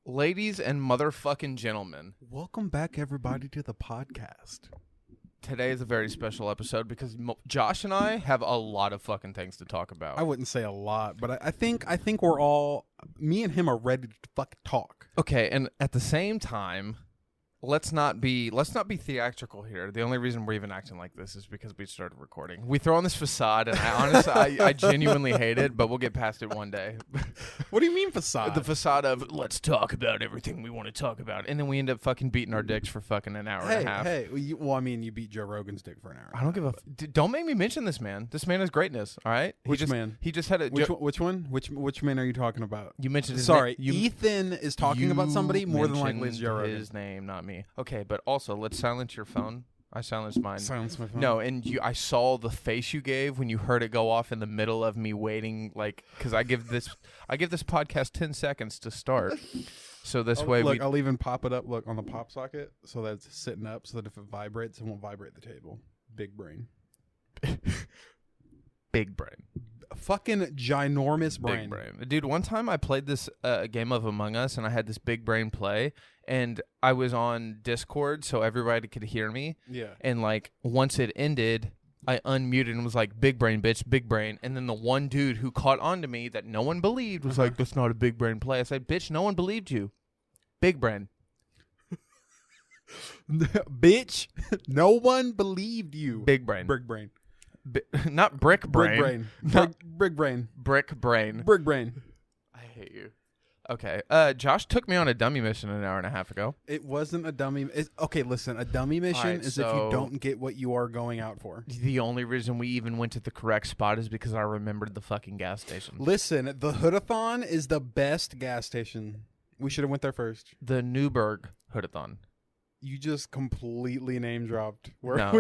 Ladies and motherfucking gentlemen, Welcome back, everybody, to the podcast. today is a very special episode because Josh and I have a lot of fucking things to talk about. I wouldn't say a lot, but I think we're all, me and him are ready to fucking talk. Okay, and at the same time, let's not be theatrical here. The only reason we're even acting like this is because we started recording. We throw on this facade, and I genuinely hate it, but we'll get past it one day. What do you mean facade? The facade of let's talk about everything we want to talk about, and then we end up fucking beating our dicks for fucking an hour and a half. You beat Joe Rogan's dick for an hour. I don't give a. Don't make me mention this man. This man is greatness. All right. Which man? He just had a. Which one? Which man are you talking about? You mentioned. Ethan is talking about somebody. More than likely, it's Joe Rogan. His name, not me. Okay, but also let's silence your phone. I silenced mine. Silence my phone. No, and I saw the face you gave when you heard it go off in the middle of me waiting, like, because I give this podcast 10 seconds to start. So this way, I'll even pop it up. Look on the pop socket, so that it's sitting up, so that if it vibrates, it won't vibrate the table. Big brain. Big brain. Fucking ginormous brain. Big brain. Dude, one time I played this game of Among Us, and I had this big brain play, and I was on Discord so everybody could hear me. Yeah. And, like, once it ended, I unmuted and was like, big brain, bitch, big brain. And then the one dude who caught on to me that no one believed was like, that's not a big brain play. I said, bitch, no one believed you. Big brain. Bitch, no one believed you. Big brain. Brick brain. Not brick brain. Brick brain. Brick brain. Brick brain. I hate you. Okay. Josh took me on a dummy mission an hour and a half ago. It wasn't a dummy. Okay, listen. A dummy mission is if you don't get what you are going out for. The only reason we even went to the correct spot is because I remembered the fucking gas station. Listen, the Hoodathon is the best gas station. We should have went there first. The Newburgh Hoodathon. You just completely name dropped. No.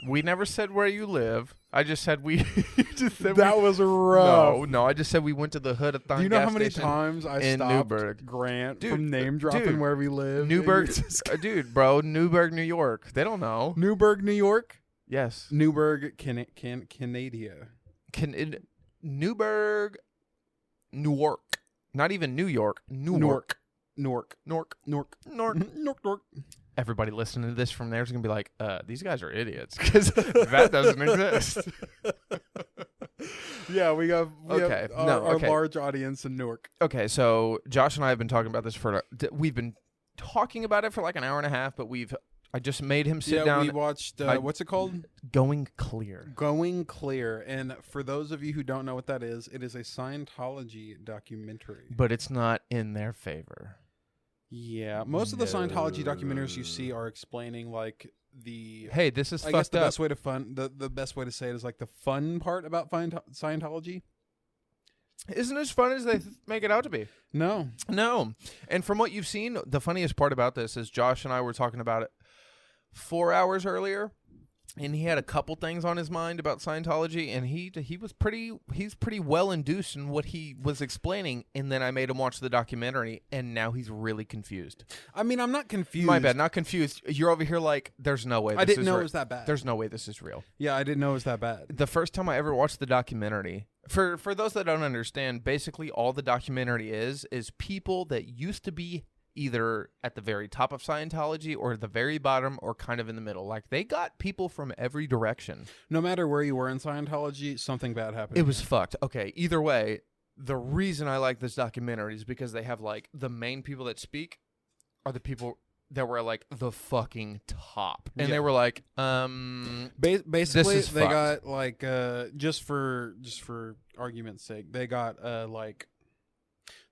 We never said where you live. I just said we. That was rough. No. I just said we went to the Hoodathon. Do you know how many times I stopped Newburgh. Grant from name dropping where we live? Newburgh, Newburgh, New York. They don't know. Newburgh, New York. Yes. Newburgh, Canada. Newburgh, Newark. Not even New York. Newark. Nork. Everybody listening to this from there is going to be like, these guys are idiots because that doesn't exist. Yeah, we have our large audience in Newark. Okay, so Josh and I have been talking about this we've been talking about it for like an hour and a half, but I just made him sit down. We watched, what's it called? Going Clear. Going Clear. And for those of you who don't know what that is, it is a Scientology documentary. But it's not in their favor. Yeah, most of the Scientology documentaries you see are explaining like the. Hey, this is. I guess the best way to the best way to say it is like the fun part about Scientology. Isn't as fun as they make it out to be? No. And from what you've seen, the funniest part about this is Josh and I were talking about it 4 hours earlier, and he had a couple things on his mind about Scientology, and he's pretty well induced in what he was explaining, and then I made him watch the documentary, and now he's really confused. I mean, I'm not confused. My bad, not confused. You're over here like, there's no way. I didn't know it was that bad. There's no way this is real. Yeah, I didn't know it was that bad. The first time I ever watched the documentary, for those that don't understand, basically all the documentary is people that used to be either at the very top of Scientology or the very bottom or kind of in the middle. Like, they got people from every direction. No matter where you were in Scientology, something bad happened. It was fucked. Okay, either way, the reason I like this documentary is because they have, like, the main people that speak are the people that were, like, the fucking top. And they were like, basically, this is they fucked. got, like, just for argument's sake, they got, like,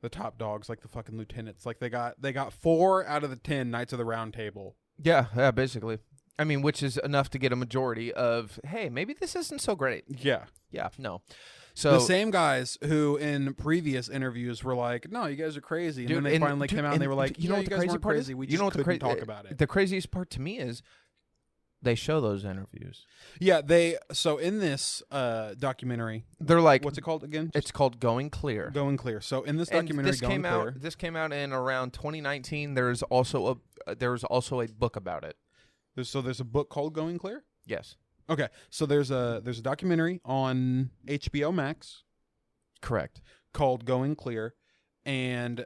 the top dogs, like the fucking lieutenants. Like, they got 4 out of the 10 Knights of the Round Table. Yeah, basically. I mean, which is enough to get a majority of, hey, maybe this isn't so great. Yeah, no. So the same guys who in previous interviews were like, "No, you guys are crazy," and then they finally came out and they were like, "You know what, you guys weren't crazy. We just couldn't talk about it." The craziest part to me is they show those interviews. Yeah, so in this documentary, they're like, what's it called again? It's called Going Clear. Going Clear. So in this documentary, this came out in around 2019. There's also a book about it. There's a book called Going Clear? Yes. Okay. So there's a documentary on HBO Max. Correct. Called Going Clear. and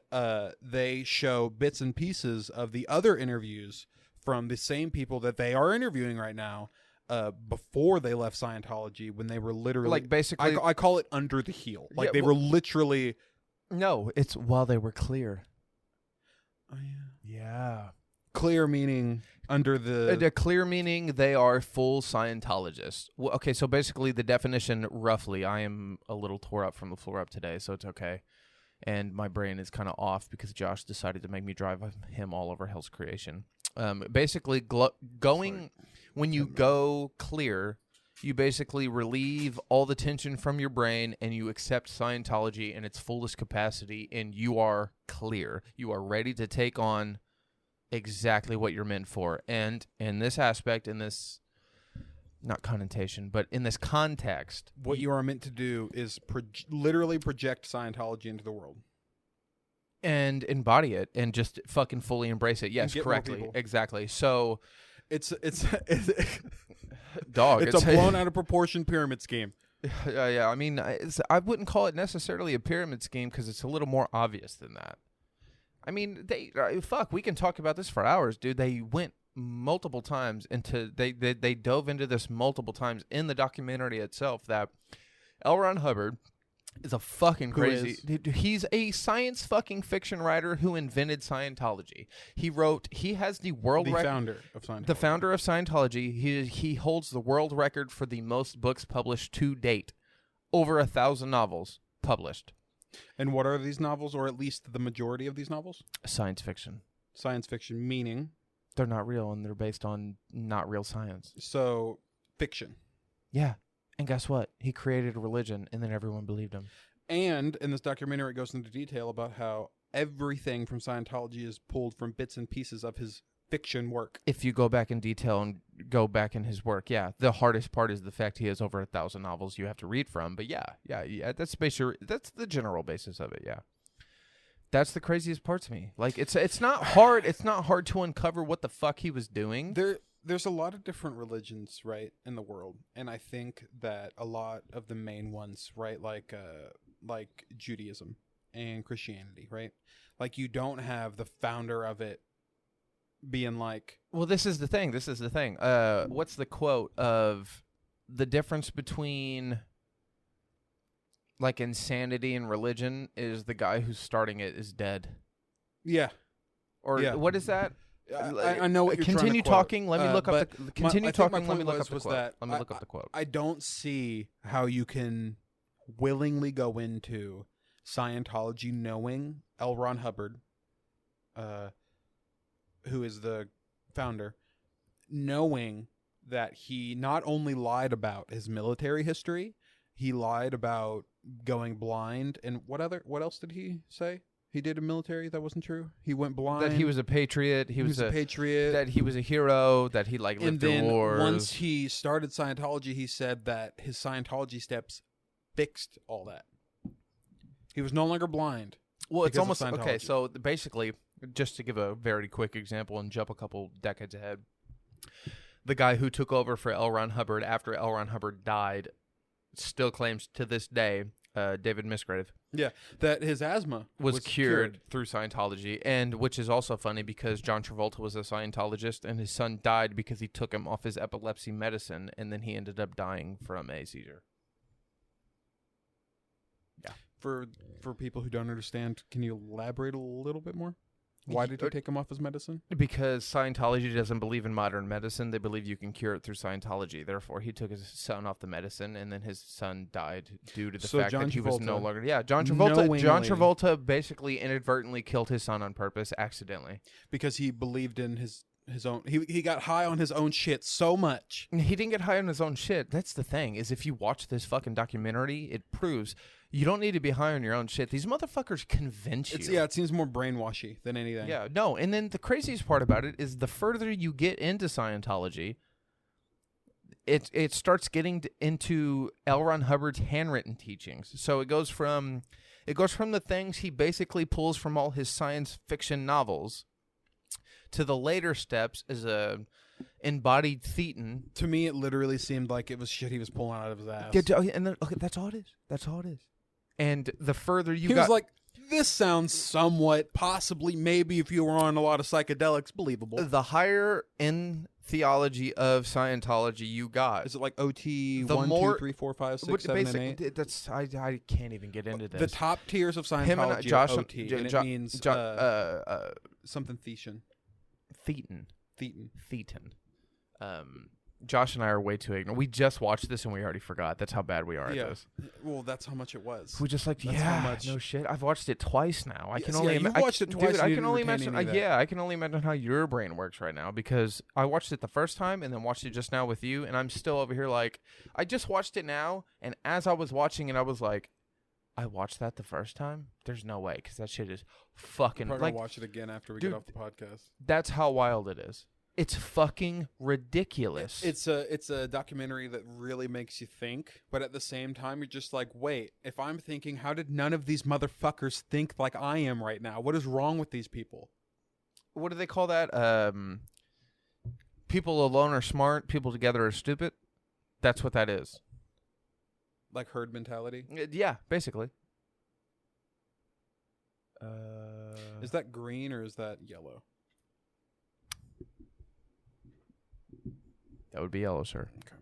they show bits and pieces of the other interviews from the same people that they are interviewing right now before they left Scientology, when they were literally Like, basically, I call it under the heel. Like, Yeah, they were literally... no, it's while they were clear. Oh, yeah. Yeah. Clear meaning under the... The clear meaning they are full Scientologists. Well, okay, so basically the definition, roughly, I am a little tore up from the floor up today, so it's okay. And my brain is kind of off because Josh decided to make me drive him all over Hell's Creation. Basically, going... When you go clear, you basically relieve all the tension from your brain and you accept Scientology in its fullest capacity, and you are clear. You are ready to take on exactly what you're meant for. And in this aspect, in this, not connotation, but in this context, what you are meant to do is literally project Scientology into the world. And embody it and just fucking fully embrace it. Yes, correctly. Exactly. So... It's dog. It's a blown out of proportion pyramid scheme. Yeah. I mean, I wouldn't call it necessarily a pyramid scheme because it's a little more obvious than that. I mean, we can talk about this for hours, dude. They went multiple times into they dove into this multiple times in the documentary itself. That Elrond Hubbard is a fucking crazy dude. He's a science fucking fiction writer who invented Scientology. He has the world record. Founder of Scientology. The founder of Scientology. He holds the world record for the most books published to date. Over 1,000 novels published. And what are these novels, or at least the majority of these novels? Science fiction. Science fiction, meaning? They're not real, and they're based on not real science. So, fiction. Yeah. And guess what? He created a religion, and then everyone believed him. And in this documentary, it goes into detail about how everything from Scientology is pulled from bits and pieces of his fiction work. If you go back in detail and go back in his work, yeah. The hardest part is the fact he has over 1,000 novels you have to read from. But yeah. That's the general basis of it. Yeah. That's the craziest part to me. Like, it's not hard. It's not hard to uncover what the fuck he was doing. There's a lot of different religions, right, in the world, and I think that a lot of the main ones, right, like Judaism and Christianity, right, like, you don't have the founder of it being like, well, this is the thing. What's the quote of the difference between like insanity and religion is the guy who's starting it is dead. Yeah. Or yeah. What is that? I know what you're continue trying to talking. Let me look up the continue talking. Let me look up the quote. Let me look up the quote. I don't see how you can willingly go into Scientology knowing Elrond Hubbard, who is the founder, knowing that he not only lied about his military history, he lied about going blind, and what else did he say? He did a military that wasn't true. He went blind. That he was a patriot. He was a patriot. That he was a hero. That he lived through wars. Once he started Scientology, he said that his Scientology steps fixed all that. He was no longer blind. Well, it's almost okay. So basically, just to give a very quick example and jump a couple decades ahead, the guy who took over for Elrond Hubbard after Elrond Hubbard died still claims to this day, David Misgrave. Yeah, that his asthma was cured through Scientology, and which is also funny because John Travolta was a Scientologist, and his son died because he took him off his epilepsy medicine, and then he ended up dying from a seizure. Yeah. For people who don't understand, can you elaborate a little bit more? Why did he take him off his medicine? Because Scientology doesn't believe in modern medicine. They believe you can cure it through Scientology. Therefore, he took his son off the medicine, and then his son died due to the fact that he was no longer... Yeah, John Travolta basically inadvertently killed his son on purpose, accidentally. Because he believed in his own... He got high on his own shit so much. He didn't get high on his own shit. That's the thing, is if you watch this fucking documentary, it proves... You don't need to be high on your own shit. These motherfuckers convince you. It seems more brainwashy than anything. Yeah, no. And then the craziest part about it is the further you get into Scientology, it starts getting into Elrond Hubbard's handwritten teachings. So it goes from the things he basically pulls from all his science fiction novels to the later steps as a embodied thetan. To me, it literally seemed like it was shit he was pulling out of his ass. And then, okay, that's all it is. That's all it is. And the further you was like, this sounds somewhat, possibly, maybe if you were on a lot of psychedelics, believable. The higher in theology of Scientology you got, Is it like OT The 1, more- 2, 3, 4, 5, 6, 7, and 8? That's I can't even get into this. The top tiers of Him and Scientology Josh, are OT, and Jo- it means something Thetan. Thetan. Josh and I are way too ignorant. We just watched this and we already forgot. That's how bad we are at this. Well, that's how much it was. We just like, That's how much. no shit. I've watched it twice now. I can Yes, only yeah, you watched it twice Dude, and I you can didn't only retain imagine. any of that. I can only imagine how your brain works right now because I watched it the first time and then watched it just now with you, and I'm still over here like I just watched it now, and as I was watching it, I was like, I watched that the first time. There's no way because that shit is fucking Probably like. gonna watch it again after we dude, get off the podcast. That's how wild it is. It's fucking ridiculous. It's a documentary that really makes you think, but at the same time, you're just like, wait, if I'm thinking, how did none of these motherfuckers think like I am right now? What is wrong with these people? What do they call that? People alone are smart. People together are stupid. That's what that is. Like herd mentality? Yeah, basically. Is that green or is that yellow? That would be yellow, sir. Okay.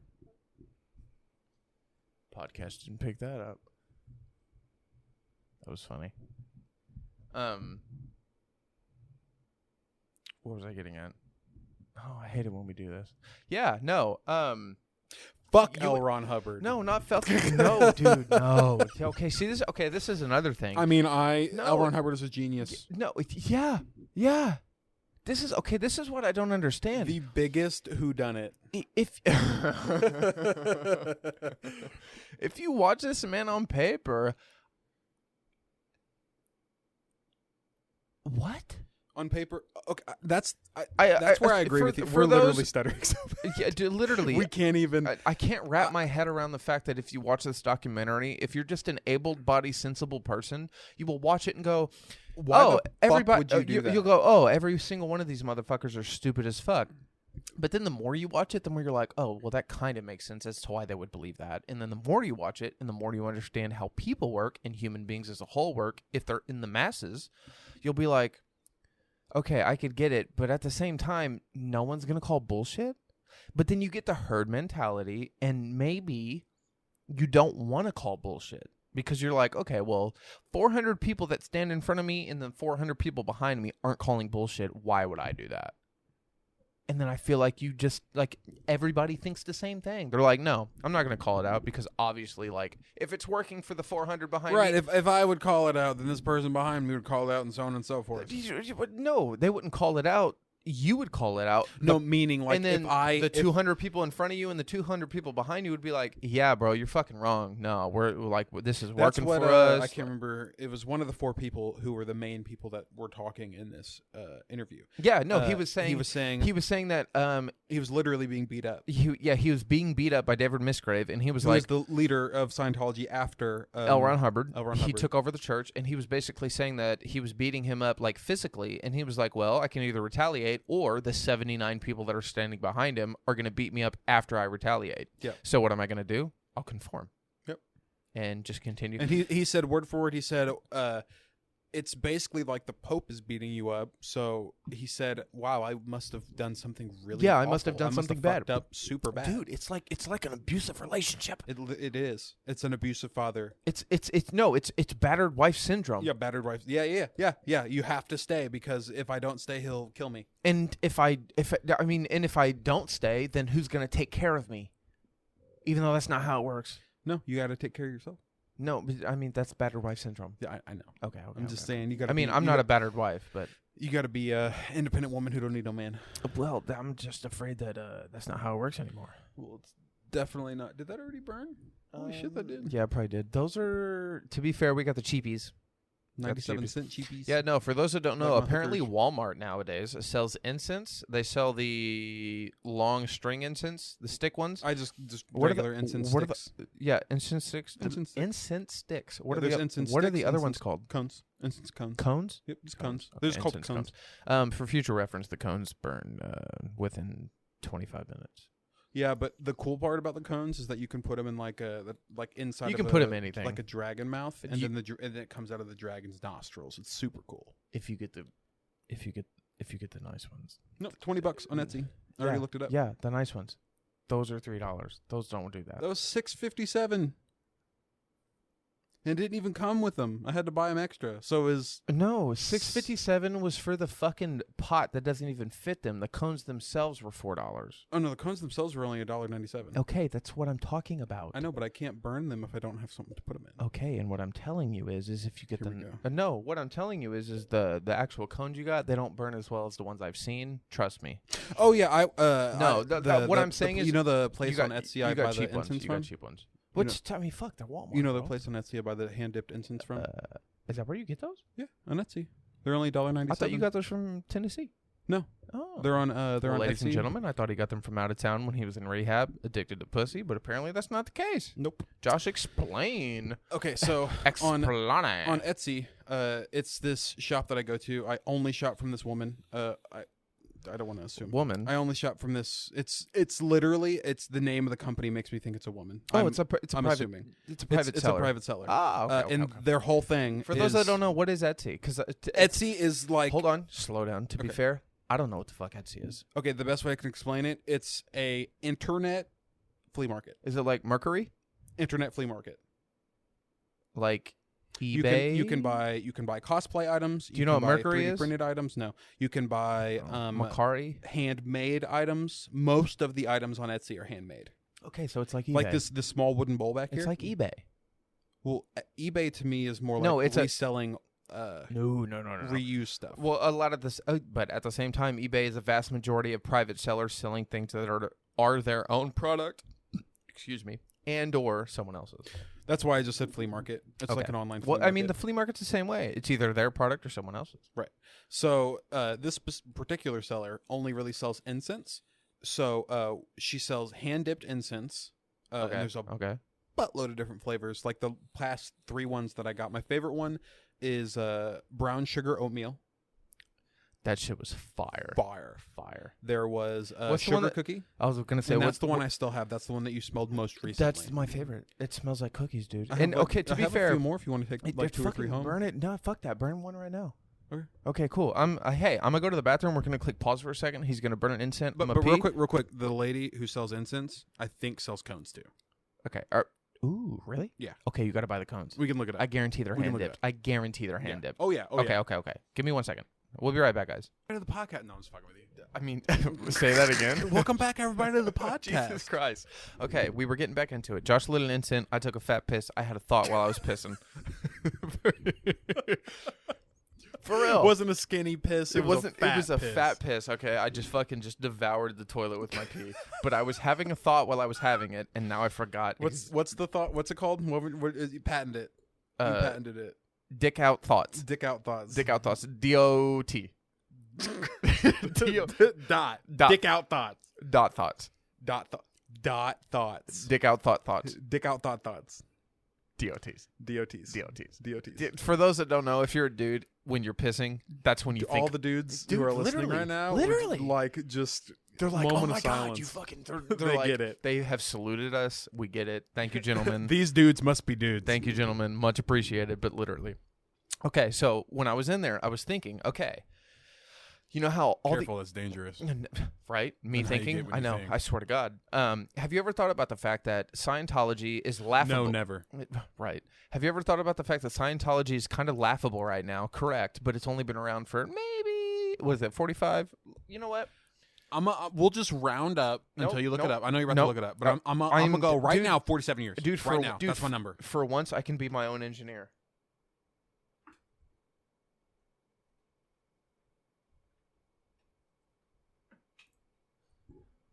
Podcast didn't pick that up. That was funny. What was I getting at? Oh, I hate it when we do this. Yeah, no. Fuck You- Elrond Hubbard. No, not felt. No, dude, no. Okay, see this. Okay, this is another thing. I mean, No. Elrond Hubbard is a genius. No, yeah. This is okay. This is what I don't understand. The biggest whodunit. If if you watch this man on paper, what? On paper, okay, that's That's where I agree with you. We're literally stuttering. So bad. Yeah, dude, literally. We can't even. I can't wrap my head around the fact that if you watch this documentary, if you're just an able-bodied, sensible person, you will watch it and go, Why "Oh, the fuck everybody!" would you do that? You'll go, "Oh, every single one of these motherfuckers are stupid as fuck." But then the more you watch it, the more you're like, "Oh, well, that kind of makes sense as to why they would believe that." And then the more you watch it, and the more you understand how people work and human beings as a whole work, if they're in the masses, you'll be like, okay, I could get it, but at the same time, no one's going to call bullshit. But then you get the herd mentality, and maybe you don't want to call bullshit because you're like, okay, well, 400 people that stand in front of me and then 400 people behind me aren't calling bullshit. Why would I do that? And then I feel like you just, like, everybody thinks the same thing. They're like, no, I'm not going to call it out because obviously, like, if it's working for the 400 behind Right. me. If I would call it out, then this person behind me would call it out, and so on and so forth. No, they wouldn't call it out. You would call it out. No, meaning like and then if 200 people in front of you and the 200 people behind you would be like, yeah, bro, you're fucking wrong. No, we're like, this is that's working what, for us. I can't remember. It was one of the 4 people who were the main people that were talking in this interview. Yeah, no, he was saying that he was literally being beat up. he was being beat up by David Misgrave, and he was Who like was the leader of Scientology after Elrond Hubbard. Elrond He Hubbard. took over the church, and he was basically saying that he was beating him up like physically, and he was like, well, I can either retaliate or the 79 people that are standing behind him are going to beat me up after I retaliate. Yeah. So what am I going to do? I'll conform. Yep. And just continue. And he said word for word, he said, it's basically like the Pope is beating you up. So he said, wow, I must have done something really Yeah, I awful. must have done something bad. Fucked up super bad. Dude, it's like an abusive relationship. It is. It's an abusive father. It's battered wife syndrome. Yeah, battered wife. Yeah. You have to stay because if I don't stay, he'll kill me. And if I don't stay, then who's going to take care of me? Even though that's not how it works. No, you got to take care of yourself. No, but I mean that's battered wife syndrome. Yeah, I know. Okay. I'm just saying you got. I mean, I'm not a battered wife, but you got to be a independent woman who don't need no man. well, I'm just afraid that that's not how it works anymore. Well, it's definitely not. Did that already burn? Holy shit, that did. Yeah, I probably did. Those are, to be fair, we got the cheapies. 97-cent cheapies. Yeah, no, for those who don't know, Like apparently motherfuckers. Walmart nowadays sells incense. They sell the long string incense, the stick ones. I just What are the- regular incense what are the- sticks. Yeah, incense sticks. Incense sticks. Incense sticks. What Yeah, are there's the incense what are sticks, the other ones incense called? Cones. Incense cones. Cones? Yep, just cones. Okay, They're just called incense cones. For future reference, the cones burn within 25 minutes. Yeah, but the cool part about the cones is that you can put them in inside. You can put them in anything, like a dragon mouth, and then and then it comes out of the dragon's nostrils. It's super cool. if you get the nice ones. No, $20 on Etsy. I already looked it up. Yeah, the nice ones. Those are $3. Those don't do that. That was $6.57. It didn't even come with them. I had to buy them extra. So is No, $6.57 was for the fucking pot that doesn't even fit them. The cones themselves were $4. Oh no, the cones themselves were only $1.97. Okay, that's what I'm talking about. I know, but I can't burn them if I don't have something to put them in. Okay, and what I'm telling you is if you get Here we them. go. No, what I'm telling you is the actual cones you got, they don't burn as well as the ones I've seen. Trust me. Oh yeah, what I'm saying is, you know the place got, on Etsy I buy the incense You from. got cheap ones. Which tell me, fuck, they're Walmart. You know the bro. place on Etsy I buy the hand dipped incense from. Is that where you get those? Yeah, on Etsy. They're only $1.97. I thought you got those from Tennessee. No. Oh, They're on. They're on ladies Etsy. and gentlemen, I thought he got them from out of town when he was in rehab, addicted to pussy, but apparently that's not the case. Nope. Josh, explain. Okay, so Explain. on Etsy, it's this shop that I go to. I only shop from this woman. I don't want to assume. Woman. I only shop from this. It's literally the name of the company makes me think it's a woman. It's a private. assuming It's a private it's seller. a private seller. Ah, okay. And their whole thing. For those that don't know, what is Etsy? Because Etsy is like. hold on, slow down. To be Okay. fair, I don't know what the fuck Etsy is. Okay, the best way I can explain it, it's a internet flea market. Is it like Mercury? Internet flea market. Like eBay? You can buy cosplay items. Do you know what can buy Mercury 3D is? printed items. No, you can buy Macari. handmade items. Most of the items on Etsy are handmade. Okay, so it's like eBay. Like this small wooden bowl back here. It's like eBay. Well, eBay to me is more No, like it's reselling No. reused stuff. Well, a lot of this, but at the same time, eBay is a vast majority of private sellers selling things that are their own product. Excuse me, and or someone else's. That's why I just said flea market. It's like an online flea Well, market. I mean, the flea market's the same way. It's either their product or someone else's. Right. So this particular seller only really sells incense. So she sells hand-dipped incense. And there's a buttload of different flavors. Like the past 3 ones that I got. My favorite one is brown sugar oatmeal. That shit was fire. Fire. There was What's the one sugar that- cookie. I was going to say, And that's the one I still have. That's the one that you smelled most recently. That's my favorite. It smells like cookies, dude. I have And like- okay, to I be have fair, a few more if you want to take like 2 or 3 home. burn it. No, fuck that. Burn one right now. Okay. Okay, cool. Hey, I'm gonna go to the bathroom. We're gonna click pause for a second. He's gonna burn an incense. But real quick, the lady who sells incense, I think sells cones too. Okay. Ooh, really? Yeah. Okay, you got to buy the cones. We can look it up. I guarantee they're We can hand look it dipped. I guarantee they're hand dipped. Oh yeah. Okay. Give me 1 second. We'll be right back, guys. To the podcast. No, I'm just fucking with you. I mean, say that again. Welcome back, everybody, to the podcast. Jesus Christ. Okay, we were getting back into it. Josh lit an incense. I took a fat piss. I had a thought while I was pissing. For real. It wasn't a skinny piss. It was a fat piss. Okay, I just devoured the toilet with my pee. But I was having a thought while I was having it, and now I forgot. What's the thought? What's it called? You patented it. You patented it. Dick out thoughts. Dick out thoughts. Dick out thoughts. D-O-T. Dot. Dot. Dick out thoughts. Dot thoughts. Dot thoughts. Dick out thoughts. Dick out thoughts. DOTs. DOTs. For those that don't know, if you're a dude, when you're pissing, that's when you think. All the dudes Dude, who are listening literally, right now, literally. like just They're like, moment oh my of god, silence. you fucking. They're They like, get it. They have saluted us. We get it. Thank you, gentlemen. These dudes must be dudes. Thank you, gentlemen. Much appreciated, but literally. Okay, so when I was in there, I was thinking, okay, you know how all Careful, it's dangerous. right? Me That's how you thinking, get when I you know. think. I swear to God. Have you ever thought about the fact that Scientology is laughable? No, never. Right. Have you ever thought about the fact that Scientology is kind of laughable right now? Correct, but it's only been around for maybe, what is it, 45? You know what? We'll just round up until you look it up. I know you're about to look it up, but I'm gonna go right now. 47 years, dude. Right now, that's my number. For once, I can be my own engineer.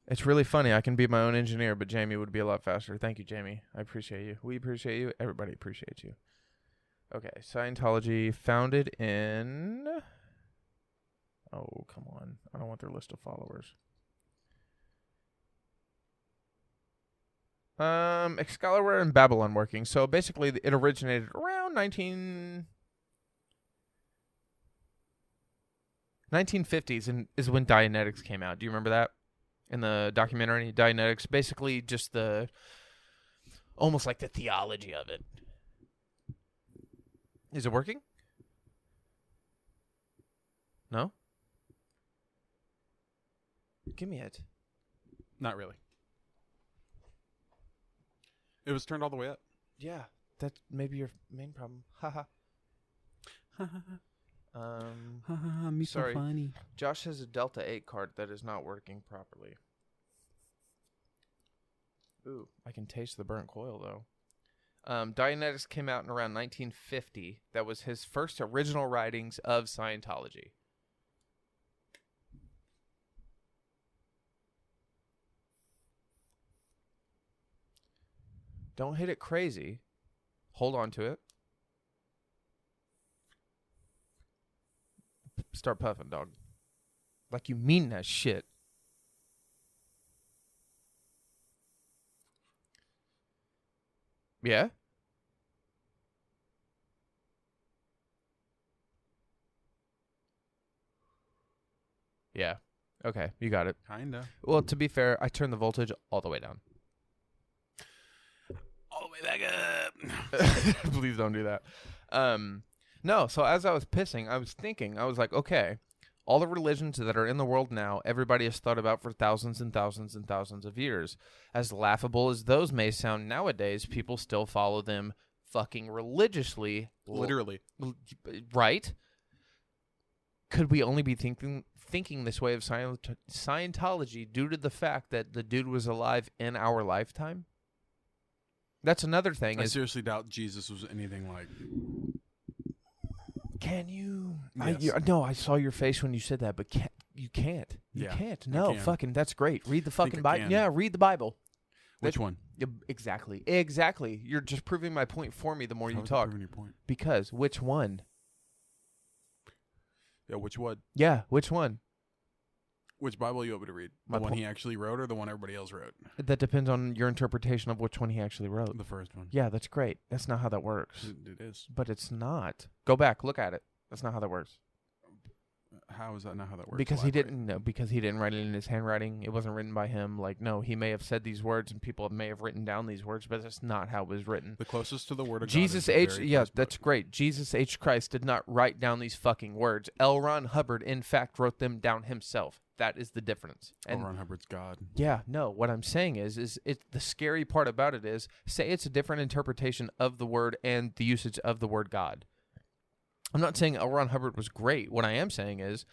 It's really funny. I can be my own engineer, but Jamie would be a lot faster. Thank you, Jamie. I appreciate you. We appreciate you. Everybody appreciates you. Okay, Scientology founded in... Oh, come on. I don't want their list of followers. Excalibur and Babylon working. So basically, it originated around 1950s and is when Dianetics came out. Do you remember that? in the documentary Dianetics. Basically, just almost like the theology of it. Is it working? No? Give me it. Not really. It was turned all the way up. Yeah, that's maybe your main problem. Haha. Me sorry. so funny. Josh has a Delta 8 card that is not working properly. Ooh, I can taste the burnt coil, though. Dianetics came out in around 1950. That was his first original writings of Scientology. Don't hit it crazy. Hold on to it. Start puffing, dog. Like you mean that shit. Yeah? Yeah. Okay, you got it. Kinda. Well, to be fair, I turned the voltage all the way down. All the way back up. Please don't do that. No, so as I was pissing, I was thinking, I was like, okay, all the religions that are in the world now, everybody has thought about for thousands and thousands and thousands of years. As laughable as those may sound nowadays, people still follow them fucking religiously. Literally. Right? Could we only be thinking this way of Scientology due to the fact that the dude was alive in our lifetime? That's another thing. I seriously doubt Jesus was anything like... Can you? Yes. No, I saw your face when you said that, but you can't. You can't. No, fucking, that's great. Read the fucking Bible. Yeah, read the Bible. Which one? Exactly. You're just proving my point for me the more you talk. Proving your point? Because which one? Yeah, which one? Yeah, which one? Which Bible are you able to read? The one he actually wrote or the one everybody else wrote? That depends on your interpretation of which one he actually wrote. The first one. Yeah, that's great. That's not how that works. It is. But it's not. Go back, look at it. That's not how that works. How is that not how that works? Because he didn't write it in his handwriting. It wasn't written by him. Like, no, he may have said these words and people may have written down these words, but that's not how it was written. The closest to the word of Jesus God is yeah, that's great. Jesus H. Christ did not write down these fucking words. Elrond Hubbard, in fact, wrote them down himself. That is the difference. And Elrond Hubbard's God. Yeah, no, what I'm saying is it. The scary part about it is, say it's a different interpretation of the word and the usage of the word God. I'm not saying Elrond Hubbard was great. What I am saying is,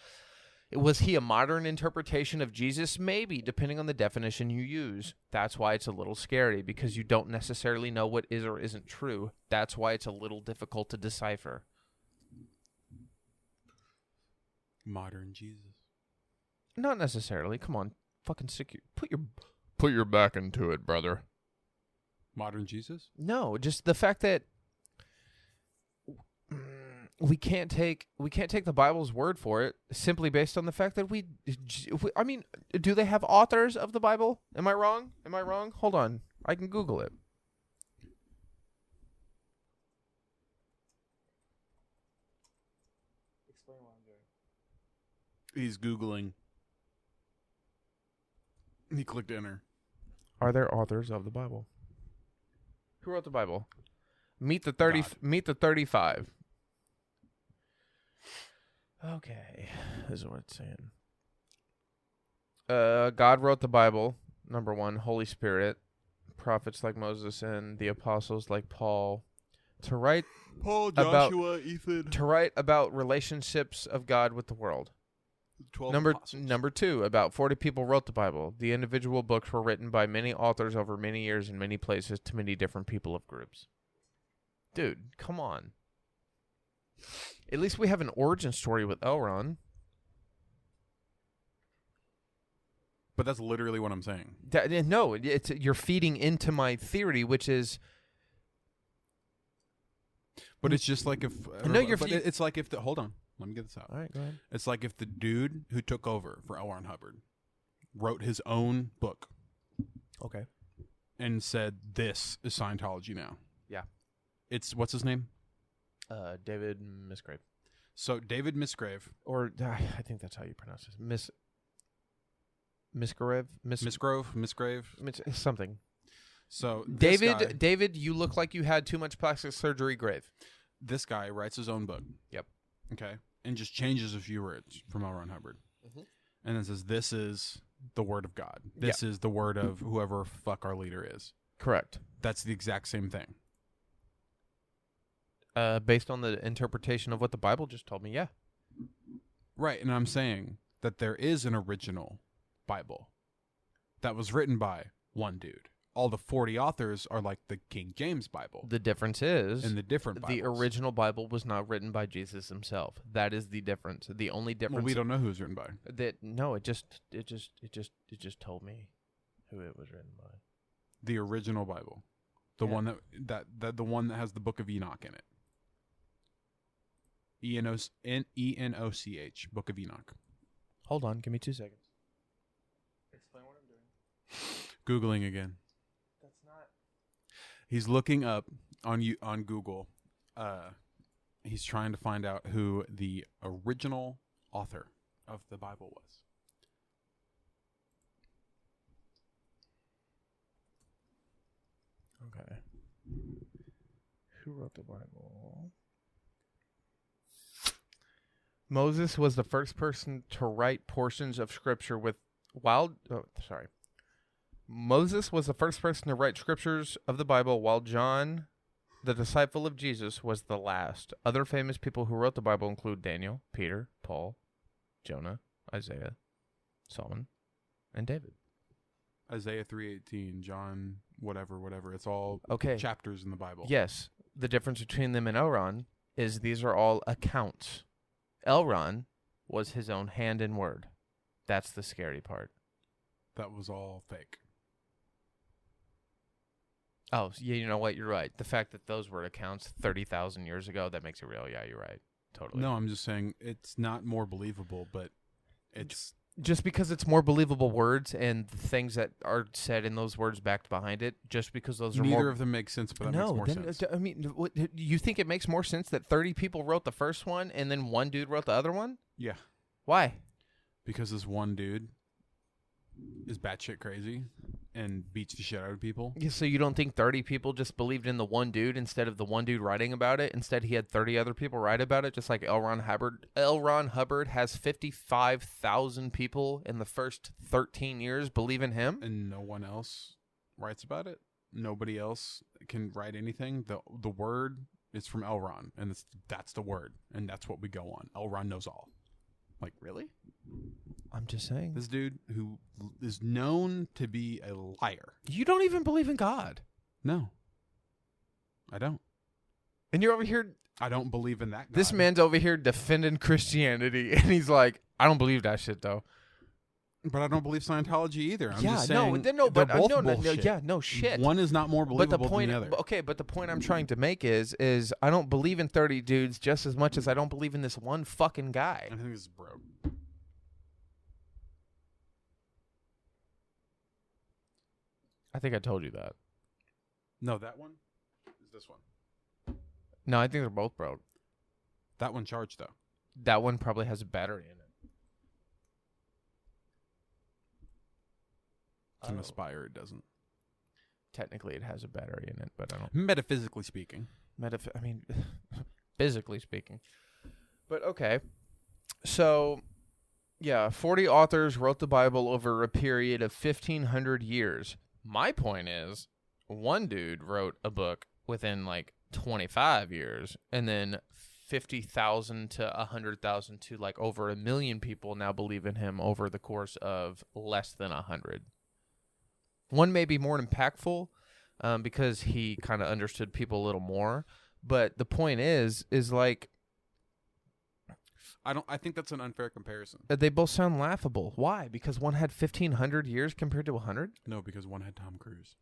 was he a modern interpretation of Jesus? Maybe, depending on the definition you use. That's why it's a little scary, because you don't necessarily know what is or isn't true. That's why it's a little difficult to decipher. Modern Jesus. Not necessarily. Come on, fucking put your back into it, brother. Modern Jesus? No, just the fact that we can't take the Bible's word for it simply based on the fact that I mean, do they have authors of the Bible? Am I wrong? Hold on. I can Google it. Explain what I'm doing. He's Googling. He clicked enter. Are there authors of the Bible? Who wrote the Bible? Meet the 35. Okay, this is what it's saying. God wrote the Bible. Number 1, Holy Spirit, prophets like Moses and the apostles like Paul, to write Ethan. To write about relationships of God with the world. 12 Number 2, about 40 people wrote the Bible. The individual books were written by many authors over many years in many places to many different people of groups. Dude, come on. At least we have an origin story with Elrond. But that's literally what I'm saying. No, you're feeding into my theory, which is... But it's just like if... No, it's like if the... Hold on. Let me get this out. All right, go ahead. It's like if the dude who took over for Elrond Hubbard wrote his own book. Okay. And said, this is Scientology now. Yeah. It's... What's his name? David Misgrave. So David Misgrave. Or I think that's how you pronounce it. Misgrave, Misgrave. something. So this David, you look like you had too much plastic surgery. Grave. This guy writes his own book. Yep. Okay, and just changes a few words from Elrond Hubbard, and then says, "This is the word of God. This is the word of whoever fuck our leader is." Correct. That's the exact same thing. Based on the interpretation of what the Bible just told me, yeah. Right, and I'm saying that there is an original Bible that was written by one dude. All the 40 authors are like the King James Bible. The difference is, in the different Bibles. The original Bible was not written by Jesus himself. That is the difference. The only difference. Well, we don't know who it was written by. It just told me who it was written by. The original Bible, the one that the one that has the Book of Enoch in it. Enoch, Book of Enoch. Hold on, give me 2 seconds. Explain what I'm doing. Googling again. That's not. He's looking up on Google. He's trying to find out who the original author of the Bible was. Okay. Who wrote the Bible? Moses was the first person to write portions of scripture Moses was the first person to write scriptures of the Bible, while John, the disciple of Jesus, was the last. Other famous people who wrote the Bible include Daniel, Peter, Paul, Jonah, Isaiah, Solomon, and David. Isaiah 3:18, John, whatever. It's all chapters in the Bible. Yes. The difference between them and Elrond is these are all accounts. Elrond was his own hand and word. That's the scary part. That was all fake. Oh, yeah, you know what? You're right. The fact that those were accounts 30,000 years ago, that makes it real. Yeah, you're right. Totally. No, I'm just saying it's not more believable, but it's... Just because it's more believable words and the things that are said in those words backed behind it, just because those are Neither of them make sense, but that makes more sense. I mean, you think it makes more sense that 30 people wrote the first one and then one dude wrote the other one? Yeah. Why? Because this one dude is batshit crazy and beats the shit out of people. Yeah, so you don't think 30 people just believed in the one dude instead of the one dude writing about it? Instead, he had 30 other people write about it, just like Elrond Hubbard. Elrond Hubbard has 55,000 people in the first 13 years believe in him. And no one else writes about it? Nobody else can write anything? The word is from Elrond, and that's the word, and that's what we go on. Elrond knows all. Like, really? I'm just saying. This dude who is known to be a liar. You don't even believe in God. No. I don't. And you're over here. I don't believe in that God. This man's over here defending Christianity, and he's like, I don't believe that shit, though. But I don't believe Scientology either. I'm just saying but no shit. One is not more believable than the other. Okay, but the point I'm trying to make is I don't believe in 30 dudes just as much as I don't believe in this one fucking guy. I think this is broke. I think I told you that. No, that one is this one. No, I think they're both broke. That one charged, though. That one probably has a battery in it. To Aspire, it doesn't. Technically, it has a battery in it, but I don't. Metaphysically speaking. Physically speaking. But okay. So, yeah, 40 authors wrote the Bible over a period of 1,500 years. My point is, one dude wrote a book within like 25 years, and then 50,000 to 100,000 to like over 1 million people now believe in him over the course of less than 100. One may be more impactful because he kind of understood people a little more, but the point is like I think that's an unfair comparison. They both sound laughable. Why? Because one had 1,500 years compared to 100? No, because one had Tom Cruise.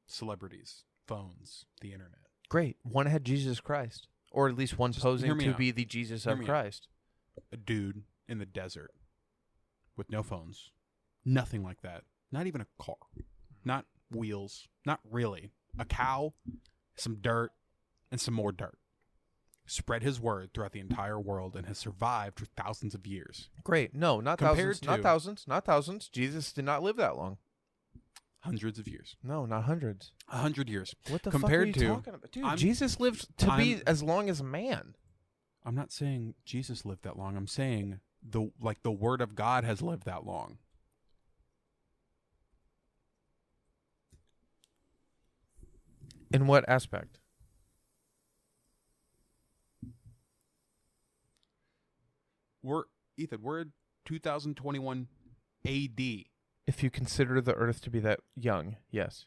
Celebrities, phones, the internet. Great. One had Jesus Christ, or at least one posing to be the Jesus of Christ. A dude in the desert with no phones, nothing like that. Not even a car. Not wheels. Not really. A cow, some dirt, and some more dirt. spread his word throughout the entire world and has survived for thousands of years. Great. No, not Compared thousands. Not to- thousands. Not thousands. Jesus did not live that long. Hundreds of years. No, not hundreds. 100 years. What the Compared fuck are you to- talking about? Dude, Jesus lived to be as long as a man. I'm not saying Jesus lived that long. I'm saying the word of God has lived that long. In what aspect? We're in 2021 AD. If you consider the earth to be that young, yes.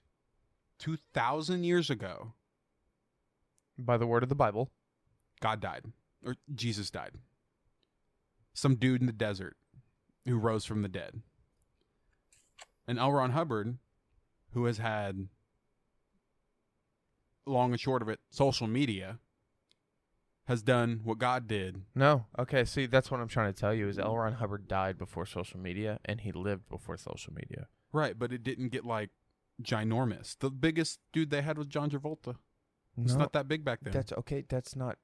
2,000 years ago, By the word of the Bible. God died. Or Jesus died. Some dude in the desert who rose from the dead. And Elrond Hubbard, who has had, long and short of it, social media, has done what God did. No. Okay, see, that's what I'm trying to tell you is Elrond Hubbard died before social media, and he lived before social media. Right, but it didn't get, ginormous. The biggest dude they had was John Travolta. It's No, not that big back then. That's okay. That's not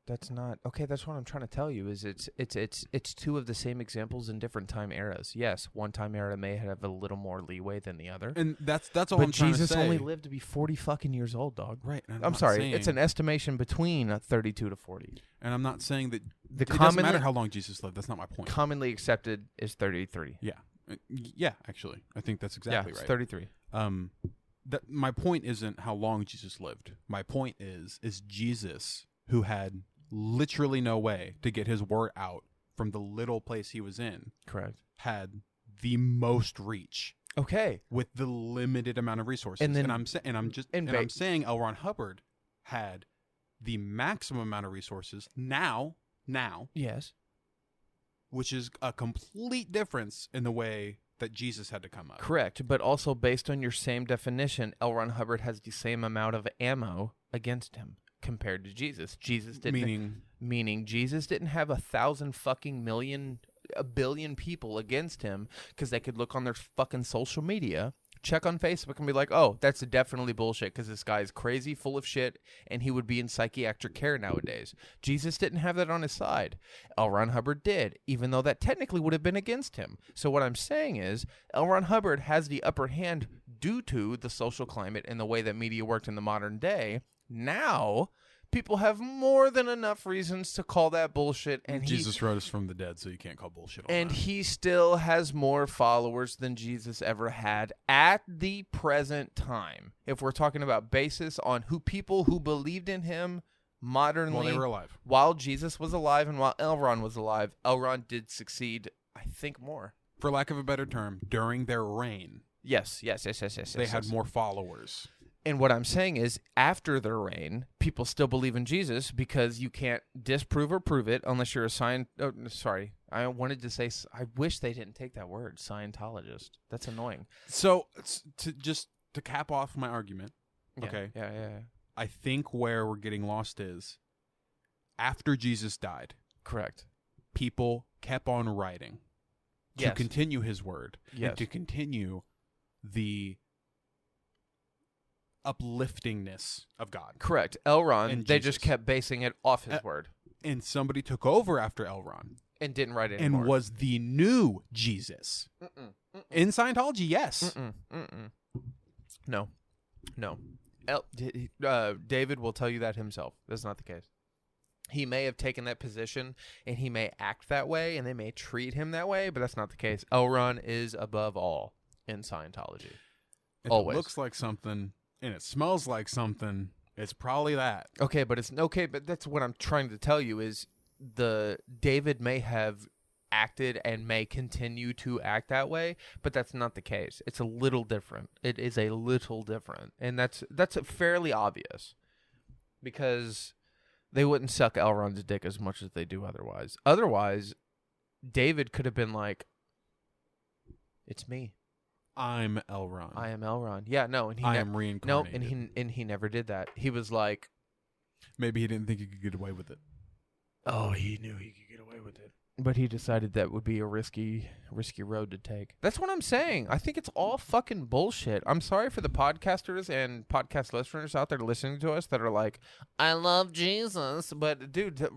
okay. That's what I'm trying to tell you. Is it's two of the same examples in different time eras. Yes, one time era may have a little more leeway than the other. And that's all But I'm trying Jesus to say. only lived to be 40 fucking years old, dog. Right. And I'm not sorry. saying- It's an estimation between 32 to 40. And I'm not saying that The it doesn't commonly matter how long Jesus lived. That's not my point. commonly accepted is 33. Yeah. Yeah, actually. I think that's exactly it's right. 33. My point isn't how long Jesus lived. My point is Jesus, who had literally no way to get his word out from the little place he was in, Correct. had the most reach Okay. with the limited amount of resources. And then- I'm saying Elrond Hubbard had the maximum amount of resources now, Yes. which is a complete difference in the way that Jesus had to come up. Correct. But also based on your same definition, Elrond Hubbard has the same amount of ammo against him compared to Jesus. Jesus didn't. Meaning Jesus didn't have 1,000 fucking million, a billion people against him because they could look on their fucking social media, check on Facebook and be like, oh, that's definitely bullshit because this guy is crazy, full of shit, and he would be in psychiatric care nowadays. Jesus didn't have that on his side. Elrond Hubbard did, even though that technically would have been against him. So what I'm saying is Elrond Hubbard has the upper hand due to the social climate and the way that media worked in the modern day. Now people have more than enough reasons to call that bullshit, and Jesus rose from the dead, so you can't call bullshit on and that. he still has more followers than Jesus ever had at the present time. If we're talking about basis on people who believed in him modernly, While they were alive. while Jesus was alive and while Elrond was alive, Elrond did succeed, I think, more. For lack of a better term, during their reign, Yes. they had more followers. And what I'm saying is, after their reign, people still believe in Jesus because you can't disprove or prove it unless you're a I wanted to say, I wish they didn't take that word, Scientologist. That's annoying. So, to cap off my argument, Yeah, okay, Yeah. I think where we're getting lost is, after Jesus died, Correct. people kept on writing to Yes. continue his word Yes. and to continue the upliftingness of God. Correct. Elrond, And they Jesus. just kept basing it off his word And somebody took over after Elrond and didn't write it anymore. and was the new Jesus. In Scientology, yes. No. David will tell you that himself. That's not the case. He may have taken that position and he may act that way and they may treat him that way, but that's not the case. Elrond is above all in Scientology. If Always. it looks like something and it smells like something, it's probably that. Okay, but that's what I'm trying to tell you is David may have acted and may continue to act that way, but that's not the case. It's a little different. It is a little different. And that's fairly obvious because they wouldn't suck Elrond's dick as much as they do otherwise. Otherwise, David could have been like, it's me. I'm Elrond. I am Elrond. Yeah, no, and he I am reincarnated. No, and he never did that. He was like, maybe he didn't think he could get away with it. oh, he knew he could get away with it. But he decided that would be a risky road to take. That's what I'm saying. I think it's all fucking bullshit. I'm sorry for the podcasters and podcast listeners out there listening to us that are like, I love Jesus. But, dude,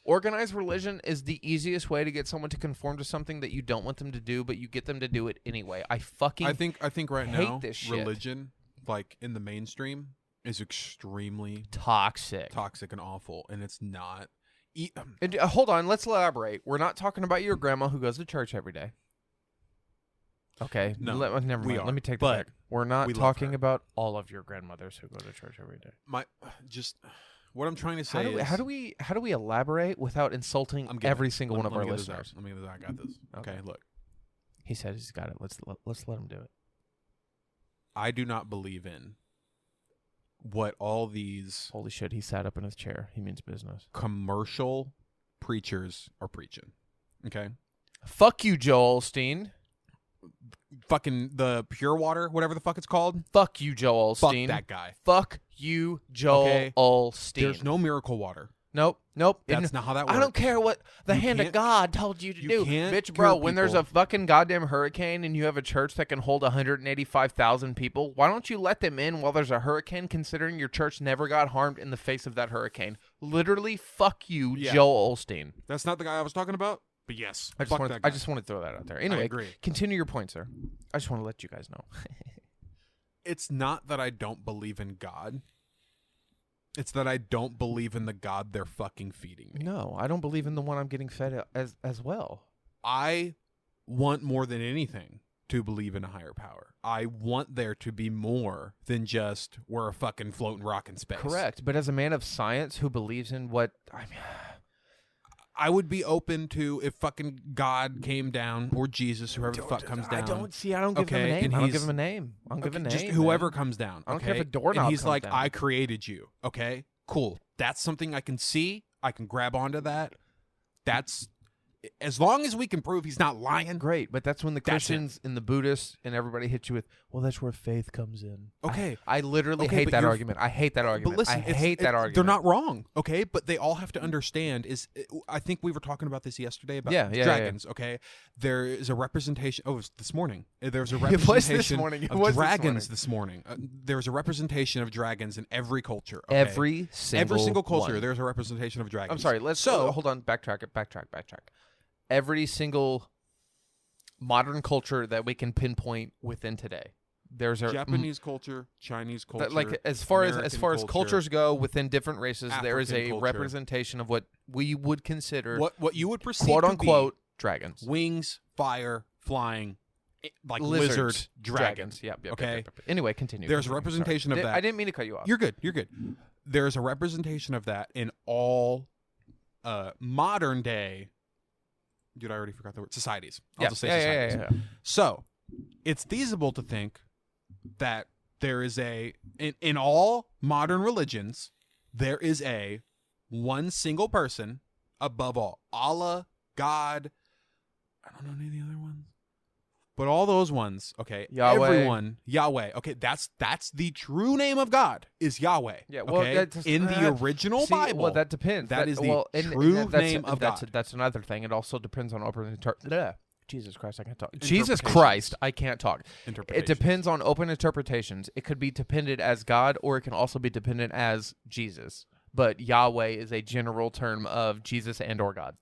organized religion is the easiest way to get someone to conform to something that you don't want them to do, but you get them to do it anyway. I think right hate now, this shit. religion, like in the mainstream, is extremely toxic and awful, and it's not. And, hold on, let's elaborate. We're not talking about your grandma who goes to church every day. Okay, no, never mind. Let me take that back. We're not talking about all of your grandmothers who go to church every day. What I'm trying to say is how do we elaborate without insulting every single one of our listeners? Let me get this. I got this. Okay, look. He said he's got it. Let's let him do it. I do not believe in what all these holy shit, he sat up in his chair. He means business. Commercial preachers are preaching. Okay? Fuck you, Joel Osteen. Fucking the pure water, whatever the fuck it's called. Fuck you, Joel Osteen. Fuck that guy. Fuck you, Joel Osteen. There's no miracle water. Nope. That's not how that works. I don't care what the hand of God told you to do. Bitch, bro, when there's a fucking goddamn hurricane and you have a church that can hold 185,000 people, why don't you let them in while there's a hurricane, considering your church never got harmed in the face of that hurricane? Literally, fuck you, Joel Osteen. That's not the guy I was talking about, but yes. I just want to throw that out there. Anyway, continue your point, sir. I just want to let you guys know. It's not that I don't believe in God. It's that I don't believe in the God they're fucking feeding me. No, I don't believe in the one I'm getting fed as well. I want more than anything to believe in a higher power. I want there to be more than just we're a fucking floating rock in space. Correct. But as a man of science who believes in what... I would be open to if fucking God came down or Jesus, whoever the fuck comes down. I don't give him a name. I don't give him a name. I don't give a name. Just whoever comes down. I don't care if a doorknob and he's comes like, down. I created you. Okay, cool. That's something I can see. I can grab onto that. That's as long as we can prove he's not lying. Great, but that's when the Christians and the Buddhists and everybody hit you with, well, that's where faith comes in. Okay. I literally hate that argument. I hate that argument. But listen, I hate that argument. They're not wrong, okay? But they all have to understand I think we were talking about this yesterday about dragons, okay? There is a representation. Oh, it was this morning. There's a representation of dragons this morning. There's a representation of dragons in every culture. Okay? Every single culture, one. There's a representation of dragons. I'm sorry. Hold on. Backtrack. Every single modern culture that we can pinpoint within today. There's a Japanese culture, Chinese culture, like as far as cultures go within different races, African there is a culture. Representation of what we would consider what you would perceive quote to unquote be dragons, wings, fire, flying, like lizard dragons. Yep. Okay. Yep. Anyway, continue. There's a representation of that. I didn't mean to cut you off. You're good. There's a representation of that in all modern day. Dude, I already forgot the word. Societies. I'll just say societies. Yeah. So, it's feasible to think that there is in all modern religions, there is one single person above all. Allah, God, I don't know any of the other ones. But all those ones, okay, Yahweh. everyone, Yahweh, okay, that's the true name of God is Yahweh. Yeah, well, okay? In the original Bible. Well, that depends. That is the true name of God. That's another thing. It also depends on open Jesus Christ, I can't talk. Jesus Christ, I can't talk. It depends on open interpretations. It could be dependent as God, or it can also be dependent as Jesus. But Yahweh is a general term of Jesus and or God.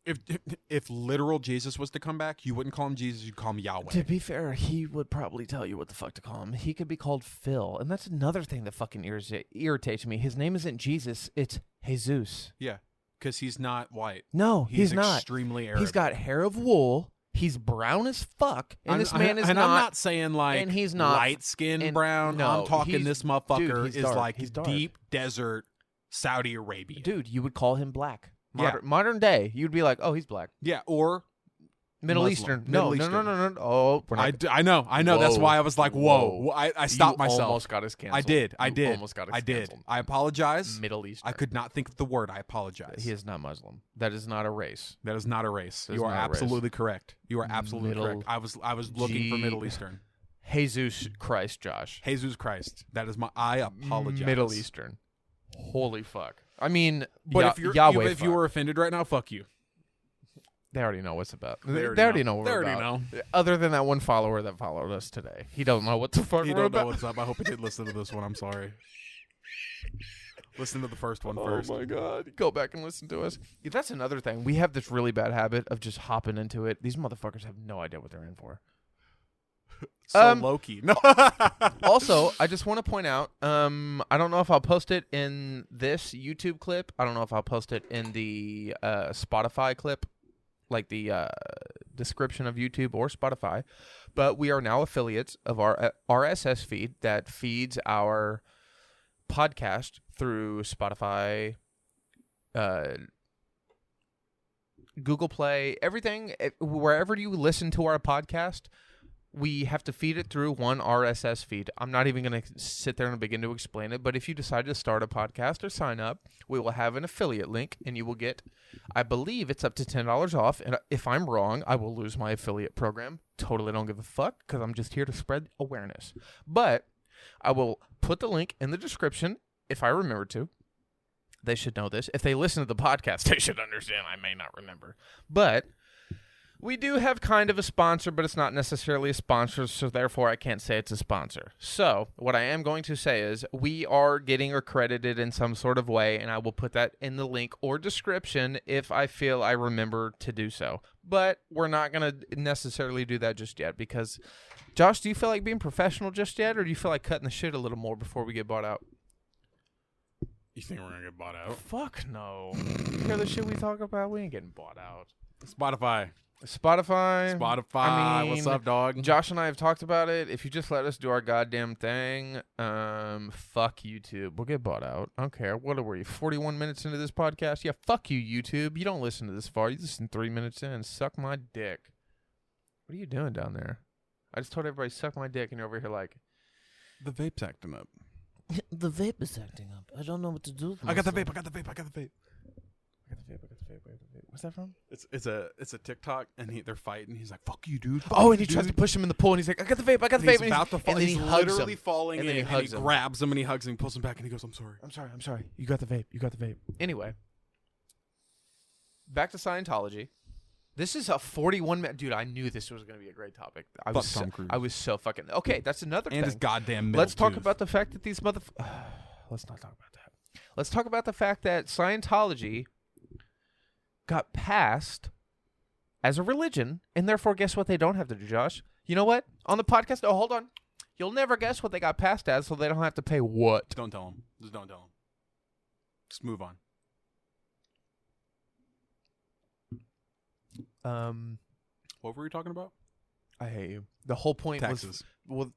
If literal Jesus was to come back, you wouldn't call him Jesus, you'd call him Yahweh. To be fair, he would probably tell you what the fuck to call him. He could be called Phil, and that's another thing that fucking irritates me. His name isn't Jesus, it's Jesus. Yeah, because he's not white. No, he's not. Extremely Arab. He's got hair of wool. He's brown as fuck, and this man is not. And I'm not saying like and he's not light skin brown. No, I'm talking this motherfucker is dark. like He's dark. deep desert Saudi Arabia. Dude, you would call him black. Modern day, you'd be like, oh, he's black. Yeah, or Middle Muslim. Eastern. Middle No. Eastern. Oh, we're not. I know. Whoa. That's why I was like, whoa. I stopped myself. Almost got us canceled. I did. Almost got us canceled. I apologize. Middle Eastern. I could not think of the word. I apologize. He is not Muslim. That is not a race. That is not a race. That is You are not a race. absolutely correct. You are absolutely correct. I was looking for Middle Eastern. Jesus Christ, Josh. Jesus Christ. That is my. I apologize. Middle Eastern. Holy fuck. I mean, but if Yahweh. if you were offended right now, fuck you. They already know what's about. They already know what They we're already about. know. Other than that one follower that followed us today. He don't know what the fuck He we're don't know about. what's up. I hope he did listen to this one. I'm sorry. Listen to the first one first. Oh my god. Go back and listen to us. Yeah, that's another thing. We have this really bad habit of just hopping into it. These motherfuckers have no idea what they're in for. So low-key. No. Also, I just want to point out, I don't know if I'll post it in this YouTube clip. I don't know if I'll post it in the Spotify clip, like the description of YouTube or Spotify. But we are now affiliates of our RSS feed that feeds our podcast through Spotify, Google Play, everything. Wherever you listen to our podcast, we have to feed it through one RSS feed. I'm not even going to sit there and begin to explain it, but if you decide to start a podcast or sign up, we will have an affiliate link, and you will get, I believe it's up to $10 off, and if I'm wrong, I will lose my affiliate program. Totally don't give a fuck, because I'm just here to spread awareness. But I will put the link in the description, if I remember to. They should know this. If they listen to the podcast, they should understand. I may not remember. But we do have kind of a sponsor, but it's not necessarily a sponsor, so therefore I can't say it's a sponsor. So what I am going to say is we are getting accredited in some sort of way, and I will put that in the link or description if I feel I remember to do so. But we're not going to necessarily do that just yet because, Josh, do you feel like being professional just yet, or do you feel like cutting the shit a little more before we get bought out? You think we're going to get bought out? Fuck no. You hear the shit we talk about? We ain't getting bought out. Spotify. I mean, what's up, dog? Josh and I have talked about it. If you just let us do our goddamn thing, fuck YouTube. We'll get bought out. I don't care. What are you, 41 minutes into this podcast? Yeah, fuck you, YouTube. You don't listen to this far. You listen 3 minutes in. Suck my dick. What are you doing down there? I just told everybody suck my dick, and you're over here like, the vape's acting up. the vape is acting up. I don't know what to do with I got the myself. vape. I got the vape. What's that from? It's a TikTok, and they're fighting. He's like, "Fuck you, dude." Oh, and he tries to push him in the pool, and he's like, I got the vape. And he's about to fall. And then he's he hugs literally him. falling And then in, he hugs and he him. grabs him, and he hugs him, and pulls him back, and he goes, I'm sorry. I'm sorry. You got the vape. Anyway, back to Scientology. This is a 41-minute... Dude, I knew this was going to be a great topic. I was so fucking... Okay, that's another thing. And his goddamn middle Let's talk tooth. about the fact that these let's not talk about that. Let's talk about the fact that Scientology got passed as a religion, and therefore, guess what they don't have to do, Josh? You know what? On the podcast... Oh, hold on. You'll never guess what they got passed as, so they don't have to pay what? Don't tell him. Just don't tell him. Just move on. What were we talking about? I hate you. The whole point Taxes. was...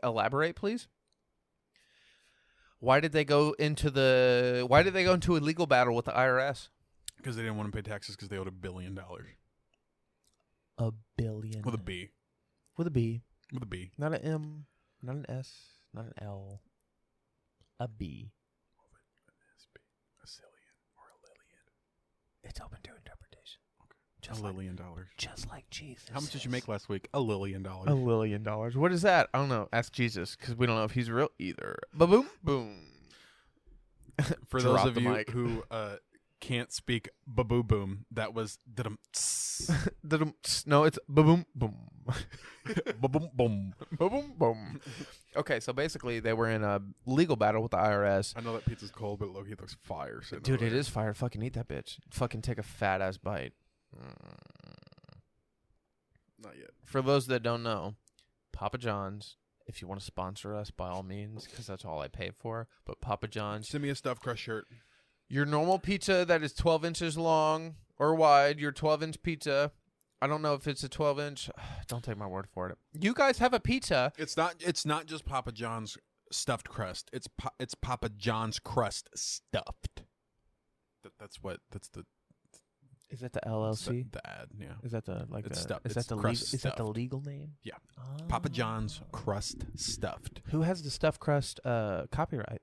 elaborate, please. Why did they go into a legal battle with the IRS? Because they didn't want to pay taxes because they owed $1 billion. $1 billion. With a B. With a B. With a B. Not an M. Not an S. Not an L. A B. A zillion or a lillion. It's open to interpretation. $1 million. Just like Jesus. How much did you make last week? $1 million. $1 million. What is that? I don't know. Ask Jesus, because we don't know if he's real either. Ba-boom. Boom. For those of you who can't speak ba-boo boom, that was da-dum. No, it's ba-boom boom. Ba-boom boom. Ba-boom boom. Okay, so basically they were in a legal battle with the IRS. I know that pizza's cold, but Loki looks fire. Dude, it is fire. Fucking eat that bitch. Fucking take a fat ass bite. Not yet. For those that don't know, Papa John's, if you want to sponsor us, by all means, because that's all I pay for. But Papa John's, Send me a stuffed crust shirt. your normal pizza that is 12 inches long or wide, your 12-inch pizza. I don't know if it's a 12-inch. Don't take my word for it. You guys have a pizza. It's not just Papa John's stuffed crust. It's Papa John's crust stuffed. That's the Is that the LLC? The ad, yeah. Is that the It's the, stuffed. Is It's that the crust is that the stuffed. legal name? Yeah. Oh. Papa John's crust stuffed. Who has the stuffed crust copyright?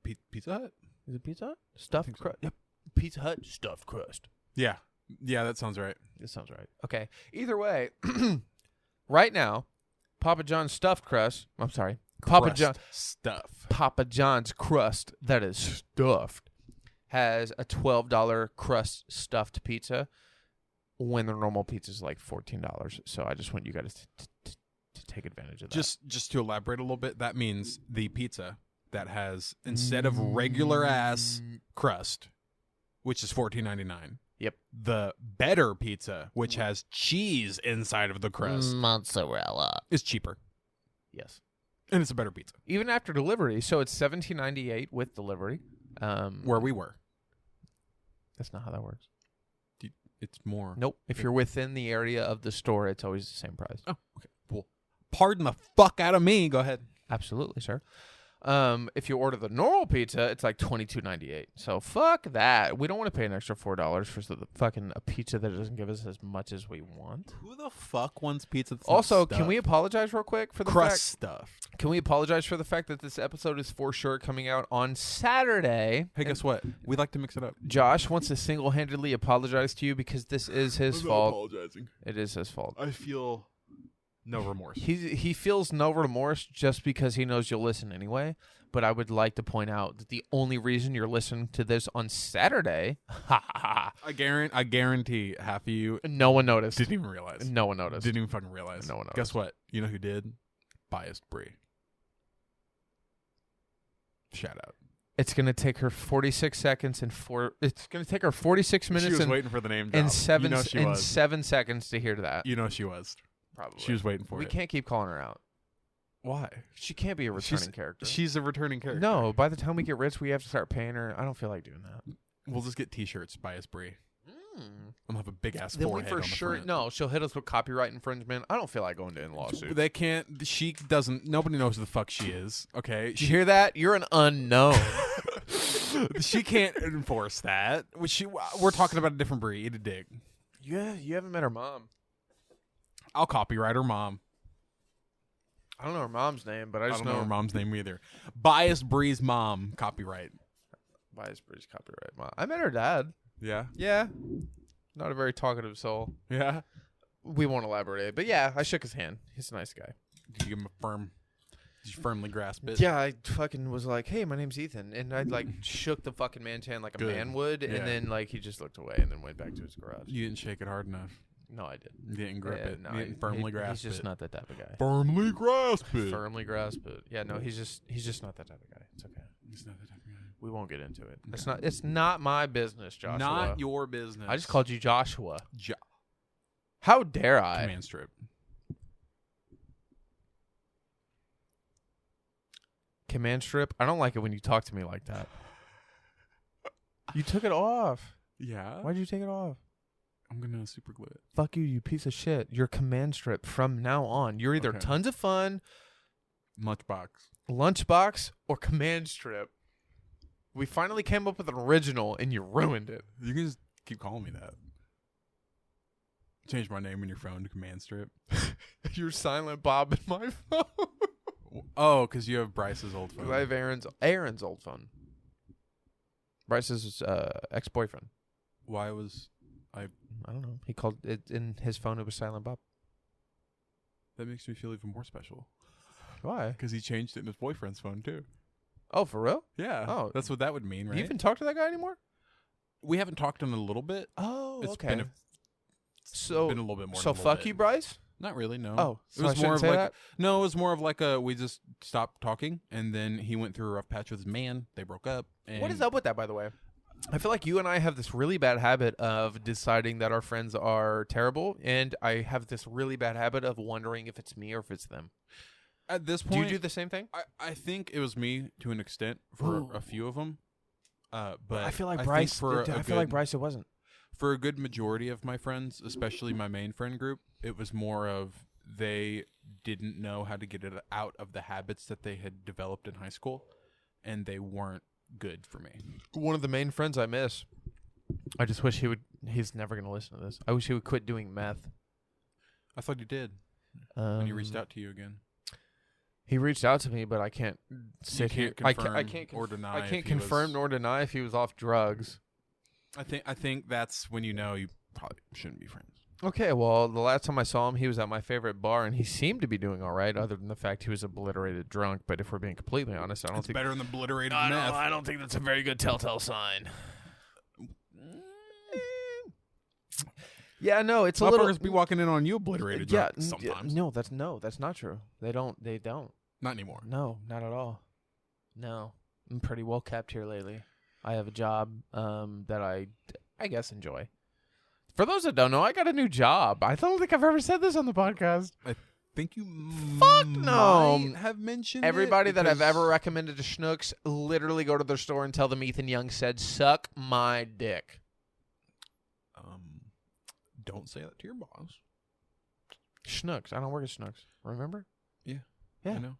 Pizza Hut? Is it Pizza Hut? Stuffed think so. crust. Yep. Pizza Hut stuffed crust. Yeah. Yeah, that sounds right. This sounds right. Okay. Either way, right now, Papa John's stuffed crust. I'm sorry. Crust stuff. Papa John's crust that is stuffed has a $12 crust stuffed pizza when the normal pizza is like $14. So I just want you guys to take advantage of that. Just to elaborate a little bit, that means the pizza that has, instead of regular ass crust, which is $14.99. Yep. The better pizza, which has cheese inside of the crust, Mozzarella. is cheaper. Yes. And it's a better pizza. Even after delivery. So it's $17.98 with delivery. Where we were. That's not how that works. It's more. Nope. If you're within the area of the store, it's always the same price. Oh, okay. Well, pardon the fuck out of me. Go ahead. Absolutely, sir. If you order the normal pizza, it's like $22.98. So fuck that. We don't want to pay an extra $4 for the fucking a pizza that doesn't give us as much as we want. Who the fuck wants pizza that's Also, not can we apologize real quick for the crust fact? stuff? Can we apologize for the fact that this episode is for sure coming out on Saturday? Hey, guess what? We like to mix it up. Josh wants to single-handedly apologize to you because this is his fault. Apologizing. It is his fault. I feel no remorse. He feels no remorse just because he knows you'll listen anyway. But I would like to point out that the only reason you're listening to this on Saturday, I guarantee half of you no one noticed. didn't even realize. No one noticed. Didn't even fucking realize. No one noticed. Guess what? You know who did? Biased Brie. Shout out. It's gonna take her 46 seconds and It's gonna take her 46 minutes She was and, waiting for the name drop. and seven You know she and was. 7 seconds to hear that. You know she was. Probably. She was waiting for We it. can't keep calling her out. Why? She can't be a returning character. She's a returning character. No, by the time we get rich, we have to start paying her. I don't feel like doing that. We'll just get T-shirts. Biased Brie. I'm gonna have a big ass Then we forehead for on the sure. front. No, she'll hit us with copyright infringement. I don't feel like going to in lawsuit. They can't. She doesn't. Nobody knows who the fuck she is. Okay. Did you hear that? You're an unknown. She can't enforce that. We're talking about a different Brie. Eat a dick. Yeah, you haven't met her mom. I'll copyright her mom. I don't know her mom's name, but I I just don't know her mom's name either. Biased Brie's mom. Copyright. Bias Bridge copyright mom. I met her dad. Yeah. Yeah. Not a very talkative soul. Yeah. We won't elaborate, but yeah, I shook his hand. He's a nice guy. Did you give him a firm? Did you firmly grasp it? Yeah, I fucking was like, "Hey, my name's Ethan," and I like shook the fucking man's hand like a Good. man would, Yeah. and then like he just looked away and then went back to his garage. You didn't shake it hard enough. No, I didn't. You didn't grip it. No, You didn't firmly grasp He's just it. not that type of guy. Firmly grasp it. Firmly grasp it. Yeah, no, he's just not that type of guy. It's okay. He's not the type of guy. We won't get into it. It's not my business, Joshua. Not your business. I just called you Joshua. Jo- How dare I? Command strip. Command strip. I don't like it when you talk to me like that. You took it off. Yeah. Why'd you take it off? I'm gonna super glue it. Fuck you piece of shit. You're command strip from now on. You're either Okay. tons of fun, Lunchbox. lunchbox, or command strip. We finally came up with an original, and you ruined it. You can just keep calling me that. Change my name in your phone to Command Strip. You're Silent Bob in my phone. Oh, because you have Bryce's old phone. 'Cause I have Aaron's old phone. Bryce's ex-boyfriend. Why was I don't know. He called it in his phone. It was Silent Bob. that? Makes me feel even more special Why? because he changed it in his boyfriend's phone too. Oh, for real? Yeah. Oh. That's what that would mean, right? You even talk to that guy anymore? We haven't talked in a little bit. Oh, It's okay. been a so little bit more. so than a little fuck bit. you, Bryce. Not really. No. Oh, so it was I more of shouldn't like say that? no. It was more of like a we just stopped talking, and then he went through a rough patch with his man. They broke up. And What is up with that, by the way? I feel like you and I have this really bad habit of deciding that our friends are terrible, and I have this really bad habit of wondering if it's me or if it's them. At this Do point, you do the same thing? I think it was me to an extent for a few of them. But I feel like think Bryce. for I feel like Bryce. It wasn't. for a good majority of my friends, especially my main friend group, it was more of they didn't know how to get it out of the habits that they had developed in high school, and they weren't good for me. One of the main friends I miss. I just wish he would. He's never going to listen to this. I wish he would quit doing meth. I thought he did, and he reached out to you again. He reached out to me, but I can't sit here. can't I can't confirm or deny I if can't he confirm was- nor deny if he was off drugs. I think that's when you know you probably shouldn't be friends. Okay, well, the last time I saw him, he was at my favorite bar, and he seemed to be doing all right, other than the fact he was obliterated drunk. But if we're being completely honest, I don't It's think better than obliterated I meth. don't think that's a very good telltale sign. Yeah, no, it's a little. Motherfuckers be walking in on you obliterated drunk sometimes. No, that's not true. They don't. Not anymore. No, not at all. No, I'm pretty well kept here lately. I have a job that I guess enjoy. For those that don't know, I got a new job. I don't think I've ever said this on the podcast. I think you Fuck no. might have mentioned Everybody it that I've because- ever recommended to Schnooks, literally go to their store and tell them Ethan Young said, "Suck my dick." Don't say that to your boss. Schnooks. I don't work at Schnooks. Remember? Yeah. Yeah. I know.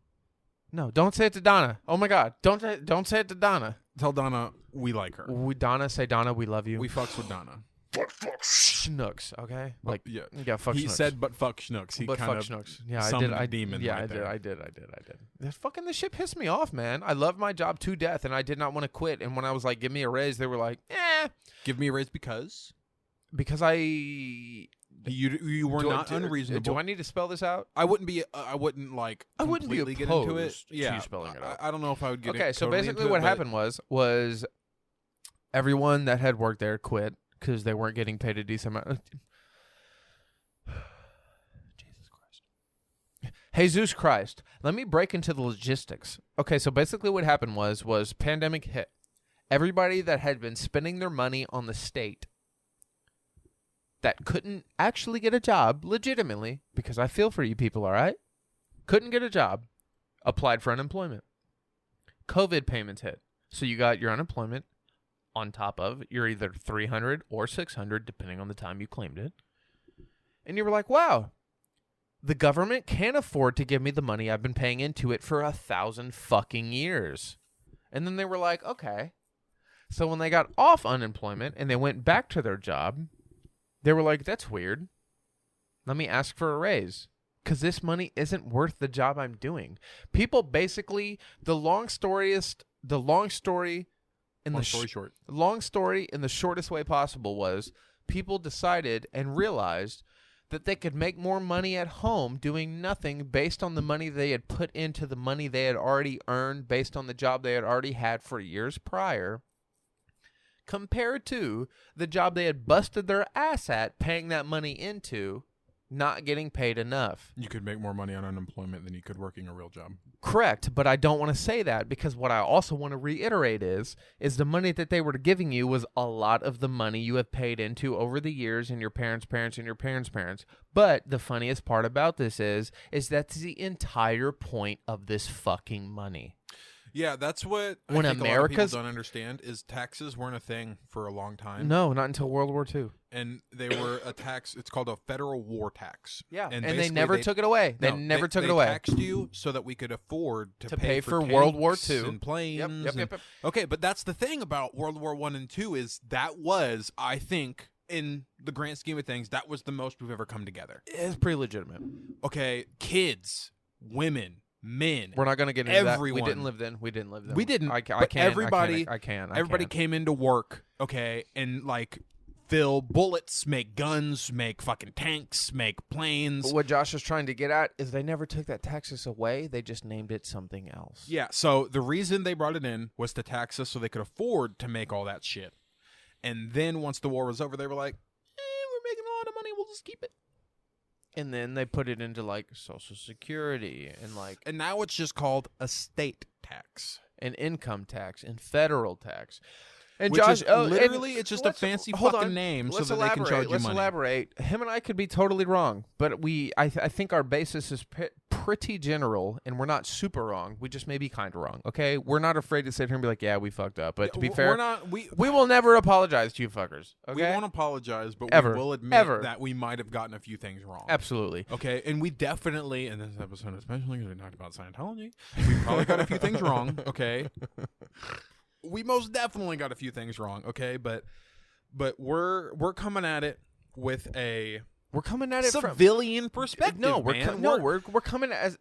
No, don't say it to Donna. Oh my God, don't say it to Donna. Tell Donna we like her. Say Donna, we love you. We fucks with Donna. But fuck Schnooks, okay? Like, yeah, fuck he Schnooks. said, "But fuck Schnooks." He but kind fuck of Schnooks. Yeah, summoned I a did. demon. Yeah, right I there. did. This shit pissed me off, man. I love my job to death, and I did not want to quit. And when I was like, "Give me a raise," they were like, Give me a raise because you were not unreasonable. Do I need to spell this out? I wouldn't be. I wouldn't like. I wouldn't be completely get into it. opposed to Yeah, you spelling it out. I don't know if I would get. Okay, so totally basically into what it, but happened was everyone that had worked there quit because they weren't getting paid a decent amount. Jesus Christ. Jesus Christ. Let me break into the logistics. Okay, so basically what happened was pandemic hit. Everybody that had been spending their money on the state that couldn't actually get a job legitimately, because I feel for you people, all right? Couldn't get a job, applied for unemployment. COVID payments hit. So you got your unemployment on top of your either $300 or $600, depending on the time you claimed it. And you were like, wow, the government can't afford to give me the money I've been paying into it for 1,000 fucking years. And then they were like, okay. So when they got off unemployment and they went back to their job, they were like, that's weird. Let me ask for a raise. Because this money isn't worth the job I'm doing. People basically, the long story in the shortest way possible was people decided and realized that they could make more money at home doing nothing based on the money they had put into the money they had already earned based on the job they had already had for years prior, compared to the job they had busted their ass at paying that money into, not getting paid enough. You could make more money on unemployment than you could working a real job. Correct, but I don't want to say that, because what I also want to reiterate is the money that they were giving you was a lot of the money you have paid into over the years, and your parents' parents and your parents' parents. But the funniest part about this is that's the entire point of this fucking money. Yeah, that's what When I think America's- a lot of people don't understand is taxes weren't a thing for a long time. No, not until World War II. And they were a tax. It's called a federal war tax. Yeah, and basically they never took it away. They never took it away. They taxed you so that we could afford to pay for tanks World War II. and planes. Yep. Okay, but that's the thing about World War I and II is that was, I think, in the grand scheme of things, that was the most we've ever come together. It's pretty legitimate. Okay, kids, women, men. We're not going to get into Everyone. that. We didn't live then. We didn't. We didn't. I but can't. everybody, I can. everybody came into work, okay, and like fill bullets, make guns, make fucking tanks, make planes. But what Josh is trying to get at is they never took that taxes away. They just named it something else. Yeah, so the reason they brought it in was to tax us so they could afford to make all that shit. And then once the war was over, they were like, we're making a lot of money, we'll just keep it. And then they put it into like Social Security and like And now it's just called a state tax. an income tax and federal tax. And Which Josh, is literally, it's just a fancy fucking name so that they can charge you Let's money. elaborate. Him and I could be totally wrong, but I think our basis is pretty general, and we're not super wrong. We just may be kind of wrong. Okay, we're not afraid to sit here and be like, yeah, we fucked up. But to be fair, we will never apologize to you fuckers. Okay, we won't apologize, but Ever. we will admit Ever. that we might have gotten a few things wrong. Absolutely. Okay, and we definitely, in this episode especially, because we talked about Scientology, we probably got a few things wrong, okay? We most definitely got a few things wrong, okay? But we're coming at it with a We're coming at it from civilian perspective. No, we're man. coming as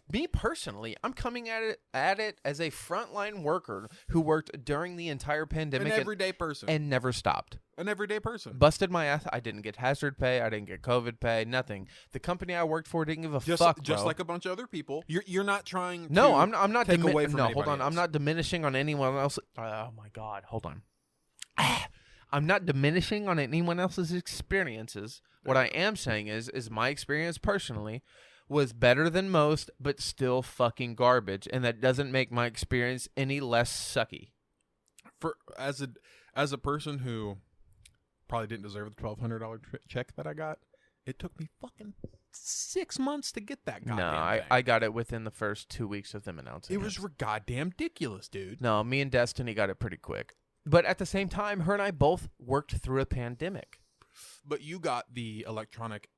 me personally. I'm coming at it as a frontline worker who worked during the entire pandemic an everyday person, and never stopped. an everyday person. Busted my ass. I didn't get hazard pay. I didn't get COVID pay. Nothing. The company I worked for didn't give a fuck. Just bro. like a bunch of other people. You're not trying. No, to I'm not take away from no, hold anybody on. I'm else. not diminishing on anyone else. Oh my God, hold on. I'm not diminishing on anyone else's experiences. What I am saying is my experience personally was better than most, but still fucking garbage, and that doesn't make my experience any less sucky. For as a person who probably didn't deserve the $1,200 check that I got, it took me fucking 6 months to get that goddamn thing. I got it within the first 2 weeks of them announcing it. It was goddamn ridiculous, dude. No, me and Destiny got it pretty quick. But at the same time, her and I both worked through a pandemic. But you got the electronic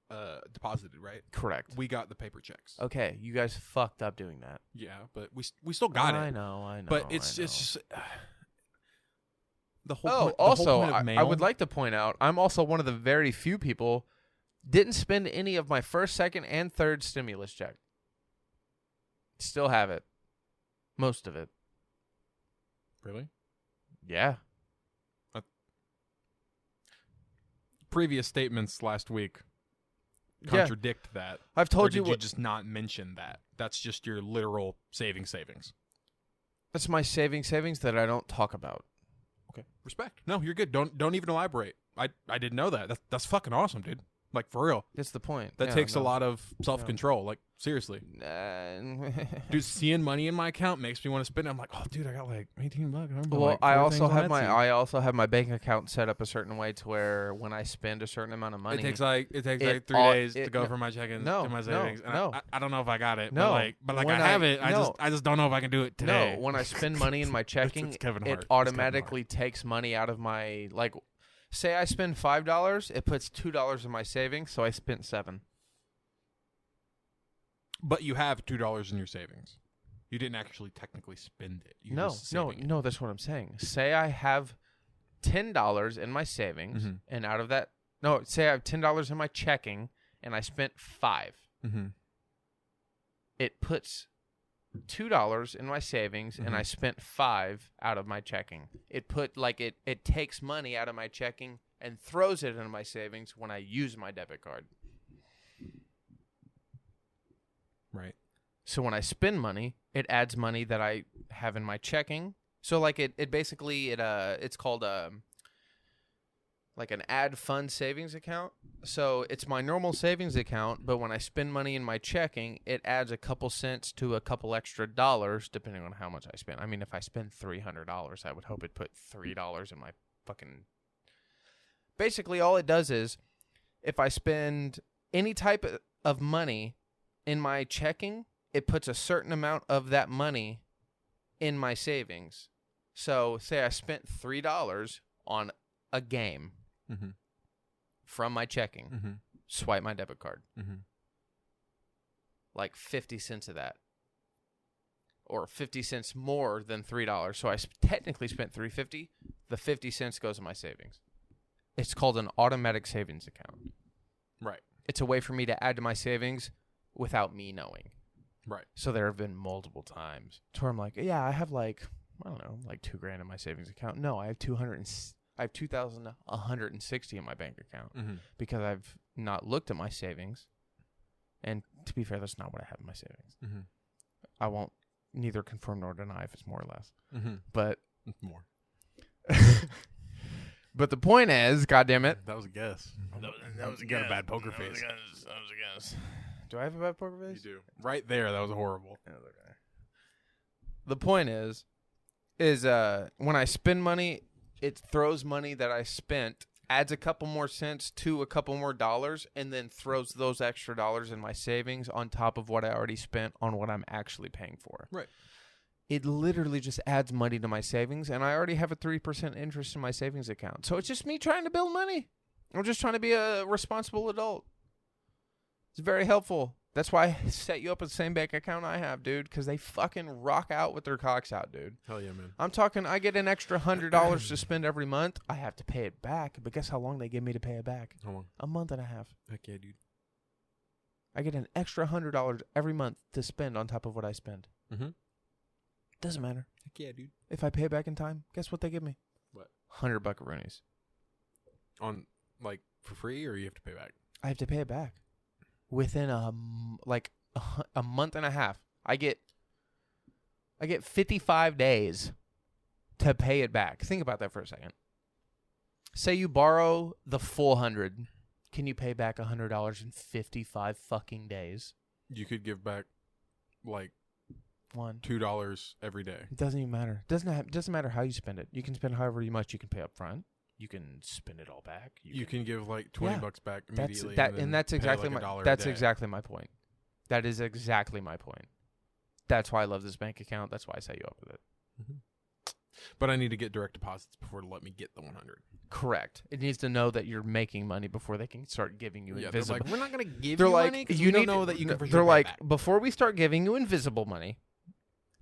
deposited, right? Correct. We got the paper checks. Okay, you guys fucked up doing that. Yeah, but we still got it. I know. But it's just the whole. Oh, point, the also, whole point of mail, I would like to point out, I'm also one of the very few people didn't spend any of my first, second, and third stimulus check. Still have it. Most of it. Really? Yeah. Previous statements last week contradict that. I've told you you you just not mention that. That's just your literal savings. That's my savings that I don't talk about. Okay, respect. No, you're good. Don't even elaborate. I didn't know that. That's fucking awesome, dude. Like, for real. That's the point. That takes a lot of self-control. Like, seriously. Dude, seeing money in my account makes me want to spend it. I'm like, oh, dude, I got like $18. Well, I also have my bank account set up a certain way to where when I spend a certain amount of money, it takes like 3 days to go from my checking to my savings. I don't know if I got it. No, but I have it. I just don't know if I can do it today. No, when I spend money in my checking, It's Kevin Hart. it automatically takes money out of my like. Say I spend $5, it puts $2 in my savings, so I spent $7. But you have $2 in your savings. You didn't actually technically spend it. You're just saving it. No. That's what I'm saying. Say I have $10 in my savings, and out of that, say I have $10 in my checking, and I spent $5. It puts $2 in my savings, and I spent $5 out of my checking. It takes money out of my checking and throws it into my savings when I use my debit card. Right. So when I spend money, it adds money that I have in my checking. So like it's called like an ad fund savings account. So it's my normal savings account, but when I spend money in my checking, it adds a couple cents to a couple extra dollars depending on how much I spend. I mean, if I spend $300, I would hope it put $3 in my fucking... Basically, all it does is if I spend any type of money in my checking, it puts a certain amount of that money in my savings. So say I spent $3 on a game from my checking, swipe my debit card. Like 50 cents of that. Or 50 cents more than $3. So I technically spent $3.50. The 50 cents goes in my savings. It's called an automatic savings account. Right. It's a way for me to add to my savings without me knowing. Right. So there have been multiple times to where I'm like, yeah, I have like, I don't know, like $2,000 in my savings account. No, I have $2,160 in my bank account because I've not looked at my savings. And to be fair, that's not what I have in my savings. I won't neither confirm nor deny if it's more or less. But more. But the point is, goddammit. That was a guess. That was a guess. You got a bad poker face. That was a guess. Do I have a bad poker face? You do. Right there, that was horrible. Yeah, okay. The point is when I spend money, it throws money that I spent, adds a couple more cents to a couple more dollars, and then throws those extra dollars in my savings on top of what I already spent on what I'm actually paying for. Right. It literally just adds money to my savings, and I already have a 3% interest in my savings account. So it's just me trying to build money. I'm just trying to be a responsible adult. It's very helpful. That's why I set you up with the same bank account I have, dude, because they fucking rock out with their cocks out, dude. Hell yeah, man. I'm talking, I get an extra $100 to spend every month. I have to pay it back, but guess how long they give me to pay it back? How long? A month and a half. Heck yeah, dude. I get an extra $100 every month to spend on top of what I spend. Doesn't matter. Heck yeah, dude. If I pay it back in time, guess what they give me? What? 100 buckaroonies. On, like, for free, or you have to pay back? I have to pay it back within a month and a half. I get 55 days to pay it back. Think about that for a second. Say you borrow the full 100. Can you pay back $100 in 55 fucking days? You could give back like $2 every day. It doesn't even matter. Doesn't matter how you spend it. You can spend however much you can pay up front. You can spend it all back. You can give like $20 back immediately. That's exactly exactly my point. That is exactly my point. That's why I love this bank account. That's why I set you up with it. Mm-hmm. But I need to get direct deposits before to let me get the 100. Correct. It needs to know that you're making money before they can start giving you invisible. They're like, we're not going to give you money because we don't know that you can. They're like, before we start giving you invisible money,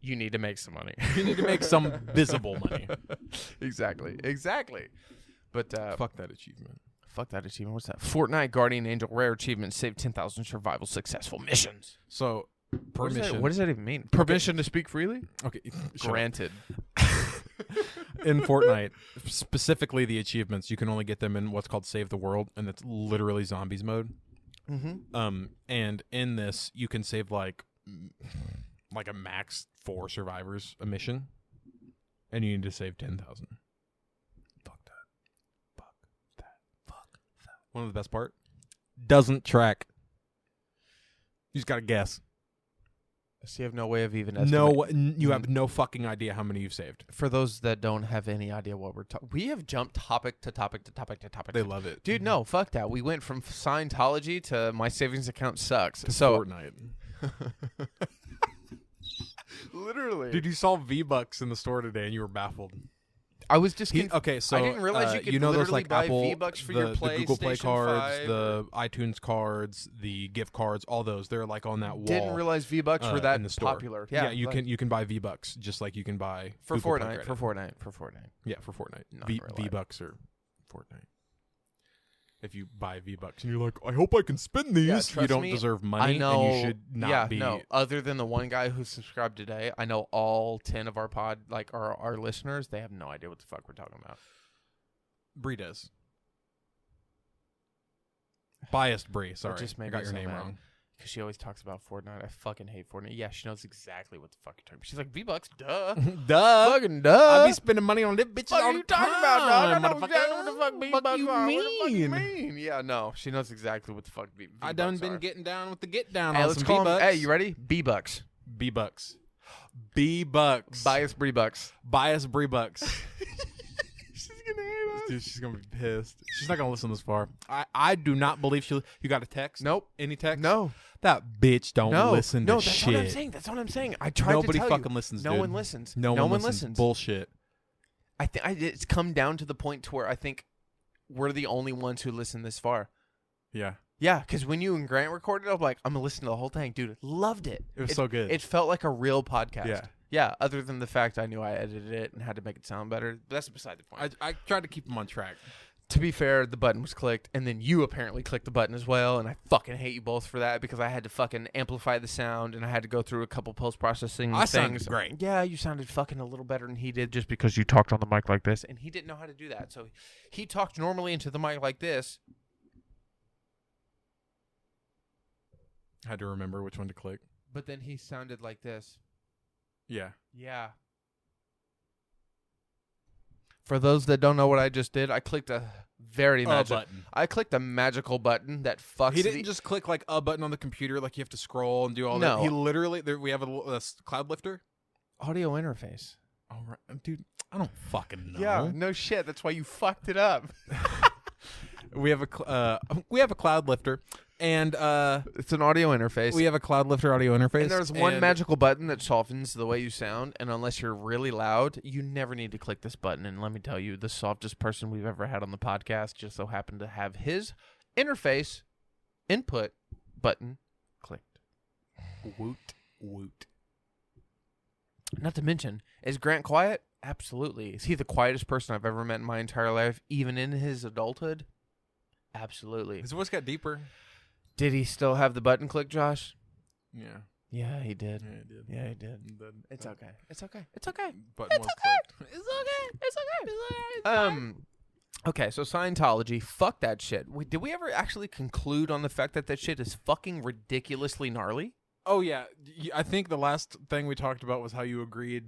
you need to make some money. You need to make some visible money. Exactly. But fuck that achievement. What's that? Fortnite Guardian Angel rare achievement: save 10,000 survival successful missions. So permission. What does that even mean? Permission to speak freely? Okay, granted. In Fortnite, specifically the achievements, you can only get them in what's called Save the World, and it's literally zombies mode. Mm-hmm. And in this, you can save like a max 4 survivors a mission, and you need to save 10,000. Fuck that. One of the best part doesn't track. You just gotta guess. So you have no way of even estimating. You have no fucking idea how many you've saved. For those that don't have any idea what we're talking, we have jumped topic to topic to topic to topic. They love it, dude. No, fuck that. We went from Scientology to my savings account sucks. To Fortnite. Literally, dude. You saw V-Bucks in the store today, and you were baffled. I was just okay. So I didn't realize you could those like buy Apple V-Bucks for your the Google Play PlayStation cards, 5 the iTunes cards, the gift cards, all those. They're like on that wall. Didn't realize V-Bucks were that in the store. popular. Yeah, you can buy V-Bucks just like you can buy for Google Fortnite. For Fortnite. Yeah, for Fortnite. Not in real life. V-Bucks or Fortnite. If you buy V-Bucks and you're like, I hope I can spend these, you don't deserve money. I know, and you should not be. No, other than the one guy who subscribed today, I know all 10 of our our listeners, they have no idea what the fuck we're talking about. Bree does. Biased Bree. Sorry, I got your name wrong. Because she always talks about Fortnite. I fucking hate Fortnite. Yeah, she knows exactly what the fuck you're talking about. She's like, V-Bucks, duh. Duh. Fucking duh. I be spending money on this bitches all the time. What are you talking about, dog? I know Motherfucker. exactly what the fuck V-Bucks you are. mean? What the fuck you mean? Yeah, no. She knows exactly what the fuck V-Bucks I done been are. getting down with the get down Hey, on let's some call V-Bucks. Hey, you ready? B-Bucks. B-Bucks. B-Bucks. Bias Bree-Bucks. Bias Bree-Bucks. She's gonna hate us. Dude, she's gonna be pissed. She's not gonna listen this far. I do not believe she'll. You got a text? Nope. Any text? No. That bitch don't listen to that's shit. what I'm saying. That's what I'm saying. I tried Nobody to tell fucking you. listens. No dude. one listens. No one listens. Bullshit. I think it's come down to the point to where I think we're the only ones who listen this far. Yeah. Yeah, because when you and Grant recorded, I was like, I'm gonna listen to the whole thing, dude. Loved it. It was so good. It felt like a real podcast. Yeah. Yeah. Other than the fact I knew I edited it and had to make it sound better, but that's beside the point. I tried to keep them on track. To be fair, the button was clicked, and then you apparently clicked the button as well, and I fucking hate you both for that because I had to fucking amplify the sound, and I had to go through a couple post-processing things. Sounded great. Yeah, you sounded fucking a little better than he did just because you talked on the mic like this, and he didn't know how to do that. So he talked normally into the mic like this. I had to remember which one to click. But then he sounded like this. Yeah. Yeah. For those that don't know what I just did, I clicked a button. I clicked a magical button that fucks. He didn't just click like a button on the computer, like you have to scroll and do all No. that. He literally, we have a cloud lifter. audio interface. All right, dude. I don't fucking know. Yeah, no shit. That's why you fucked it up. We have a cloud lifter, and It's an audio interface. we have a cloud lifter audio interface. And there's one magical button that softens the way you sound, and unless you're really loud, you never need to click this button. And let me tell you, the softest person we've ever had on the podcast just so happened to have his interface input button clicked. Woot. Not to mention, is Grant quiet? Absolutely. Is he the quietest person I've ever met in my entire life, even in his adulthood? Absolutely. His voice got deeper. Did he still have the button click, Josh? Yeah. Yeah, he did. Yeah, he did. Yeah, he did. It's okay. It's okay. It's okay. Button was clicked. It's okay. It's okay. It's all right. Okay, so Scientology, fuck that shit. Did we ever actually conclude on the fact that shit is fucking ridiculously gnarly? Oh yeah, I think the last thing we talked about was how you agreed.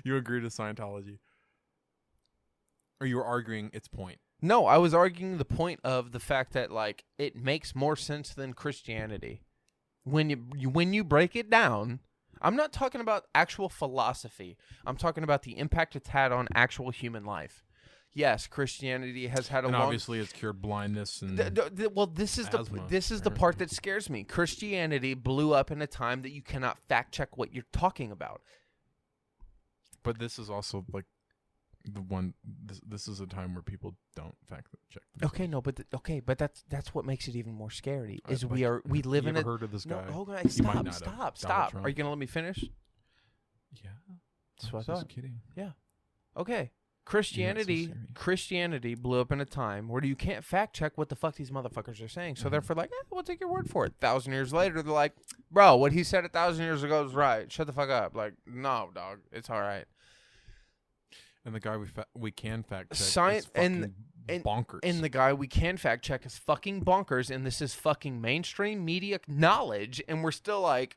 You agreed to Scientology. Or you were arguing its point? No, I was arguing the point of the fact that like it makes more sense than Christianity. When you break it down, I'm not talking about actual philosophy. I'm talking about the impact it's had on actual human life. Yes, Christianity has had a And long... obviously it's cured blindness and well, this is asthma. the part that scares me. Christianity blew up in a time that you cannot fact check what you're talking about. But this is also like the one. This is a time where people don't fact check themselves. Okay, no, but that's what makes it even more scary. Is Like, we live you in ever a... heard of this No, guy? hold on, You might stop, not have. stop, Donald stop. Trump. Are you gonna let me finish? Yeah, That's I what I was thought. just kidding. Okay. Christianity serious. Christianity blew up in a time where you can't fact check what the fuck these motherfuckers are saying. So therefore, like, we'll take your word for it. 1,000 years later, they're like, bro, what he said 1,000 years ago is right. Shut the fuck up. Like, no, dog, it's all right. And the guy we can fact check Science is fucking bonkers. And the guy we can fact check is fucking bonkers, and this is fucking mainstream media knowledge, and we're still like,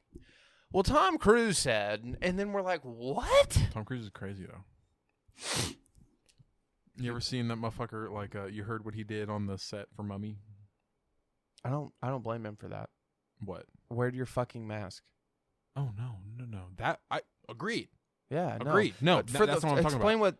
well, Tom Cruise said, and then we're like, what? Tom Cruise is crazy though. You ever seen that motherfucker? Like, you heard what he did on the set for Mummy? I don't blame him for that. What? Wear your fucking mask. Oh no. That I agreed. Yeah, Agreed. No, that's what I'm talking about. Explain what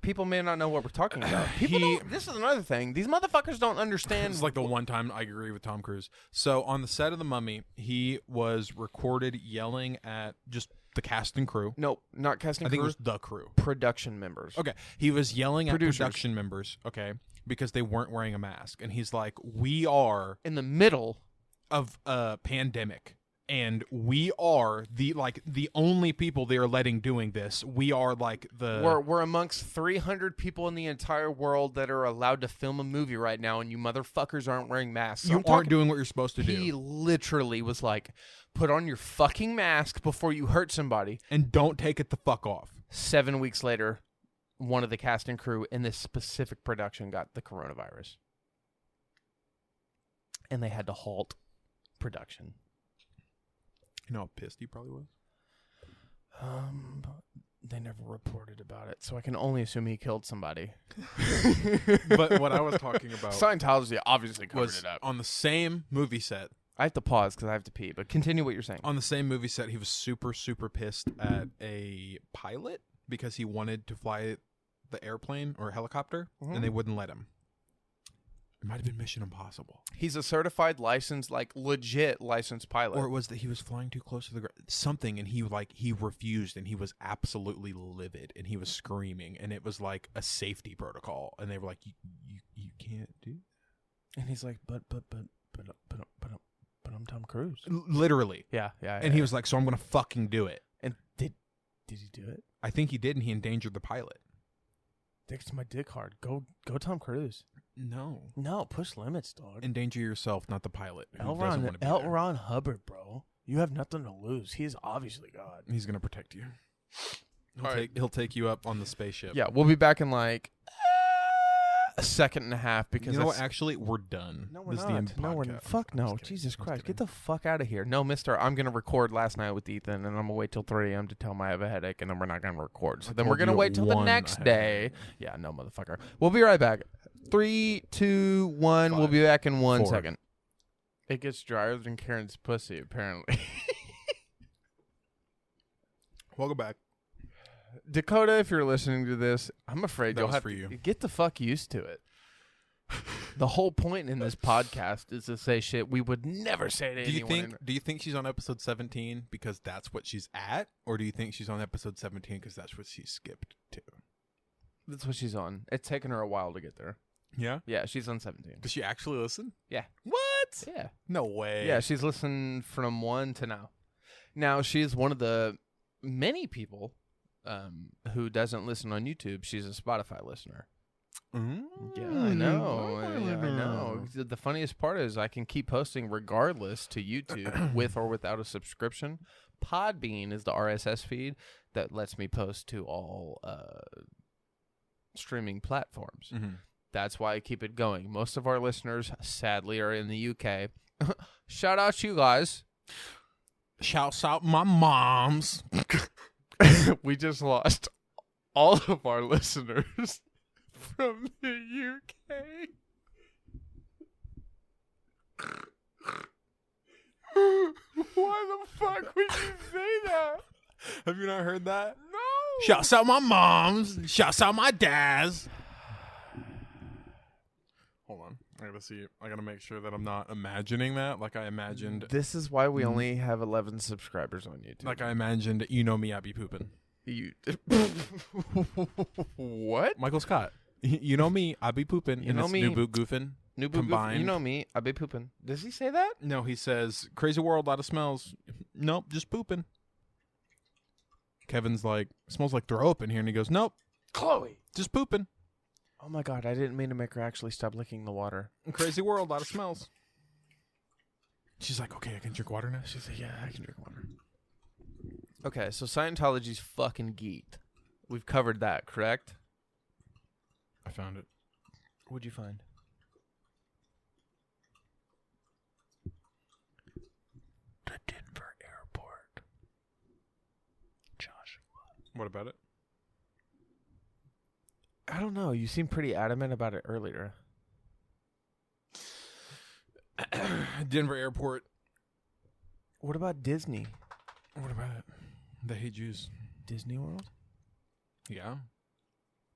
people may not know what we're talking about. This is another thing. These motherfuckers don't understand. It's like the one time I agree with Tom Cruise. So on the set of The Mummy, he was recorded yelling at just the cast and crew. No, not casting I think crew. it was the crew. Production members. Okay. He was yelling Producers. at production members, okay, because they weren't wearing a mask. And he's like, we are In the middle. of a pandemic. And we are the only people they are letting doing this. We are like the We're amongst 300 people in the entire world that are allowed to film a movie right now, and you motherfuckers aren't wearing masks. So you I'm aren't talking- doing what you're supposed to He do. literally was like, put on your fucking mask before you hurt somebody. And don't take it the fuck off. 7 weeks later, one of the cast and crew in this specific production got the coronavirus. And they had to halt production. You know how pissed he probably was? They never reported about it, so I can only assume he killed somebody. But what I was talking about Scientology obviously covered was it up. on the same movie set. I have to pause because I have to pee, but continue what you're saying. On the same movie set, he was super, super pissed at a pilot because he wanted to fly the airplane or helicopter, and they wouldn't let him. It might have been Mission Impossible. He's a certified licensed, like legit licensed pilot. Or it was that he was flying too close to the ground. Something, and he refused, and he was absolutely livid, and he was screaming, and it was like a safety protocol, and they were like, "You can't do that." And he's like, but I'm Tom Cruise. Literally. Yeah. And he was like, "So I'm gonna fucking do it." And did he do it? I think he did, and he endangered the pilot. Dick's my dick hard. Go Tom Cruise. No, push limits, dog. Endanger yourself, not the pilot. Who doesn't want to be there. Elrond Hubbard, bro. You have nothing to lose. He is obviously God. He's gonna protect you. Alright. He'll take you up on the spaceship. Yeah, we'll be back in like a second and a half because You know what? that's- Actually, we're done. No, we're This is the end not. of the No, we're podcast. fuck I'm no. just kidding. Jesus I'm just Christ, get kidding. the fuck out of here. No, mister, I'm gonna record last night with Ethan, and I'm gonna wait till 3 a.m. to tell him I have a headache, and then we're not gonna record. So I then we're told gonna you wait at till the 1 next I had a day. headache. Yeah, no, motherfucker. We'll be right back. 3, 2, 1. We'll 5, be back in 1 4. second. It gets drier than Karen's pussy, apparently. Welcome back. Dakota, if you're listening to this, I'm afraid That you'll was have for to you. get the fuck used to it. The whole point in this podcast is to say shit we would never say to anyone. Do you think she's on episode 17 because that's what she's at, or do you think she's on episode 17 because that's what she skipped to? That's what she's on. It's taken her a while to get there. Yeah. Yeah, she's on 17. Does she actually listen? Yeah. What? Yeah. No way. Yeah, she's listened from 1 to now. Now, she's one of the many people who doesn't listen on YouTube. She's a Spotify listener. Yeah, I know. I know. The funniest part is I can keep posting regardless to YouTube with or without a subscription. Podbean is the RSS feed that lets me post to all streaming platforms. Mm-hmm. That's why I keep it going. Most of our listeners, sadly, are in the UK. Shout out you guys. Shouts out my moms. We just lost all of our listeners from the UK. Why the fuck would you say that? Have you not heard that? No. Shouts out my moms. Shouts out my dads. Hold on. I gotta see. I gotta make sure that I'm not imagining that like I imagined. This is why we only have 11 subscribers on YouTube. Like I imagined, you know me, I be pooping. You what? Michael Scott. You know me, I be pooping. You and know it's me. New Boot Goofing. New boot combined. You know me. I be pooping. Does he say that? No, he says, crazy world, lot of smells. Nope, just pooping. Kevin's like, smells like throw up in here. And he goes, nope, Chloe. just pooping. Oh my god, I didn't mean to make her actually stop licking the water. Crazy world, lot of smells. She's like, okay, I can drink water now. She's like, yeah, I can drink water. Okay, so Scientology's fucking geeked. We've covered that, correct? I found it. What'd you find? The Denver airport. Joshua. What about it? I don't know. You seemed pretty adamant about it earlier. Denver airport. What about Disney? What about it? They hate Jews. Disney World? Yeah.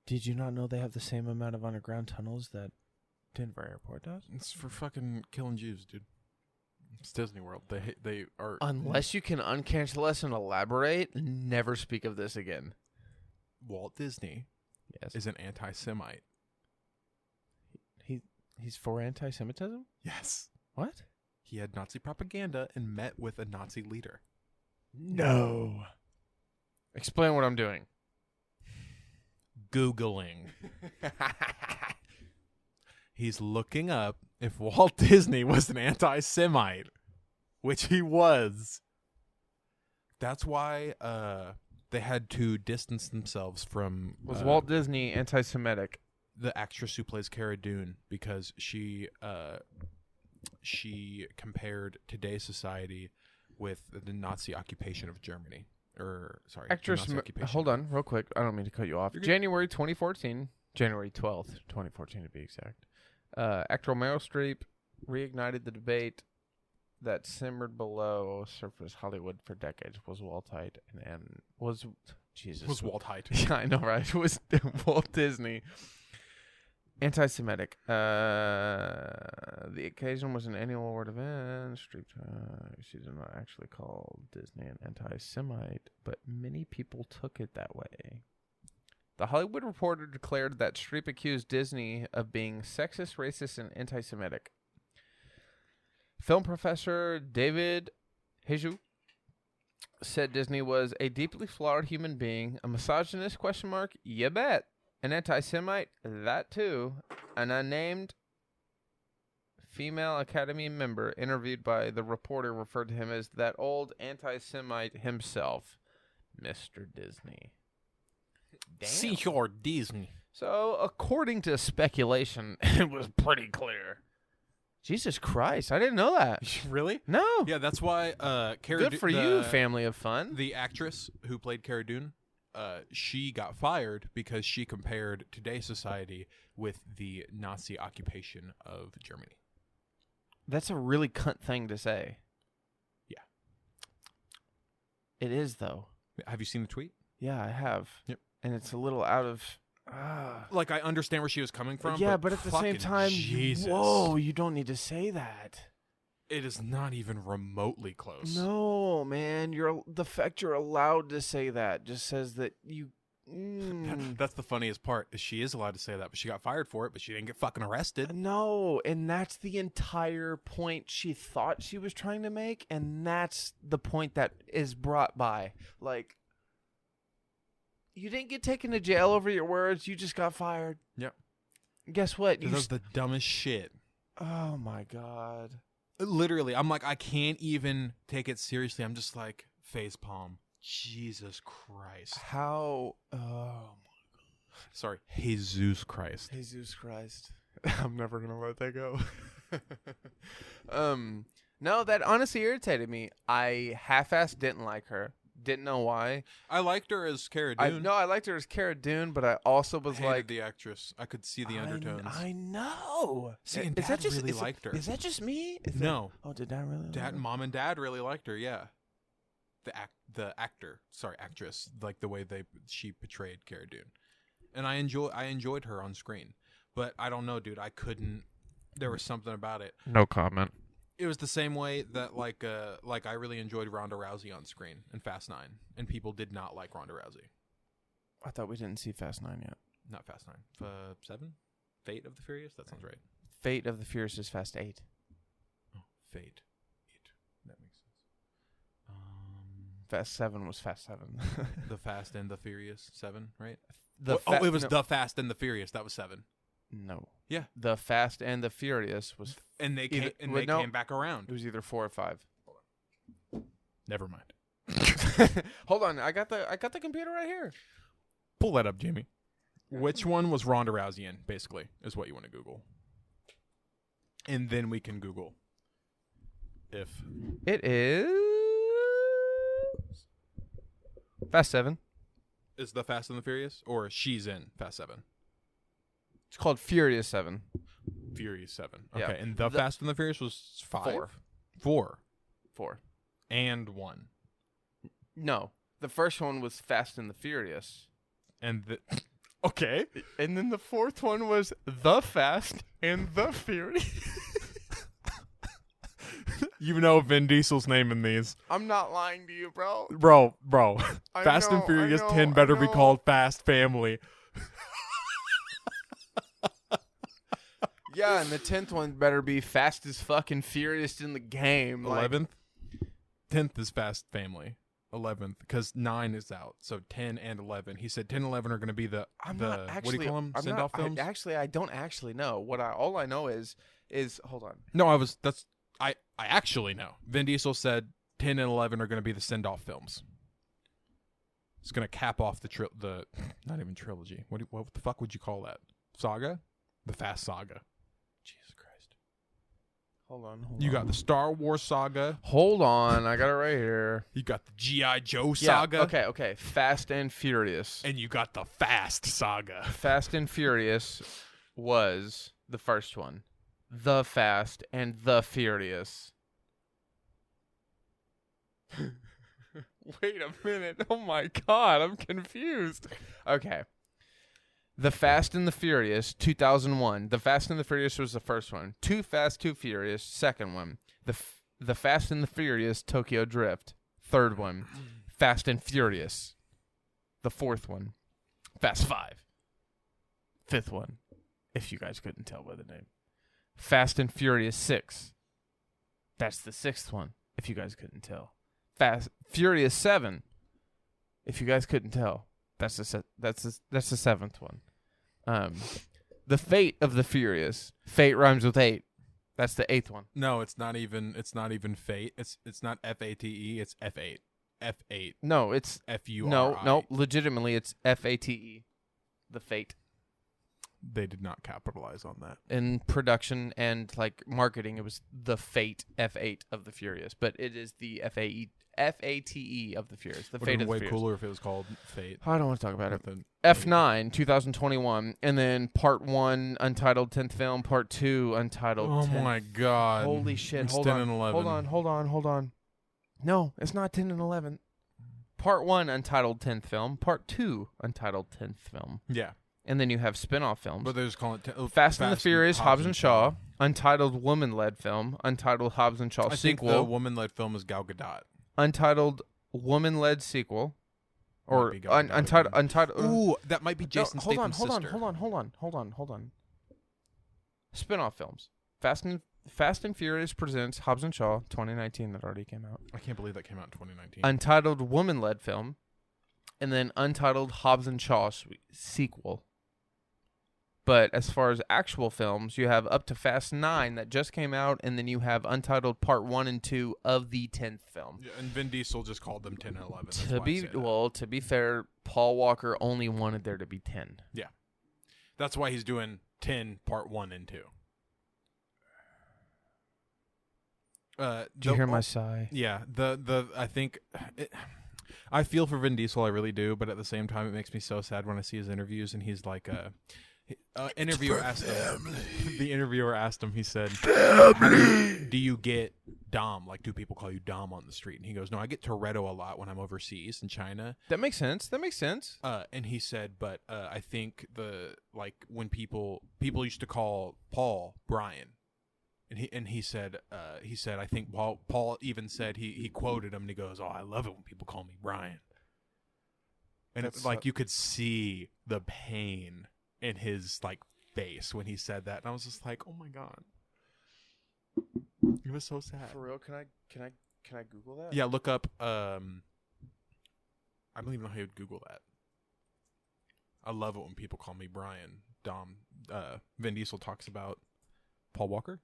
Did you not know they have the same amount of underground tunnels that Denver airport does? It's for fucking killing Jews, dude. It's Disney World. They are. Unless you can uncancel us and elaborate, never speak of this again. Walt Disney Yes. is an anti-Semite. He's for anti-Semitism? Yes. What? He had Nazi propaganda and met with a Nazi leader. No. Explain what I'm doing. Googling. He's looking up if Walt Disney was an anti-Semite, which he was. That's why they had to distance themselves from Was Walt Disney anti-Semitic? the actress who plays Cara Dune, because she compared today's society with the Nazi occupation of Germany. Actress, hold on, real quick. I don't mean to cut you off. January 2014, January 12th, 2014 to be exact. Actor Meryl Streep reignited the debate that simmered below surface Hollywood for decades. Was Walt Height and was Jesus? Was Walt Height? Yeah, I know, right? Was Walt Disney anti-Semitic? The occasion was an annual award event. Streep, she did not actually call Disney an anti-Semite, but many people took it that way. The Hollywood Reporter declared that Streep accused Disney of being sexist, racist, and anti-Semitic. Film professor David Hejou said Disney was a deeply flawed human being, a misogynist, ? You bet. An anti-Semite, that too. An unnamed female Academy member interviewed by the reporter referred to him as that old anti-Semite himself, Mr. Disney. Damn. Senor Disney. So, according to speculation, it was pretty clear. Jesus Christ, I didn't know that. Really? No. Yeah, that's why Cara Good for you, family of fun. The actress who played Cara Dune, she got fired because she compared today's society with the Nazi occupation of Germany. That's a really cunt thing to say. Yeah. It is, though. Have you seen the tweet? Yeah, I have. Yep. And it's a little out of... Like, I understand where she was coming from. Yeah, but at the same fucking time, Jesus. whoa, you don't need to say that. It is not even remotely close. No, man. The fact you're allowed to say that just says that you... That's the funniest part, is she is allowed to say that, but she got fired for it, but she didn't get fucking arrested. No, and that's the entire point she thought she was trying to make, and that's the point that is brought by. Like, you didn't get taken to jail over your words, you just got fired. Yep. Guess what? That was the dumbest shit. Oh, my God. Literally, I'm like, I can't even take it seriously. I'm just like, facepalm. Jesus Christ. How? Oh, my God. Sorry, Jesus Christ. Jesus Christ. I'm never going to let that go. No, that honestly irritated me. I half-assed didn't like her. Didn't know why. I liked her as Cara Dune. I liked her as Cara Dune, but I also was hated like the actress. I could see the undertones. I know. See, and is Dad that just really liked her. Is that just me? No. Did Dad really? Dad, Mom, and Dad really liked her. Yeah. The actress, like the way she portrayed Cara Dune, and I enjoyed her on screen. But I don't know, dude. I couldn't. There was something about it. No comment. It was the same way that like I really enjoyed Ronda Rousey on screen in Fast 9, and people did not like Ronda Rousey. I thought we didn't see Fast 9 yet. Not Fast 9. 7? Fate of the Furious? That sounds right. Fate of the Furious is Fast 8. Oh, Fate. 8. That makes sense. Fast 7 was Fast 7. The Fast and the Furious 7, right? It was The Fast and the Furious. That was 7. No. Yeah. The Fast and the Furious was... And they came back around. It was either 4 or 5. Never mind. Hold on. I got the computer right here. Pull that up, Jamie. Which one was Ronda Rousey in, basically, is what you want to Google. And then we can Google if... It is... Fast 7. Is The Fast and the Furious? Or she's in Fast 7? It's called Furious 7. Furious 7. Okay, Yeah. and the Fast and the Furious was 5? 4. 4. And 1. No. The first one was Fast and the Furious. And the... Okay. And then the fourth one was The Fast and the Furious. You know Vin Diesel's name in these. I'm not lying to you, bro. Bro. I Fast know, and Furious I know, 10 better I be know. called Fast Family. Yeah, and the 10th one better be Fast as fucking Furious in the game. 11th? 10th is Fast Family. 11th, because 9 is out. So 10 and 11. He said 10 and 11 are going to be the I'm not actually, what do you call them? I'm Send-off not, films? I don't actually know. All I know is hold on. No, I actually know. Vin Diesel said 10 and 11 are going to be the send-off films. It's going to cap off the not even trilogy. What the fuck would you call that? Saga? The Fast Saga. Jesus Christ. Hold on. You got the Star Wars saga. Hold on, I got it right here. You got the G.I. Joe saga. Yeah, okay. Fast and Furious. And you got the Fast saga. Fast and Furious was the first one. The Fast and the Furious. Wait a minute. Oh my god, I'm confused. Okay. The Fast and the Furious, 2001. The Fast and the Furious was the first one. Too Fast, Too Furious, second one. The Fast and the Furious, Tokyo Drift, third one. Fast and Furious, the fourth one. Fast 5, fifth one, if you guys couldn't tell by the name. Fast and Furious 6, that's the sixth one, if you guys couldn't tell. Furious 7, if you guys couldn't tell. That's the seventh one. The Fate of the Furious. Fate rhymes with 8. That's the eighth one. No, it's not even Fate. It's not F-A-T-E. It's F8. F8. No, it's F-U-R-I. No, legitimately it's F-A-T-E. The Fate. They did not capitalize on that. In production and like marketing, it was the Fate F8 of the Furious, but it is the F-A-T-E of the Furious. The Fate of the way Furious. cooler if it was called Fate. I don't want to talk about it. With an F9, 2021, and then Part 1, Untitled 10th Film, Part 2, Untitled 10th. Oh my god. Holy shit. It's Hold 10 on. and 11. Hold on. No, it's not 10 and 11. Part 1, Untitled 10th Film, Part 2, Untitled 10th Film. Yeah. And then you have spin-off films. But they're just calling it Fast and the Furious, Hobbs and Shaw, Untitled Woman-Led Film, Untitled Hobbs and Shaw I Sequel. think the woman-led film is Gal Gadot. Untitled Woman-Led Sequel. Or Might be Gal Gadot again. Untitled... Ooh, that might be Jason Statham's sister. Hold on. Spin-off films. Fast and Furious presents Hobbs and Shaw, 2019, that already came out. I can't believe that came out in 2019. Untitled Woman-Led Film, and then Untitled Hobbs and Shaw Sequel. But as far as actual films, you have up to Fast 9 that just came out, and then you have Untitled Part 1 and 2 of the 10th film. Yeah, and Vin Diesel just called them 10 and 11. That's why I say that. To be fair, Paul Walker only wanted there to be 10. Yeah. That's why he's doing 10 Part 1 and 2. Did you hear my sigh? Yeah, I think I feel for Vin Diesel, I really do, but at the same time, it makes me so sad when I see his interviews and he's like, interviewer asked him, the interviewer asked him, he said, do you get Dom? Like, do people call you Dom on the street? And he goes, no, I get Toretto a lot when I'm overseas in China. That makes sense. And he said, but I think when people used to call Paul Brian. And he said, I think Paul even said, he quoted him and he goes, oh, I love it when people call me Brian. And it's like, you could see the pain in his like face when he said that. And I was just like, oh my God. It was so sad. For real? Can I Google that? Yeah, look up, I don't even know how you'd Google that. I love it when people call me Brian. Vin Diesel talks about Paul Walker.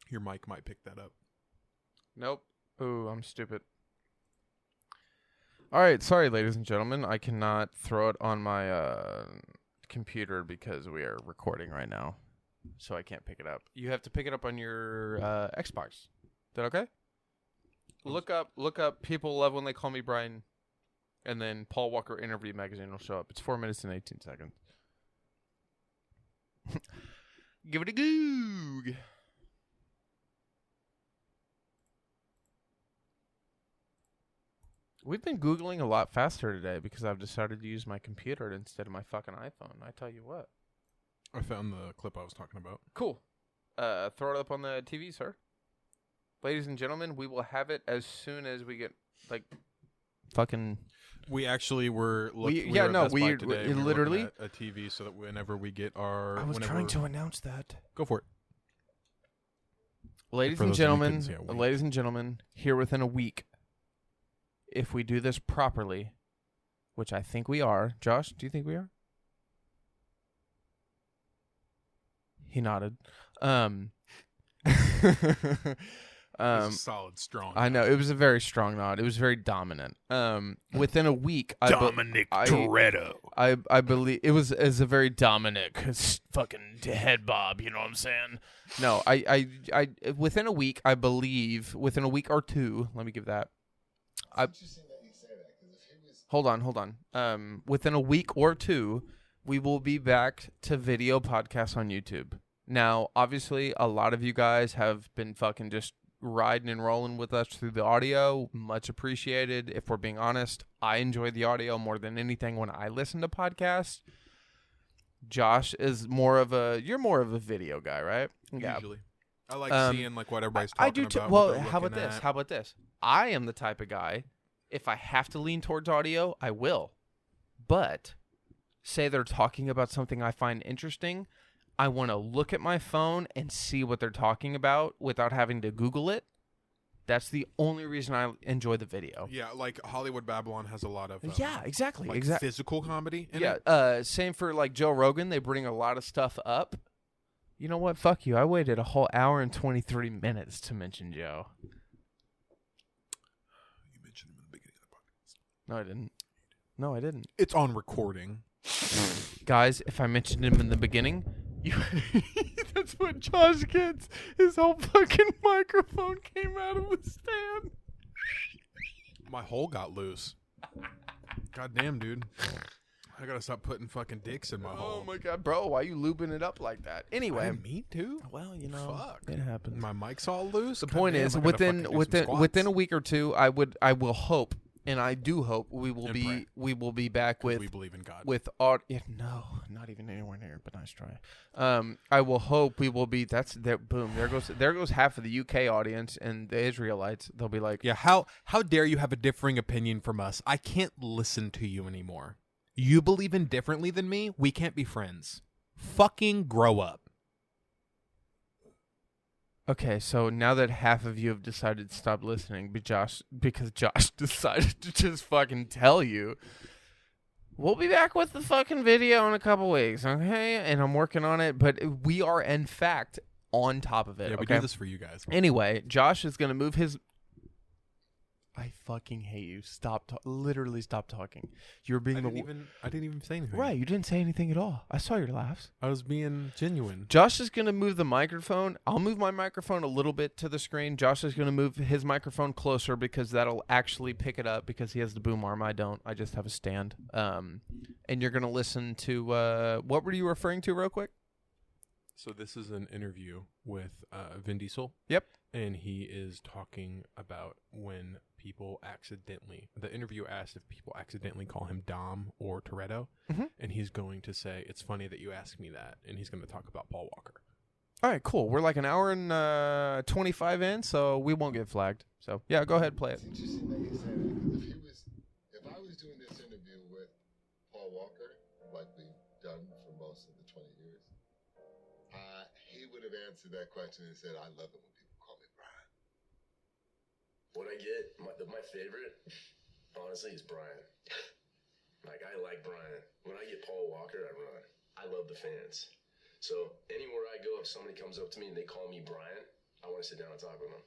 Your mic might pick that up. Nope. Ooh, I'm stupid. All right, sorry, ladies and gentlemen. I cannot throw it on my computer because we are recording right now, so I can't pick it up. You have to pick it up on your Xbox. Is that okay? Look up. People love when they call me Brian, and then Paul Walker interview magazine will show up. It's 4 minutes and 18 seconds. Give it a goog. We've been Googling a lot faster today because I've decided to use my computer instead of my fucking iPhone. I tell you what. I found the clip I was talking about. Cool. Throw it up on the TV, sir. Ladies and gentlemen, we will have it as soon as we get, like, fucking... We actually were looking today. We literally... at a TV so that whenever we get our... I was trying to announce that. Go for it. Ladies and gentlemen, here within a week, if we do this properly, which I think we are. Josh, do you think we are? He nodded. It was a solid, strong nod. I know. It was a very strong nod. It was very dominant. Within a week, Toretto. I believe it was as a very Dominic fucking head bob. You know what I'm saying? No, I within a week, I believe within a week or two. Let me give that. Hold on. Within a week or two, we will be back to video podcasts on YouTube. Now, obviously, a lot of you guys have been fucking just riding and rolling with us through the audio. Much appreciated. If we're being honest, I enjoy the audio more than anything when I listen to podcasts. Josh is you're more of a video guy, right? Usually. I like seeing like what everybody's talking I do too. about. Well, how about this? I am the type of guy, if I have to lean towards audio, I will. But say they're talking about something I find interesting, I want to look at my phone and see what they're talking about without having to Google it. That's the only reason I enjoy the video. Yeah, like Hollywood Babylon has a lot of exactly. Physical comedy in it. Same for like Joe Rogan. They bring a lot of stuff up. You know what? Fuck you. I waited a whole hour and 23 minutes to mention Joe. You mentioned him in the beginning of the podcast. No, I didn't. It's on recording. Guys, if I mentioned him in the beginning, that's what Josh gets. His whole fucking microphone came out of the stand. My hole got loose. Goddamn, dude. I gotta stop putting fucking dicks in my hole. Oh my god, bro, why you lubing it up like that? Anyway, I me too. Well, you know, fuck, it happens. My mic's all loose. The point is, within a week or two, I will hope, and I do hope we will be back with. We believe in God. With no, not even anywhere near, but nice try. I will hope we will be. That's there. Boom. There goes half of the UK audience and the Israelites. They'll be like, yeah. How dare you have a differing opinion from us? I can't listen to you anymore. You believe in differently than me? We can't be friends. Fucking grow up. Okay, so now that half of you have decided to stop listening because Josh decided to just fucking tell you, we'll be back with the fucking video in a couple weeks, okay? And I'm working on it, but we are, in fact, on top of it. Yeah, we do this for you guys. Anyway, Josh is going to move his... I fucking hate you. Literally stop talking. You're being I didn't even say anything. Right, you didn't say anything at all. I saw your laughs. I was being genuine. Josh is going to move the microphone. I'll move my microphone a little bit to the screen. Josh is going to move his microphone closer because that'll actually pick it up because he has the boom arm. I don't. I just have a stand. And you're going to listen to what were you referring to real quick? So this is an interview with Vin Diesel. Yep. And he is talking about when people accidentally, the interviewer asked if people accidentally call him Dom or Toretto. Mm-hmm. And he's going to say, it's funny that you asked me that. And he's going to talk about Paul Walker. All right, cool. We're like an hour and 25 in, so we won't get flagged. So, yeah, go ahead, play it. It's interesting that you say that, because if I was doing this interview with Paul Walker, like we've done for most of the 20 years, he would have answered that question and said, I love it when people call me Brian. What I get, my favorite, honestly, is Brian. Like, I like Brian. When I get Paul Walker, I run. I love the fans. So anywhere I go, if somebody comes up to me and they call me Brian, I want to sit down and talk with them.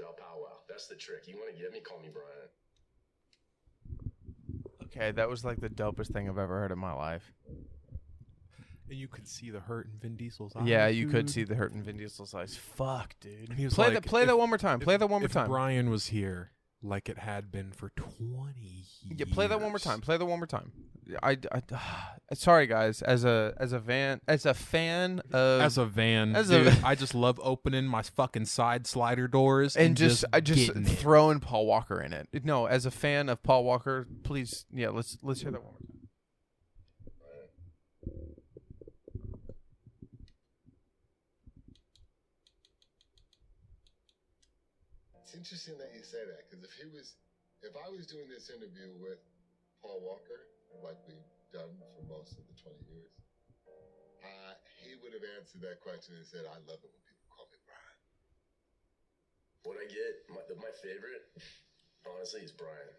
I'll powwow. That's the trick. You want to get me, call me Brian. Okay, that was like the dopest thing I've ever heard in my life. And you could see the hurt in Vin Diesel's eyes. Yeah, you could see the hurt in Vin Diesel's eyes. Fuck, dude. And he was Play like, that one more time. Play that one more If time. Brian was here, like it had been for 20 years. Yeah, play that one more time. Play that one more time. Sorry guys. As a fan of I just love opening my fucking side slider doors and just getting it. throwing Paul Walker in it. No, as a fan of Paul Walker, please, yeah, let's hear that one more time. It's interesting that you say that, because if I was doing this interview with Paul Walker, like we've done for most of the 20 years, he would have answered that question and said, I love it when people call me Brian. What I get, my favorite, honestly, is Brian.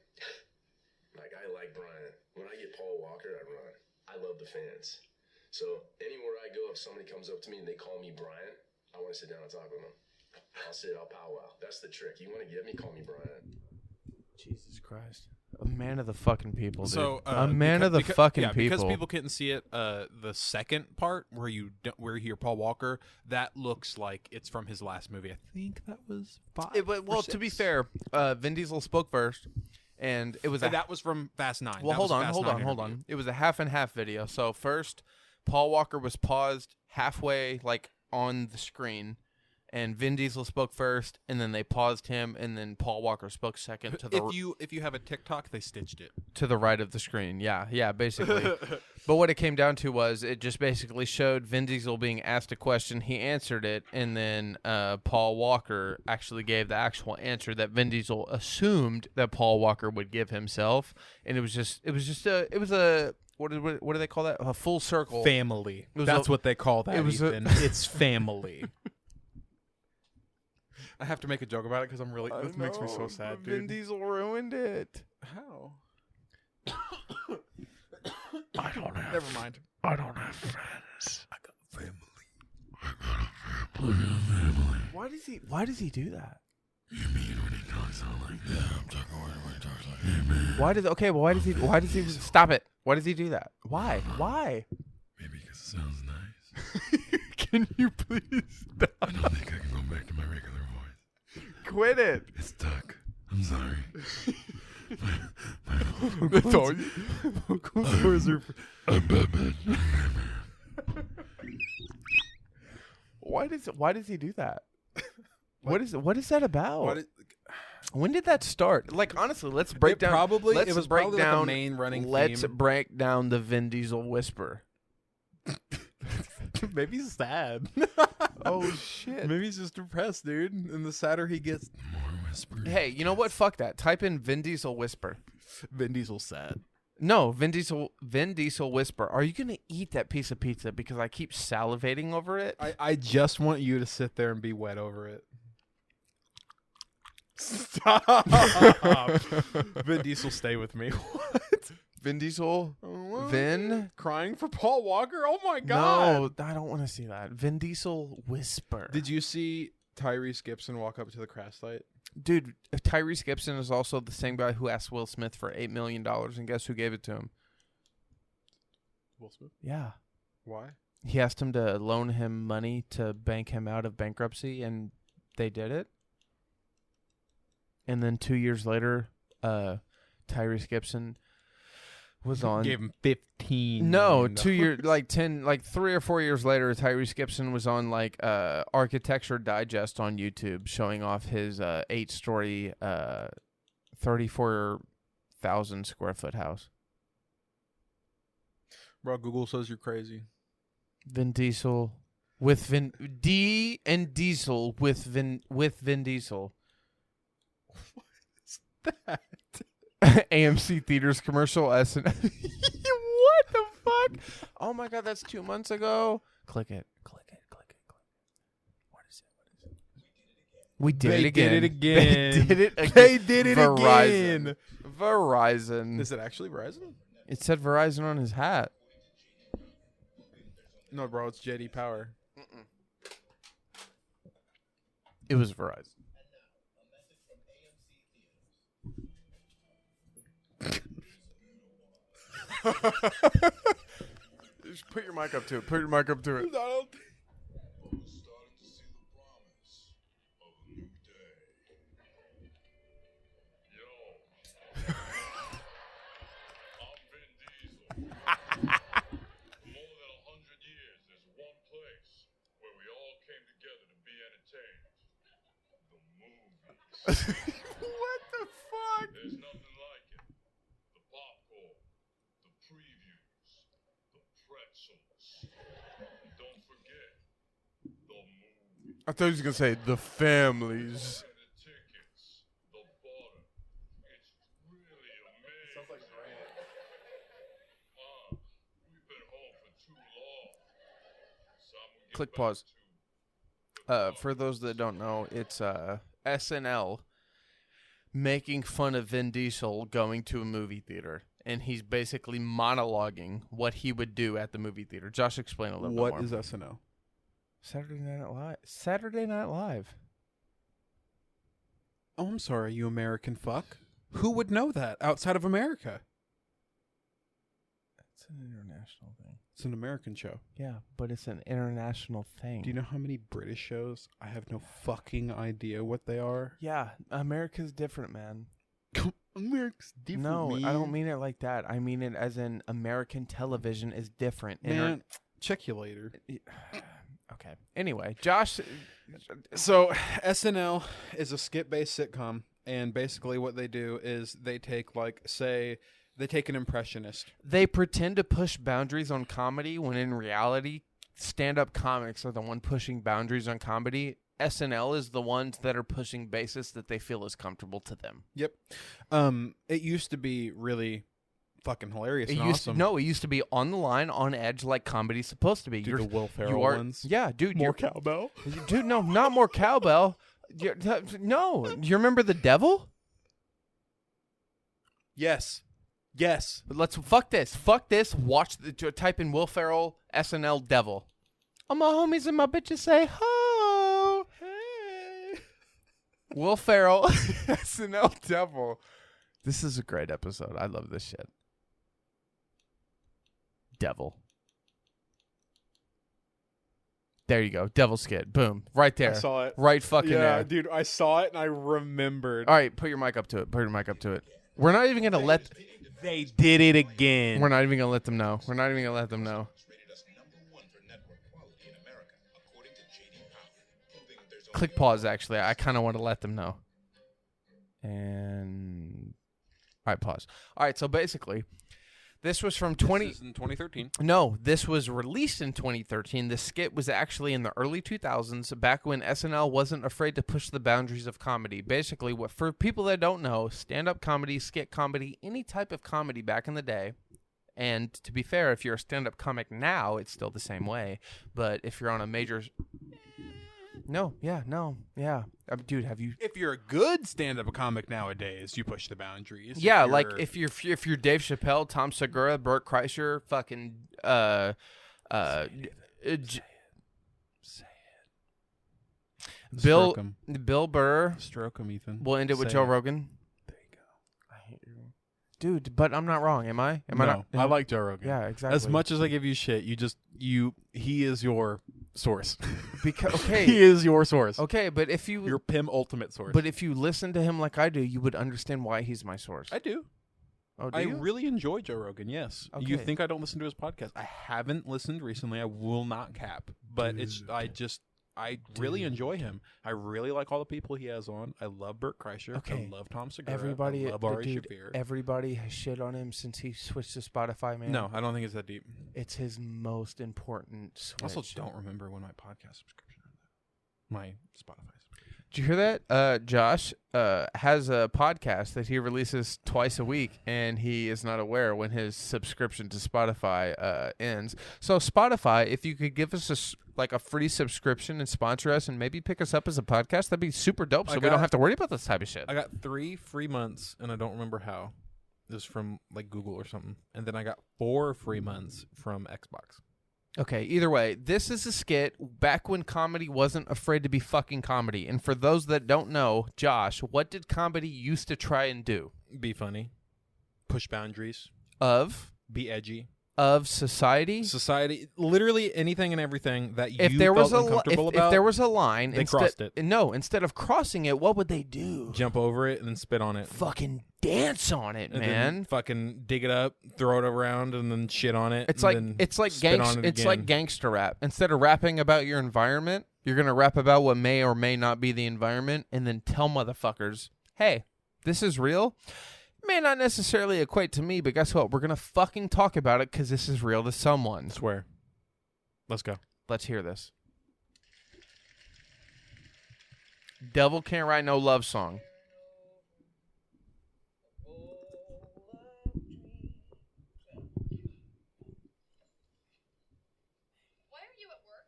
Like, I like Brian. When I get Paul Walker, I run. I love the fans. So anywhere I go, if somebody comes up to me and they call me Brian, I want to sit down and talk with them. I'll powwow. That's the trick. You want to get me, call me Brian. Jesus Christ. A man of the fucking people, dude. So, a man of the fucking people. Because people couldn't see it, the second part where you hear Paul Walker, that looks like it's from his last movie. I think that was 5 Well, to be fair, Vin Diesel spoke first, and it was that was from Fast 9. Well, That hold was Fast 9 on. interview. It was a half and half video. So first, Paul Walker was paused halfway, like on the screen, and Vin Diesel spoke first, and then they paused him, and then Paul Walker spoke second to the If you have a TikTok, they stitched it to the right of the screen. Yeah, basically. But what it came down to was it just basically showed Vin Diesel being asked a question, he answered it, and then Paul Walker actually gave the actual answer that Vin Diesel assumed that Paul Walker would give himself, and it was a what do they call that? A full circle. family. was That's a- what they call that. it was Ethan. It's family. I have to make a joke about it because I'm really. This makes me so sad, Vin dude. Diesel ruined it. How? I don't have. Never mind. I don't have friends. I got family. Why does he do that? You mean when he talks out like that? I'm talking when he talks like, hey man. Why does he stop it? Why does he do that? Why? Maybe because it sounds nice. Can you please stop? I don't think I can go back to my regular voice. Quit it. It's stuck. I'm sorry. That's all you. I'm Batman. Why does he do that? What is that about? When did that start? Like honestly, let's break It down. probably- let's it was break probably like a down. main running Let's theme. break down the Vin Diesel whisper. Maybe he's sad. Oh shit. Maybe he's just depressed, dude. And the sadder he gets, More whispers. Hey, you know what? Fuck that. Type in Vin Diesel whisper. Vin Diesel's sad. No, Vin Diesel whisper. Are you gonna eat that piece of pizza because I keep salivating over it? I just want you to sit there and be wet over it. Stop. Vin Diesel, stay with me. What? Vin Diesel. Vin. Crying for Paul Walker? Oh my god. No, I don't want to see that. Vin Diesel whisper. Did you see Tyrese Gibson walk up to the crash site? Dude, Tyrese Gibson is also the same guy who asked Will Smith for $8 million, and guess who gave it to him? Will Smith? Yeah. Why? He asked him to loan him money to bank him out of bankruptcy, and they did it. And then 2 years later, Tyrese Gibson was on. Gave him 15. No, million 2 years, dollars. like 3 or 4 years later, Tyrese Gibson was on like Architecture Digest on YouTube, showing off his 8-story, 34,000 square foot house. Bro, Google says you're crazy. Vin Diesel with Vin Diesel with Vin Diesel. That. AMC theaters commercial SN. What the fuck? Oh my god, that's 2 months ago. Click it. What is it? We did it again. They did it again. They did it Verizon. again. Verizon. Is it actually Verizon? It said Verizon on his hat. No, bro, it's JD Power. It was Verizon. Just put your mic up to it. Put your mic up to it. What the fuck? There's nothing like it. The popcorn, the previews, the pretzels. And don't forget, the movie. I thought he was going to say the families. And the tickets, the butter. It's really amazing. Sounds like Grant. We've been home for too long. Click pause. For those that don't know, it's SNL making fun of Vin Diesel going to a movie theater, and he's basically monologuing what he would do at the movie theater. Josh, explain a little bit more. What is SNL? Saturday Night Live? Saturday Night Live. Oh, I'm sorry, you American fuck. Who would know that outside of America? It's an international thing. It's an American show. Yeah, but it's an international thing. Do you know how many British shows? I have no fucking idea what they are. Yeah, America's different, man. America's different. No, man. I don't mean it like that. I mean it as in American television is different. Man, check you later. Okay. Anyway, Josh. So SNL is a skit-based sitcom, and basically what they do is they take, like, say, they take an impressionist. They pretend to push boundaries on comedy when in reality, stand-up comics are the one pushing boundaries on comedy. SNL is the ones that are pushing basis that they feel is comfortable to them. Yep. It used to be really fucking hilarious and awesome. It used to be on the line, on edge, like comedy's supposed to be. Dude, the Will Ferrell ones. Yeah, dude. More cowbell? Dude, no, not more cowbell. No, you remember The Devil? Yes. But let's fuck this. Watch type in Will Ferrell SNL Devil. All my homies and my bitches say ho. Hey. Will Ferrell SNL Devil. This is a great episode. I love this shit. Devil. There you go. Devil skit. Boom. Right there. I saw it. Right fucking there. Dude, I saw it and I remembered. All right, put your mic up to it. We're not even going to let... They did it again. We're not even going to let them know. Click pause, actually. I kind of want to let them know. And... All right, pause. All right, so basically, this was from This is in 2013. No, this was released in 2013. The skit was actually in the early 2000s, back when SNL wasn't afraid to push the boundaries of comedy. Basically, what for people that don't know, stand-up comedy, skit comedy, any type of comedy back in the day, and to be fair, if you're a stand-up comic now, it's still the same way. But if you're on a major... Dude, have you... If you're a good stand-up comic nowadays, you push the boundaries. Yeah, like if you're Dave Chappelle, Tom Segura, Burt Kreischer, fucking say it. Bill Stroke 'em. Bill Burr. Stroke 'em, Ethan. We'll end it with Say Joe Rogan. There you go. I hate you, dude. But I'm not wrong, am I? Am I No, not? I like Joe Rogan. Yeah, exactly. As much as I give you shit, he is your source. Because okay, He is your source. okay, but if you Your Pim ultimate source. but if you listen to him like I do, you would understand why he's my source. I do. Oh, do I you? really enjoy Joe Rogan, yes. You Okay. think I don't listen to his podcast. I haven't listened recently. I will not cap. But I really enjoy him. I really like all the people he has on. I love Bert Kreischer. Okay. I love Tom Segura. Everybody, I love Ari dude, Shaffir. everybody has shit on him since he switched to Spotify, man. No, I don't think it's that deep. It's his most important switch. I also don't remember when my podcast subscription ended. My Spotify subscription. Did you hear that? Josh has a podcast that he releases twice a week, and he is not aware when his subscription to Spotify ends. So Spotify, if you could give us a free subscription and sponsor us and maybe pick us up as a podcast, that'd be super dope, so we don't have to worry about this type of shit. I got 3 free months, and I don't remember how. It was from like Google or something. And then I got 4 free months from Xbox. Okay, either way, this is a skit back when comedy wasn't afraid to be fucking comedy. And for those that don't know, Josh, what did comedy used to try and do? Be funny. Push boundaries. Of Be edgy. Society? Society, literally anything and everything that If you there was felt a uncomfortable if about, there was a line, they crossed it. No, instead of crossing it, what would they do? jump over it and then spit on it. Fucking dance on it, And man. then fucking dig it up, throw it around, and then shit on it. It's and like then it's like spit on it it's like again. gangster rap. Instead of rapping about your environment, you're gonna rap about what may or may not be the environment, and then tell motherfuckers, "Hey, this is real." May not necessarily equate to me, but guess what? We're gonna fucking talk about it because this is real to someone. Swear. Let's go. Let's hear this. Devil Can't Write No Love Song. Why are you at work?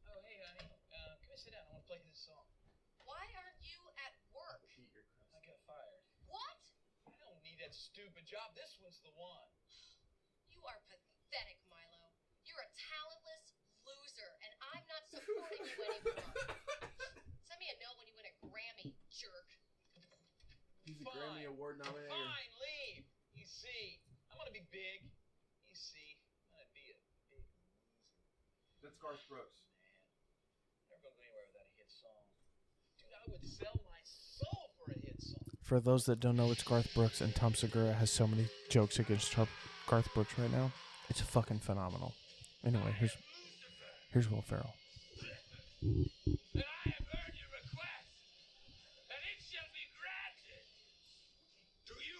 Oh, hey, honey. Come here, sit down. I want to play you this song. Why aren't you at work? I got fired. What? I don't need that stupid job. This one's the one. You are pathetic, Milo. You're a talentless loser, and I'm not supporting you anymore. Send me a note when you win a Grammy, jerk. He's a Grammy Award Fine, leave. You see, I'm going to be big. You see, I'm going to be a big loser. That's Garth Brooks. Never going to go anywhere without a hit song. Dude, I would sell my soul for a hit song. For those that don't know, it's Garth Brooks, and Tom Segura has so many jokes against Garth Brooks right now. It's fucking phenomenal. Anyway, here's Will Ferrell. And I have heard your request, and it shall be granted. Do you,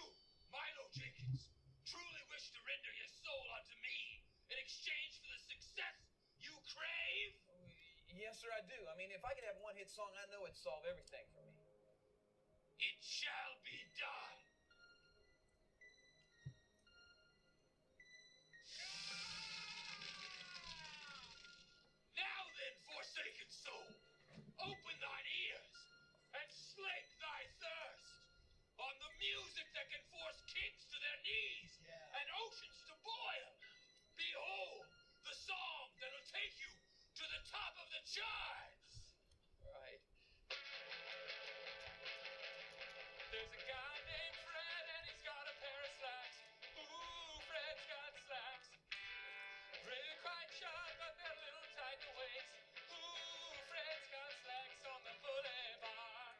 Milo Jenkins, truly wish to render your soul unto me in exchange for the success you crave? Yes, sir, I do. I mean, if I could have one hit song, I know it'd solve everything for me. It shall be done. Now then, forsaken soul, open thine ears and slake thy thirst on the music that can force kings to their knees and oceans to boil. Behold, the song that'll take you to the top of the charts. Right. There's a guy named Fred and he's got a pair of slacks. Ooh, Fred's got slacks. Really quite short, but they're a little tight in the waist. Ooh, Fred's got slacks on the boulevard.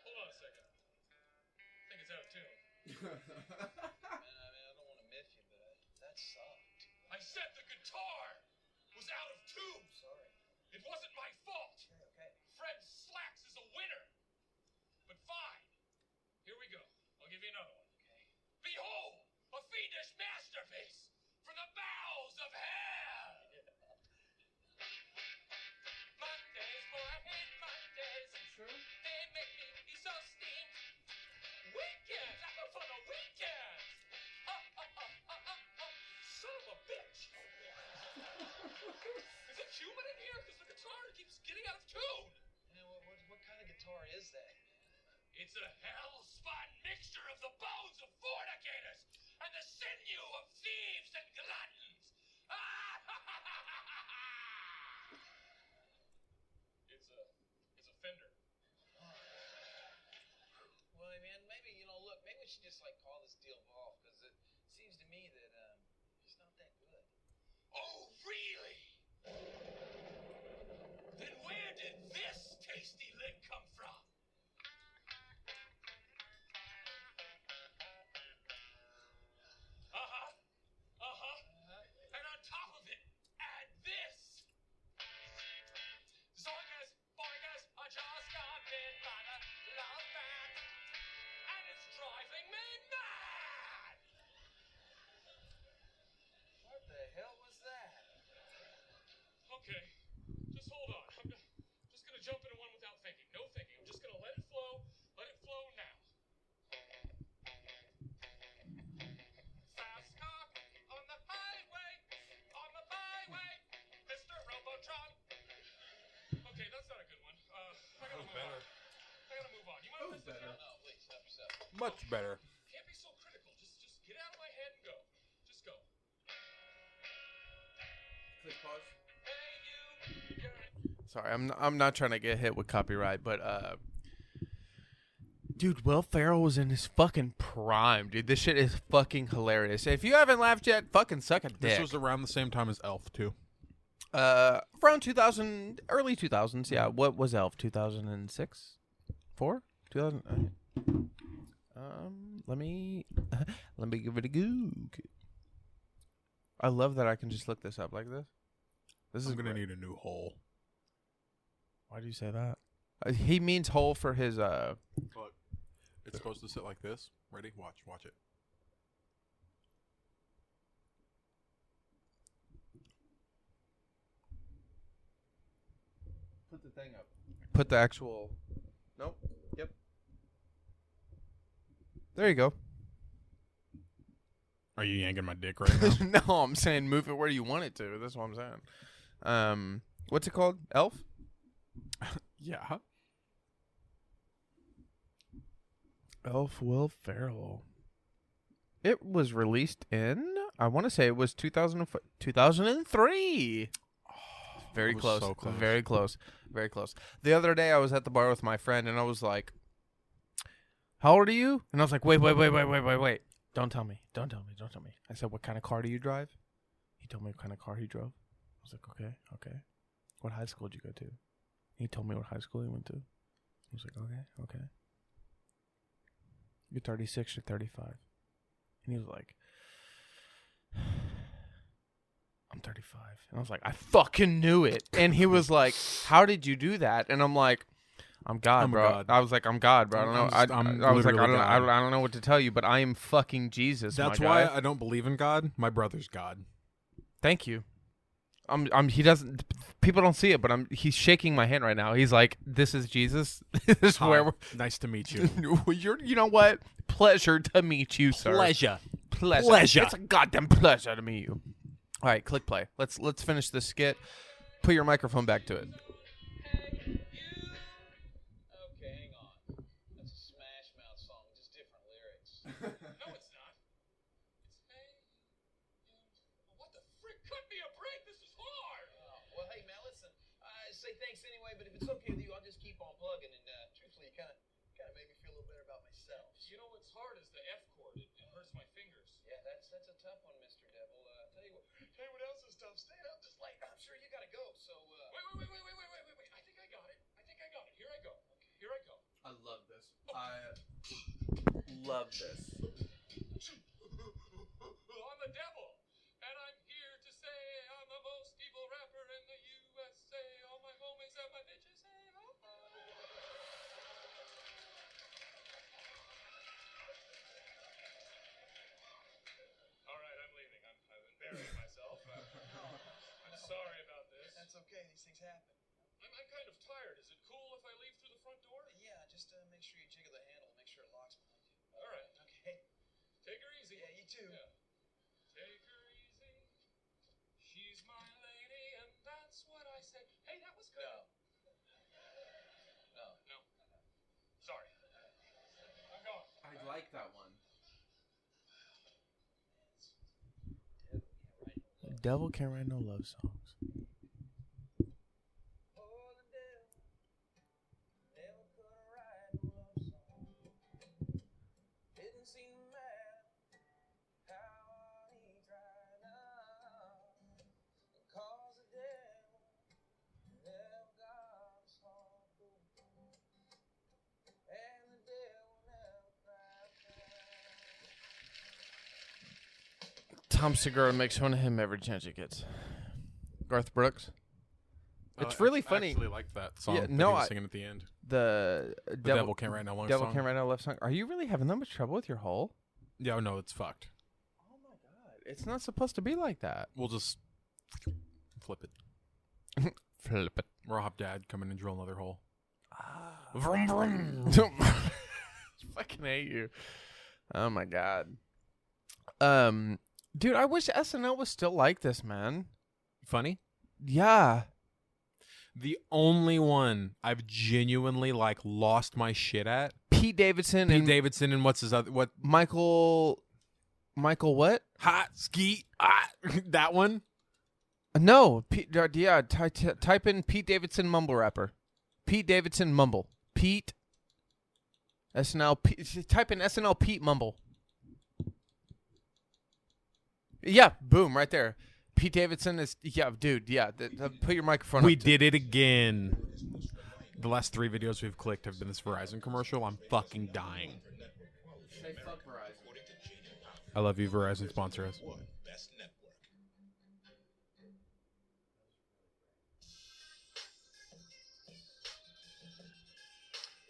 Hold on a second. I think it's out of tune. Man, I don't want to miss you, but that sucked. I said the guitar was out of tune. Sorry. It wasn't my fault. Okay. Fred Slacks is a winner. But fine. Here we go. I'll give you another one. Okay. Behold, a fiendish masterpiece from the bowels of hell. Mondays, boy, I hate Mondays. True. They make me be so steamed. Weekends, I go for the weekends. Son of a bitch. Is it human in here? Because the guitar keeps getting out of tune. Yeah, what kind of guitar is that? It's a hell-spun mixture of the bones of fornicators and the sinew of thieves and gluttons. like call this deal off because it seems to me that it's not that good. Oh, really? Then where did this tasty lick come from? And on top of it, add this. Zoingas, boingas, I just got bit by the love bat, and it's driving me mad. What the hell was that? Okay, just hold on. I'm just gonna jump into one without thinking. No thinking. I'm just gonna let it flow. Let it flow now. Fast car on the highway, Mr. Robotron. Okay, that's not a good one. I gotta move on. You mind if I sit down? No, please, stop yourself. Much better. Can't be so critical. Just get out of my head and go. Just go. Click pause. Hey, you. Sorry, I'm not trying to get hit with copyright, but dude, Will Ferrell was in his fucking prime, dude. This shit is fucking hilarious. If you haven't laughed yet, fucking suck a dick. This was around the same time as Elf, too. Around 2000, early 2000s. Yeah, what was Elf? 2006, 4, 2000. Let me give it a goog. I love that I can just look this up like this. This is I'm gonna great. need a new hole. Why do you say that? He means hole for his Look, it's supposed to sit like this. Ready? Watch it. Put the thing up. Put the actual. Nope. Yep. There you go. Are you yanking my dick right now? No, I'm saying move it where you want it to. That's what I'm saying. What's it called? Elf? Yeah. Elf Will Ferrell. It was released in, I want to say it was 2003. Very It was close. so close. Very close. Very close. The other day I was at the bar with my friend and I was like, how old are you? And I was like, wait. Don't tell me. I said, what kind of car do you drive? He told me what kind of car he drove. I was like, okay. What high school did you go to? He told me what high school he went to. I was like, okay. You're 36 or 35. And he was like, I'm 35. And I was like, I fucking knew it. And he was like, how did you do that? And I'm like, I'm God, bro. God. I was like, I'm God, bro. I don't know. I was like, literally I God. don't know what to tell you, but I am fucking Jesus. That's my why guy. I don't believe in God. My brother's God. Thank you. He doesn't. People don't see it, but he's shaking my hand right now. He's like, "This is Jesus. This is Hi. where we're." Nice to meet you. You know what? Pleasure to meet you, sir. Pleasure. Pleasure. It's a goddamn pleasure to meet you. All right, click play. Let's finish this skit. Put your microphone back to it. Okay, hang on. That's a Smash Mouth song, just different lyrics. No, it's not. It's hey, you. What the frick? Cut me a break. This is hard. Well, hey, man, listen. I say thanks anyway, but if it's okay with you, I'll just keep on plugging. And truthfully, it kind of made me feel a little better about myself. You know what's hard is the F chord. It hurts my fingers. Yeah, that's a tough one, Mr. Devil. Tell you what else is tough? Staying up this late. I'm sure you gotta go. So Wait. I think I got it. Here I go. Okay, here I go. I love this. I love this. I'm the devil, and I'm here to say I'm the most evil rapper in the USA. All my homies and my bitches say, All right, I'm leaving. I've embarrassed myself. I'm sorry about this. that's okay. These things happen. I'm kind of tired. Is it cool if I leave through the front door? Yeah, just make sure you jiggle the handle and make sure it locks behind you. All right. Okay. Take her easy. Yeah, you too. Yeah. Take her easy. She's my lady, and that's what I say. Hey, that was good. No. Sorry. I'm going. I like that one. Devil can't write no love songs. Oh, the devil couldn't write no love song. Didn't seem to Tom Segura makes fun of him every chance he gets. Garth Brooks. It's really funny. I actually liked that song. Yeah, that no, he was I- singing at the end. The Devil Can't Write No Love Devil song. Can't Write No Love song. Are you really having that much trouble with your hole? Yeah, no, it's fucked. Oh my god! It's not supposed to be like that. We'll just flip it. Flip it. Or I'll have Dad come in and drill another hole. Vroom vroom. Fucking hate you. Oh my god. Dude, I wish SNL was still like this, man. Funny. Yeah. The only one I've genuinely like lost my shit at. Pete Davidson Pete and Davidson and what's his other what? Michael what? Hot skeet. That one. No, yeah. Type in Pete Davidson mumble rapper. Pete Davidson mumble. Pete. SNL. Type in SNL Pete mumble. Yeah, boom, right there. Pete Davidson is dude. Yeah, put your microphone. We up did it again. The last 3 videos we've clicked have been this Verizon commercial. I'm fucking dying. Say fuck Verizon. I love you, Verizon. Sponsor us.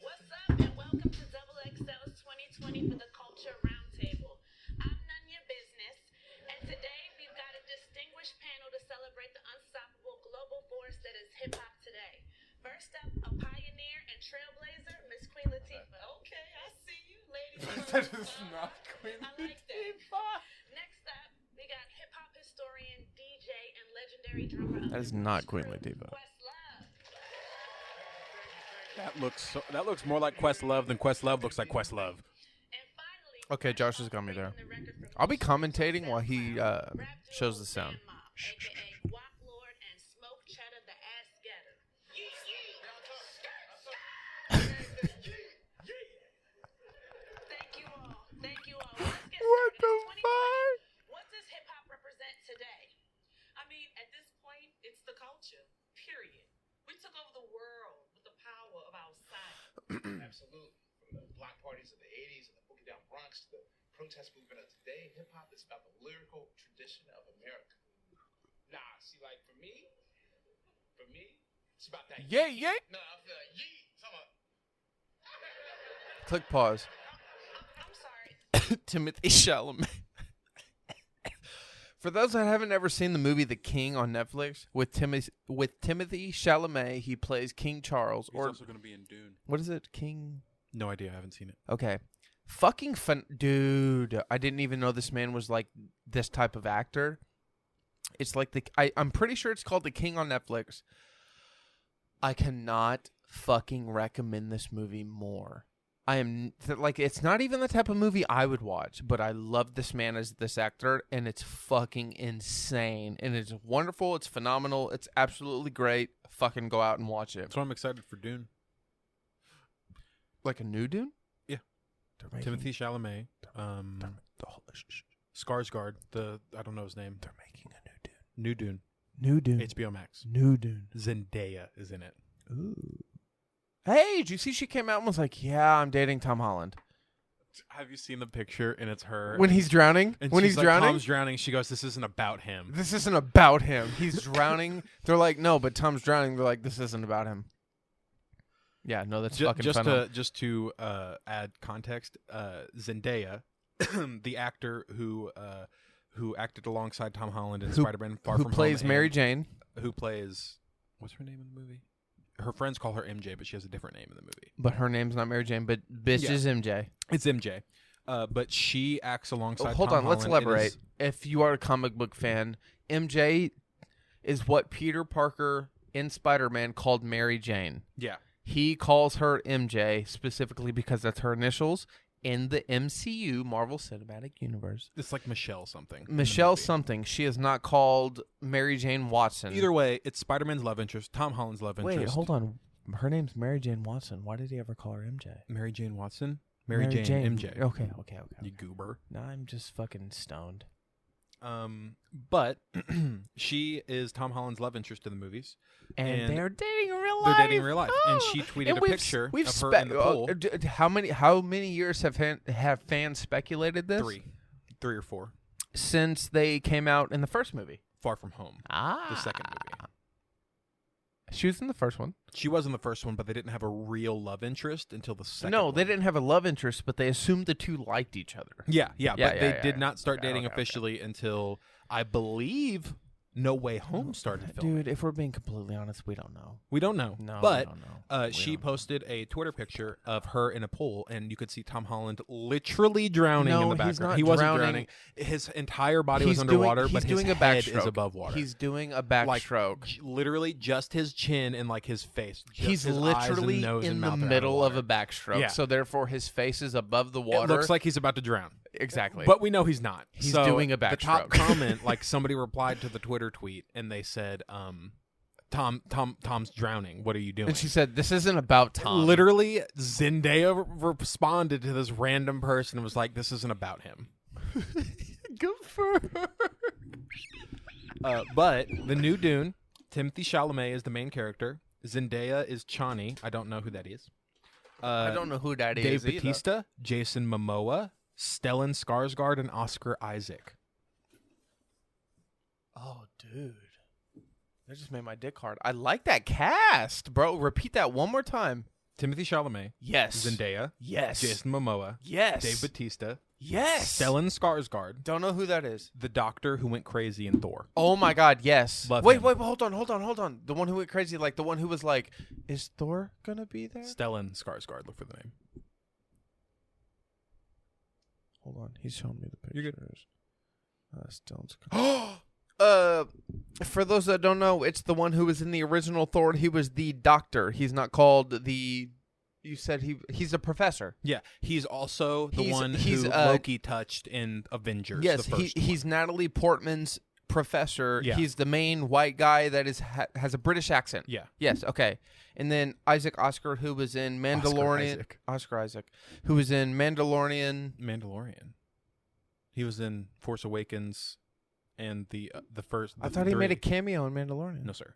What's up, and welcome to Double XL's 2020 for the Culture Roundtable. I'm none your business, and today we've got a distinguished panel to celebrate the unstoppable global force that is hip-hop today. First up, a pioneer and trailblazer, Miss Queen Latifah. Okay, I see you, ladies. That is not Queen I like that. Next up, we got hip-hop historian, DJ, and legendary drummer. That is not Queen Latifah. Questlove. That looks more like Questlove than Questlove looks like Questlove. And finally, Okay, Josh has got me there. I'll be commentating while he shows the sound. AKA Guap Lord and Smoke Cheddar the Ass Getter. Thank you all. Let's get What started. the 2020. fuck? What does hip hop represent today? I mean, at this point, it's the culture. Period. We took over the world with the power of our sound. Absolutely. From the block parties of the 80s and the Boogie Down Bronx to the protest movement of today, hip hop is about the lyrical tradition of America. Nah, see, like for me, it's about that. Yeah, yeah. No, I feel like yeet. Click pause. I'm sorry. Timothy Chalamet. For those that haven't ever seen the movie The King on Netflix, with Timothy Chalamet, he plays King Charles. He's also going to be in Dune. What is it? King? No idea. I haven't seen it. Okay. Fucking fun. Dude, I didn't even know this man was like this type of actor. It's like I'm pretty sure it's called The King on Netflix. I cannot fucking recommend this movie more. I am like, it's not even the type of movie I would watch, but I love this man as this actor, and it's fucking insane, and it's wonderful. It's phenomenal. It's absolutely great. Fucking go out and watch it. That's why I'm excited for Dune. Like a new Dune? Yeah. Timothy Chalamet. Skarsgård. I don't know his name. They're making a new Dune. New Dune. New Dune. HBO Max. New Dune. Zendaya is in it. Ooh. Hey, did you see she came out and was like, yeah, I'm dating Tom Holland. Have you seen the picture? And it's her. When he's drowning? And When she's he's like, drowning? Tom's drowning. She goes, this isn't about him. This isn't about him. He's drowning. They're like, no, but Tom's drowning. They're like, this isn't about him. Yeah, no, that's fucking funny. Just to add context, Zendaya, the actor who acted alongside Tom Holland in Spider-Man Far From Home. Who plays Mary Jane. Who plays... What's her name in the movie? Her friends call her MJ, but she has a different name in the movie. But her name's not Mary Jane, but bitch is MJ. It's MJ. But she acts alongside Hold Tom on, let's Holland elaborate. If you are a comic book fan, MJ is what Peter Parker in Spider-Man called Mary Jane. Yeah. He calls her MJ specifically because that's her initials in the MCU, Marvel Cinematic Universe. It's like Michelle something. Michelle something. She is not called Mary Jane Watson. Either way, it's Spider-Man's love interest, Tom Holland's love interest. Wait, hold on. Her name's Mary Jane Watson. Why did he ever call her MJ? Mary Jane Watson? Mary Jane MJ. Okay. You goober. No, I'm just fucking stoned. But she is Tom Holland's love interest in the movies. And they're dating in real life. They're dating in real life. And she tweeted And a picture of her in the pool. How many years have fans speculated this? 3 or 4. since they came out in the first movie. Far From Home, the second movie. She was in the first one. She was in the first one, but they didn't have a real love interest until the second No, one. they didn't have a love interest, but they assumed the two liked each other. Yeah, but they did not start Okay, dating okay, officially until, I believe, No Way Home started filming. Dude, if we're being completely honest, we don't know. We don't know. No, but we don't know. she posted a Twitter picture of her in a pool, and you could see Tom Holland literally drowning in the background. He's not he wasn't drowning. His entire body was underwater, but his head is above water. He's doing a backstroke. Literally just his chin and like his face. Just He's his literally eyes and nose in and the mouth are out middle of water. a backstroke. Yeah. So therefore his face is above the water. It looks like he's about to drown. Exactly. But we know he's not. He's So doing a The top backstroke. comment, like somebody replied to the Twitter tweet, and they said, Tom's drowning. What are you doing? And she said, "This isn't about Tom." Literally, Zendaya responded to this random person and was like, "This isn't about him." Good for her. But the new Dune, Timothée Chalamet is the main character. Zendaya is Chani. I don't know who that is. I don't know who that Dave is either. Bautista, Jason Momoa, Stellan Skarsgård, and Oscar Isaac. Oh, dude. That just made my dick hard. I like that cast, bro. Repeat that one more time. Timothée Chalamet. Yes. Zendaya. Yes. Jason Momoa. Yes. Dave Bautista. Yes. Stellan Skarsgård. Don't know who that is. The doctor who went crazy in Thor. Oh my God, yes. Love wait, him. hold on. The one who went crazy, like the one who was like, is Thor gonna be there? Stellan Skarsgård. Look for the name. Hold on, he's showing me the pictures. You're good. Stellan for those that don't know, it's the one who was in the original Thor. He was the doctor. He's not called the. You said he's a professor. Yeah, he's also the one he's, who Loki touched in Avengers. Yes, the first he's Natalie Portman's professor. Yeah. He's the main white guy that has a British accent. Yeah. Yes. Okay. And then Oscar, who was in Mandalorian. Oscar Isaac, who was in Mandalorian. He was in Force Awakens, and the first. I thought he made a cameo in Mandalorian. No, sir.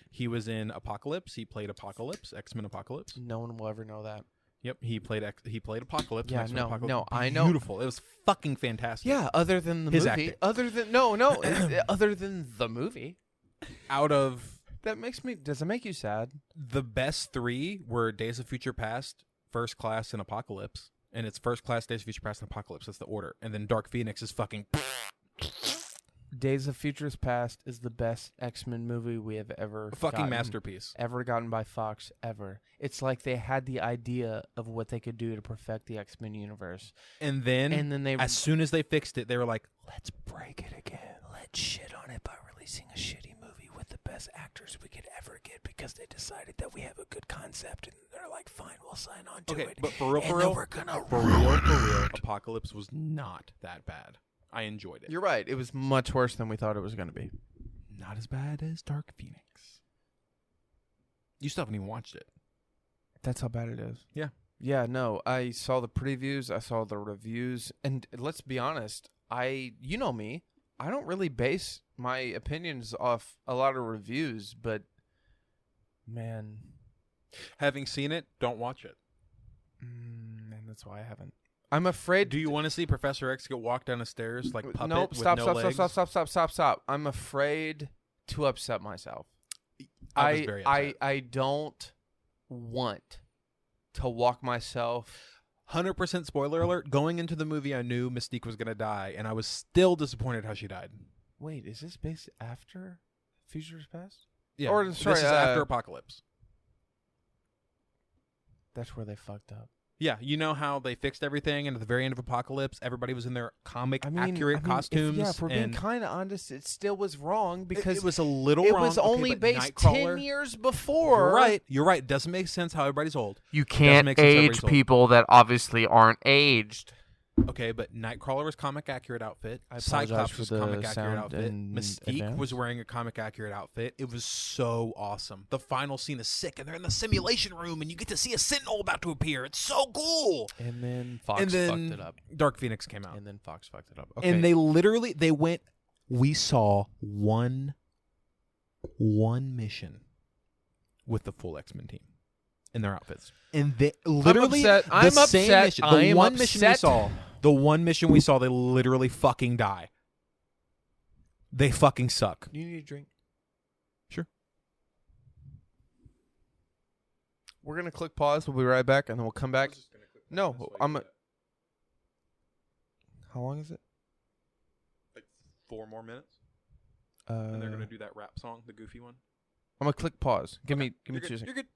He was in Apocalypse. He played Apocalypse, X-Men Apocalypse. No one will ever know that. Yep, he played Apocalypse. Yeah, X-Men Apocalypse. no, I know. Beautiful. It was fucking fantastic. Yeah, other than the His movie. acting. Other than other than the movie. Out of Does it make you sad? the best three were Days of Future Past, First Class, and Apocalypse. And it's First Class, Days of Future Past, and Apocalypse. That's the order. And then Dark Phoenix is fucking. Days of Futures Past is the best X-Men movie we have ever Fucking masterpiece. Ever gotten by Fox, ever. It's like they had the idea of what they could do to perfect the X-Men universe. And then they as soon as they fixed it, they were like, let's break it again. Let's shit on it by releasing a shitty movie with the best actors we could ever get because they decided that we have a good concept. And they're like, fine, we'll sign on to it. But for real, we're gonna for real, Apocalypse was not that bad. I enjoyed it. You're right. It was much worse than we thought it was going to be. Not as bad as Dark Phoenix. You still haven't even watched it. That's how bad it is. Yeah. Yeah, no. I saw the previews. I saw the reviews. And let's be honest. You know me. I don't really base my opinions off a lot of reviews, but man. Having seen it, don't watch it. And that's why I haven't. I'm afraid. Do you want to see Professor X get walked down the stairs like puppet Nope. with Stop. no legs? Stop. I'm afraid to upset myself. I was very upset. I don't want to walk myself. 100% spoiler alert. Going into the movie, I knew Mystique was going to die, and I was still disappointed how she died. Wait, is this based after Futures Past? Yeah. Or, sorry, this is after Apocalypse. That's where they fucked up. Yeah, you know how they fixed everything, and at the very end of Apocalypse, everybody was in their accurate costumes. If we're being kind of honest, it still was wrong because it was a little it wrong. was only but based Nightcrawler- 10 years before. You're right. It doesn't make sense how everybody's old. You Doesn't make sense how everybody's old. people that obviously aren't aged. Okay, but Nightcrawler was comic accurate outfit. I apologize Cyclops for was the comic accurate sound outfit. in Mystique advance. was wearing a comic accurate outfit. It was so awesome. The final scene is sick, and they're in the simulation room, and you get to see a Sentinel about to appear. It's so cool. And then Fox and then fucked it up. Dark Phoenix came out, And then Fox fucked it up. Okay. and they went. We saw one mission with the full X-Men team. in their outfits. And they literally upset. the I'm same upset. mission, I the am one mission we upset. saw, the one mission we saw, they literally fucking die. They fucking suck. You need a drink. Sure. We're gonna click pause. We'll be right back, and then we'll come back. No, I'm. How long is it? Like 4 more minutes. And they're gonna do that rap song, the goofy one. I'm gonna click pause. Give me You're 2 good. seconds. You're good.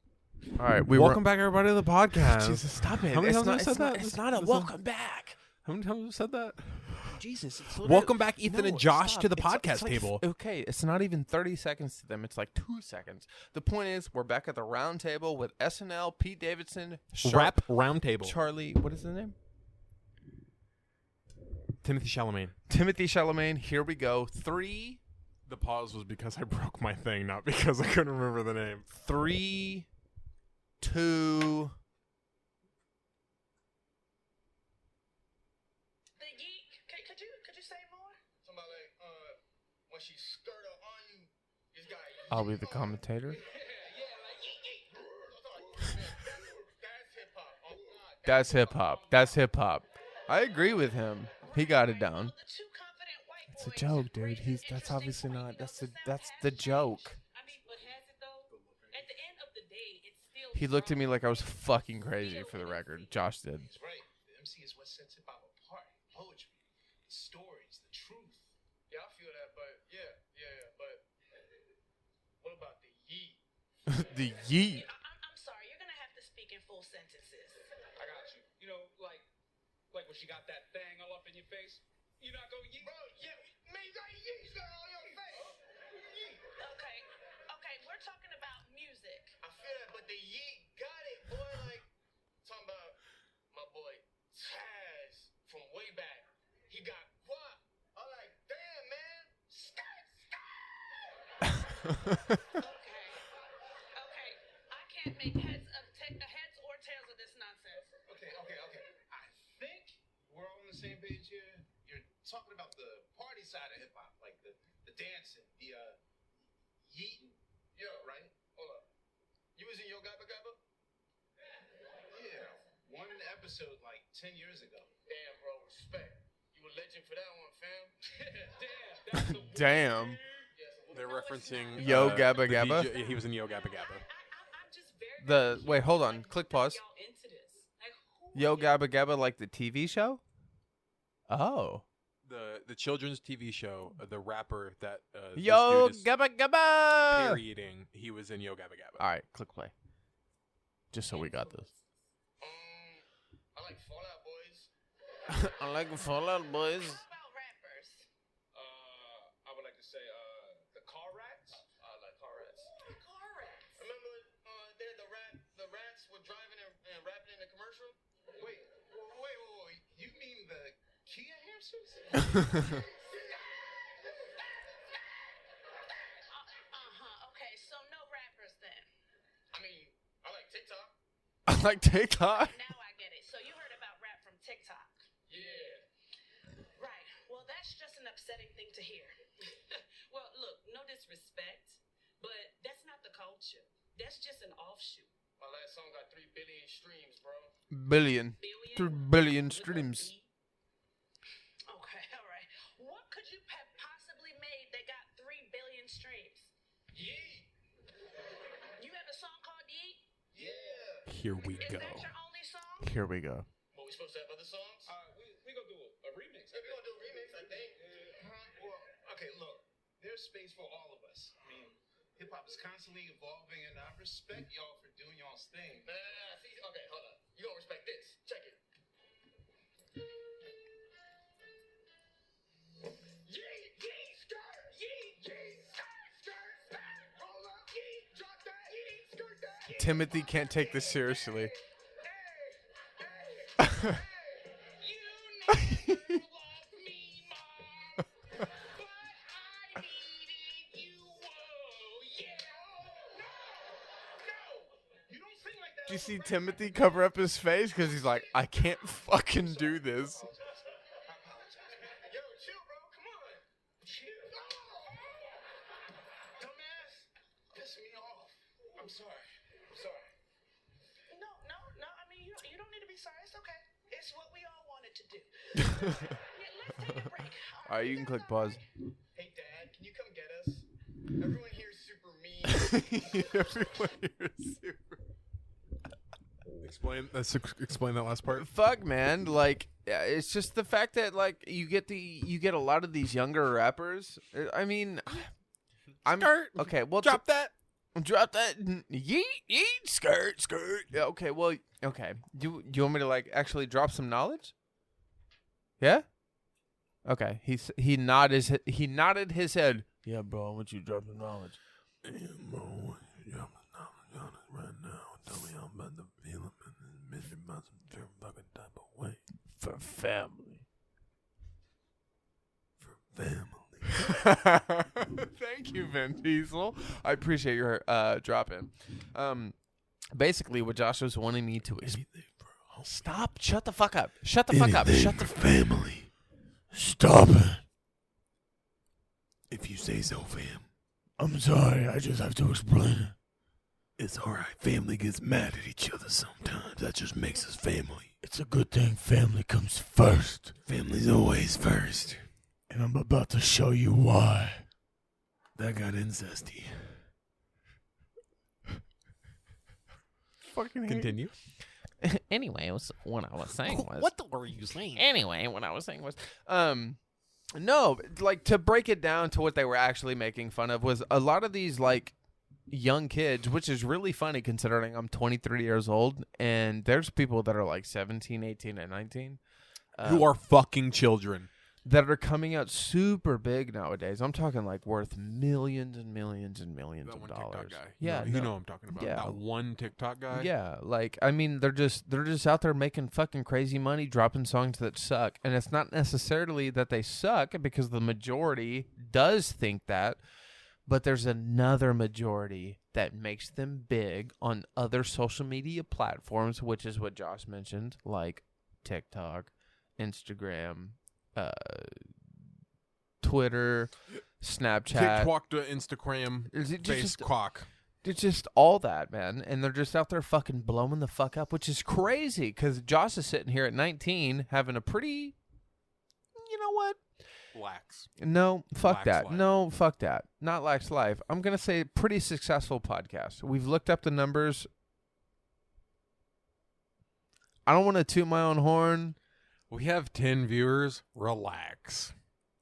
All right, we Welcome back, everybody, to the podcast. Jesus, stop it! How many It's times not, have I said it's not- that? It's not a welcome back. How many times have I said that? Jesus, it's literally- Welcome back, Ethan No, and Josh, stop. to the It's podcast like, table. Okay, it's not even 30 seconds to them. It's like 2 seconds. The point is, we're back at the round table with SNL, Pete Davidson, Rap roundtable. Charlie. What is his name? Timothy Chalamet. Timothy Chalamet. Here we go. 3, The pause was because I broke my thing, not because I couldn't remember the name. 3, 2. The yeet. Could you say more? Somebody like when she skirt up on you, this guy. I'll be the commentator. That's hip hop. That's hip hop. I agree with him. He got it down. It's a joke, dude. That's obviously not. That's the joke. I mean, but has it though? At the end of the day, it's still. He looked at me like I was fucking crazy. For the record, Josh did. That's right. The MC is what sets hip hop apart. Poetry, the stories, the truth. Yeah, I feel that, but but what about the yeet? The yeet. I'm sorry. You're gonna have to speak in full sentences. I got you. You know, like when she got that thing all up in your face. You not gonna yeet? Bro, yeah, man, you got yeet all your face. Yeet. Okay. We're talking about music. I feel that, but the yeet got it, boy. Like talking about my boy Taz from way back. He got what? I'm like, damn, man. Okay. I can't make heads or tails of this nonsense. Okay. I think we're all on the same page here. You're talking about the party side of hip hop, like the dancing, the yeeting. Yo, right? Hold up. You was in Yo Gabba Gabba? Yeah, one episode like 10 years ago. Damn, bro, respect. You a legend for that one, fam. Damn, that's the Damn. They're referencing Yo Gabba the Gabba? DJ he was in Yo Gabba Gabba. I'm just very. Wait, hold on. Click pause. Y'all into this? Like, who Yo Gabba Gabba, like the TV show. Oh. The children's TV show, the rapper that this Yo dude is Gabba Gabba. parodying, he was in Yo Gabba Gabba. All right, click play. Just so we got this. I like Fallout Boys. I like Fallout Boys. What about rappers? I would like to say the Car Rats. I like Car Rats. Car rats. Remember the rats were driving and rapping in the commercial? Wait. You mean the Kia hamsters? Okay, so no rappers then. I mean, I like TikTok. I like TikTok. Now I get it. So you heard about rap from TikTok. Yeah. Right. Well, that's just an upsetting thing to hear. Well, look, no disrespect, but that's not the culture. That's just an offshoot. My last song got 3 billion streams, bro. Billion. 3 billion streams. Okay, all right. What could you have possibly made that got 3 billion streams? Yeet. You have a song called Yeet? Yeah. Here we Is go. that your only song? Here we go. What, we supposed to have other songs? We gonna do a remix. Yeah, we gonna do a remix, I think. Well, okay, look. There's space for all of us. I mean, hip hop is constantly evolving, and I respect y'all for doing y'all's thing. See, okay, hold on. You gonna respect this. Check it. Yeet, yeet, skirt, yeet, yeet, skirt, roll up, yeet, drop that, yeet, skirt that. Yeet. Timothy can't take this seriously. Hey, you never loved me, Mom, but I needed you. Whoa, yeah. No, you don't sing like that. Do you see Timothy cover up his face? Because he's like, I can't fucking do this. Yo, chill, bro. Come on. Chill. Dumbass. Piss me off. I'm sorry. sorry. It's okay. It's what we all wanted to do. Yeah, let's take a break. All right, you can click pause. Hey, Dad, can you come get us? Everyone here is super mean. Everyone here is super. Explain that last part. Fuck, man. Like, it's just the fact that like you get a lot of these younger rappers. I mean, okay. Well, Drop that. Drop that. Yeet, yeet, skirt, skirt. Yeah, okay, well, okay. Do you want me to like actually drop some knowledge? Yeah. Okay. He nodded his head. Yeah, bro. I want you to drop some knowledge. Yeah, bro. I want you to drop some knowledge right now. Tell me how about the feeling and miss about some certain fucking type of way. For family. For family. Thank you, Vin Diesel. I appreciate your drop in. Basically, what Josh was wanting me to stop. Shut the fuck up. Shut the fuck up. Shut the family. Stop it. If you say so, fam. I'm sorry. I just have to explain it. It's alright. Family gets mad at each other sometimes. That just makes us family. It's a good thing family comes first. Family's always first. And I'm about to show you why. That got incesty. fucking Continue. Anyway, what I was saying was... What were you saying? Anyway, what I was saying was... No, like, to break it down to what they were actually making fun of was a lot of these, like, young kids, which is really funny considering I'm 23 years old, and there's people that are, like, 17, 18, and 19. Who are fucking children. That are coming out super big nowadays. I'm talking, like, worth millions and millions and millions of dollars. TikTok guy. Yeah, you know what I'm talking about. Yeah. That one TikTok guy. Yeah, like, I mean, they're just out there making fucking crazy money, dropping songs that suck. And it's not necessarily that they suck, because the majority does think that, but there's another majority that makes them big on other social media platforms, which is what Josh mentioned, like TikTok, Instagram, Twitter, Snapchat, TikTok to Instagram, Facebook. It's just all that, man. And they're just out there fucking blowing the fuck up, which is crazy, because Josh is sitting here at 19 having a pretty, you know what? Lax. No, fuck Lax that. life. No, fuck that. Not lax life. I'm going to say pretty successful podcast. We've looked up the numbers. I don't want to toot my own horn. We have 10 viewers. Relax.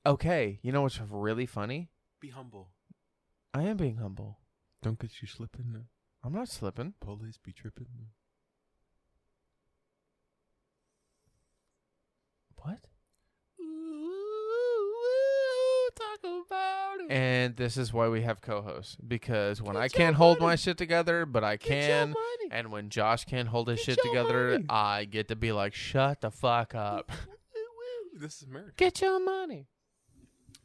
Okay, you know what's really funny? Be humble. I am being humble. Don't get you slipping. I'm not slipping. Police be tripping. What? Talk about it. And this is why we have co-hosts, because when I can't hold my shit together, but I can, and when Josh can't hold his shit together, I get to be like, shut the fuck up. This is America. Get your money.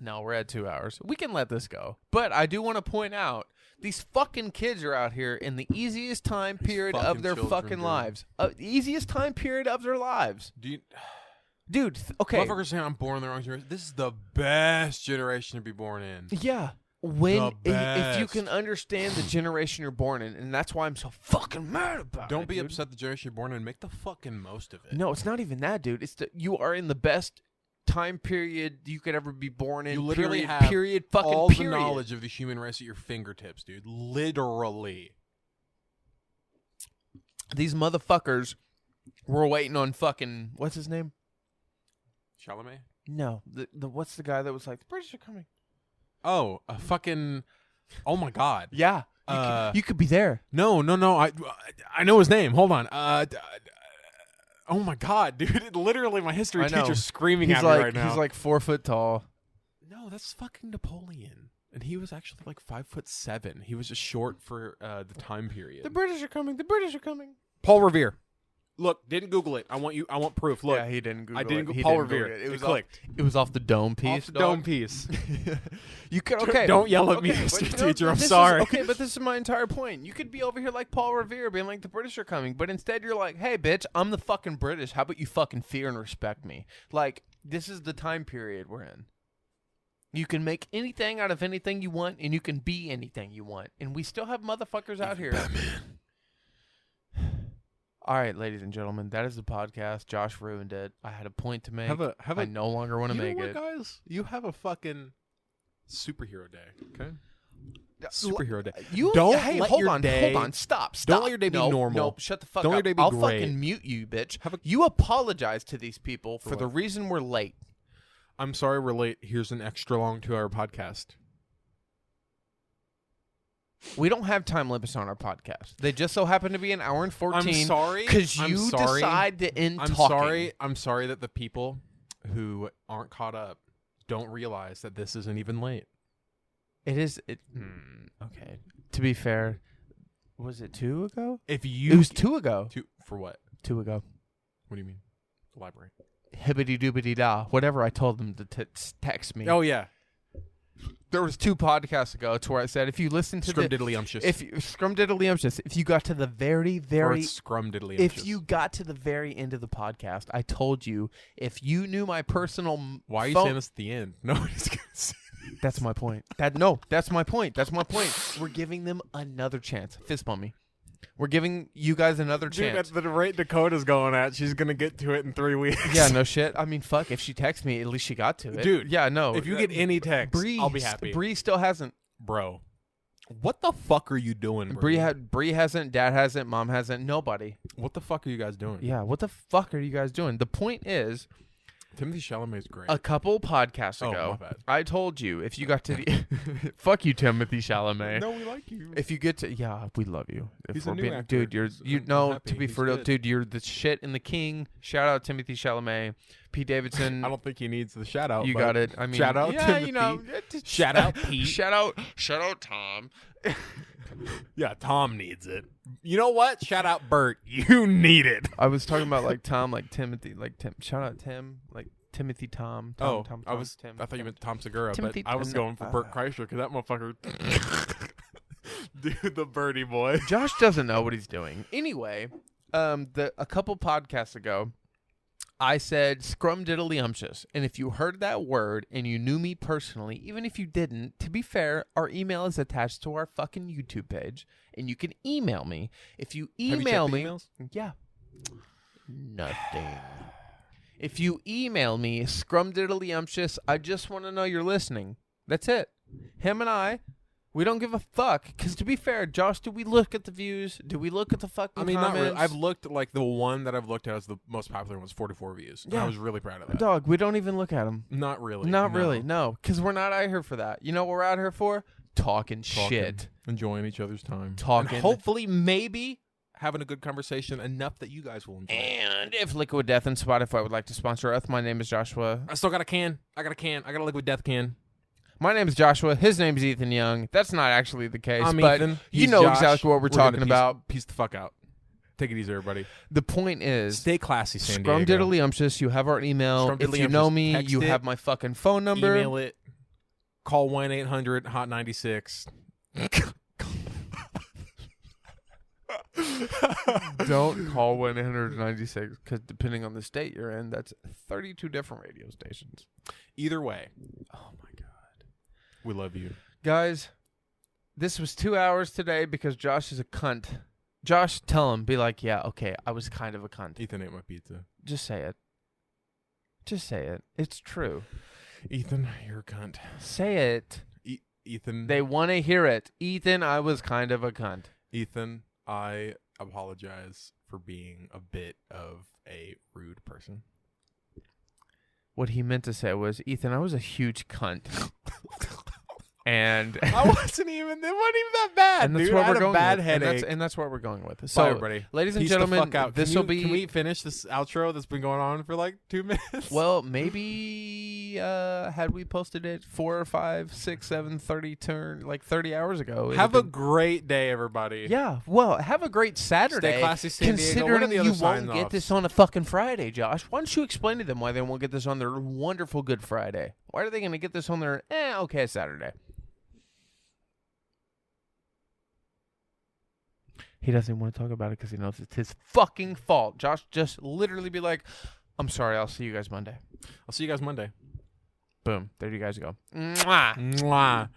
No, we're at 2 hours. We can let this go. But I do want to point out, these fucking kids are out here in the easiest time period of their fucking lives. Easiest time period of their lives. Dude, okay. Motherfuckers saying I'm born in the wrong generation. This is the best generation to be born in. Yeah. If you can understand the generation you're born in, and that's why I'm so fucking mad about it. Don't be upset the generation you're born in. Make the fucking most of it. No, it's not even that, dude. It's you are in the best time period you could ever be born in. You literally period, have period, fucking all period. the knowledge of the human race at your fingertips, dude. Literally. These motherfuckers were waiting on fucking, what's his name? Chalamet? No, the what's the guy that was like, the British are coming? Oh, a fucking, oh my God. Yeah, you could be there. No. I know his name. Hold on. Oh my God, dude! Literally, my history teacher's screaming at me right now. He's like 4 foot tall. No, that's fucking Napoleon, and he was actually like 5'7". He was just short for the time period. The British are coming. The British are coming. Paul Revere. Look, didn't Google it. I want proof. Look, yeah, he didn't Google it. I didn't. He Paul didn't Revere. Google it. It clicked. It was off the dome piece. Off the dome piece. You could okay. Don't yell at me, history teacher. I'm this sorry. Okay, but this is my entire point. You could be over here like Paul Revere, being like the British are coming, but instead you're like, hey, bitch, I'm the fucking British. How about you fucking fear and respect me? Like, this is the time period we're in. You can make anything out of anything you want, and you can be anything you want, and we still have motherfuckers out here. Batman. All right, ladies and gentlemen, that is the podcast. Josh ruined it. I had a point to make. I no longer want to make it. Guys? You have a fucking superhero day, okay? Superhero day. You don't hey, let hold your on, day, hold on, stop. Don't let your day be normal. No, shut the fuck don't up. Let your day be I'll great. fucking mute you, bitch. You apologize to these people for the reason we're late. I'm sorry we're late. Here's an extra long 2-hour podcast. We don't have time limits on our podcast. They just so happen to be an hour and 14. I'm sorry because you decide to end talking. I'm sorry that the people who aren't caught up don't realize that this isn't even late. It is. Okay. To be fair, was it 2 ago? It was 2 ago. For what? 2 ago. What do you mean? Elaborate. Hibbity doobity da. Whatever I told them to text me. Oh yeah. There was 2 podcasts ago to where I said if you listen to Scrumdiddlyumptious. If you got to the very Scrumdiddlyumptious. if you got to the very end of the podcast, I told you if you knew my personal why are you saying this at the end? Nobody's gonna see. That's my point. That's my point. That's my point. We're giving them another chance. Fist bump me. We're giving you guys another chance. Dude, at the rate Dakota's going at, she's going to get to it in 3 weeks. Yeah, no shit. I mean, fuck. If she texts me, at least she got to it. Dude. Yeah, no. If you get any text, I'll be happy. Bree still hasn't. Bro. What the fuck are you doing, bro? Bree hasn't. Dad hasn't. Mom hasn't. Nobody. What the fuck are you guys doing? Yeah, what the fuck are you guys doing? The point is... Timothy Chalamet's great. A couple podcasts ago, my bad. I told you if you got to the fuck you, Timothy Chalamet. No, we like you. If you get to we love you. He's a new actor. Dude, to be for real, dude, you're the shit and the king. Shout out Timothy Chalamet, Pete Davidson. I don't think he needs the shout out. You got it. I mean, shout out Timothy. Shout out Pete. shout out Tom. Yeah, Tom needs it. You know what? Shout out Bert. You need it. I was talking about like Tom, like Timothy, like Tim. Shout out Tim, like Timothy Tom. Tom Tim. I thought you meant Tom Segura, Timothy, but I was going for Bert Kreischer because that motherfucker, dude, the birdie boy. Josh doesn't know what he's doing. Anyway, a couple podcasts ago, I said scrumdiddlyumptious, and if you heard that word and you knew me personally, even if you didn't, to be fair, our email is attached to our fucking YouTube page, and you can email me. If you email me, yeah, nothing. If you email me scrumdiddlyumptious, I just want to know you're listening. That's it. Him and I. We don't give a fuck, because to be fair, Josh, do we look at the views? Do we look at the fucking comments? Not really. I've looked, like, the one that I've looked at as the most popular one was 44 views. Yeah. I was really proud of that. Dog, we don't even look at them. Not really. Really, no, because we're not out here for that. You know what we're out here for? Talking shit. Enjoying each other's time. Talking. And hopefully, maybe, having a good conversation enough that you guys will enjoy. And if Liquid Death and Spotify would like to sponsor us, my name is Joshua. I still got a can. I got a Liquid Death can. My name is Joshua. His name is Ethan Young. That's not actually the case. I'm but Ethan. You know Josh. exactly what we're talking about. Peace the fuck out. Take it easy, everybody. The point is, stay classy, San Diego. Scrumdiddlyumptious. You have our email. If you know me, you have my fucking phone number. Email it. Call 1-800-HOT96. Don't call 1-800-96 because depending on the state you're in, that's 32 different radio stations. Either way. Oh my God. We love you. Guys, this was 2 hours today because Josh is a cunt. Josh, tell him. Be like, yeah, okay, I was kind of a cunt. Ethan ate my pizza. Just say it. Just say it. It's true. Ethan, you're a cunt. Say it. Ethan. They want to hear it. Ethan, I was kind of a cunt. Ethan, I apologize for being a bit of a rude person. What he meant to say was, Ethan, I was a huge cunt. And I wasn't even that bad. And that's dude. what I we're had going a bad with. headache. And that's what we're going with. So, bye, everybody. Ladies and Peace gentlemen, the fuck out. This will be. Can we finish this outro that's been going on for like 2 minutes? Well, maybe had we posted it 4 or 5, 6, 7, 30 hours ago. Have a great day, everybody. Yeah. Well, have a great Saturday. Stay classy, San Diego. What are Considering the other you won't sign-offs? get this on a fucking Friday, Josh. Why don't you explain to them why they won't get this on their wonderful Good Friday? Why are they going to get this on their okay Saturday? He doesn't want to talk about it because he knows it's his fucking fault. Josh, just literally be like, I'm sorry, I'll see you guys Monday. I'll see you guys Monday. Boom. There you guys go. Mwah. Mwah.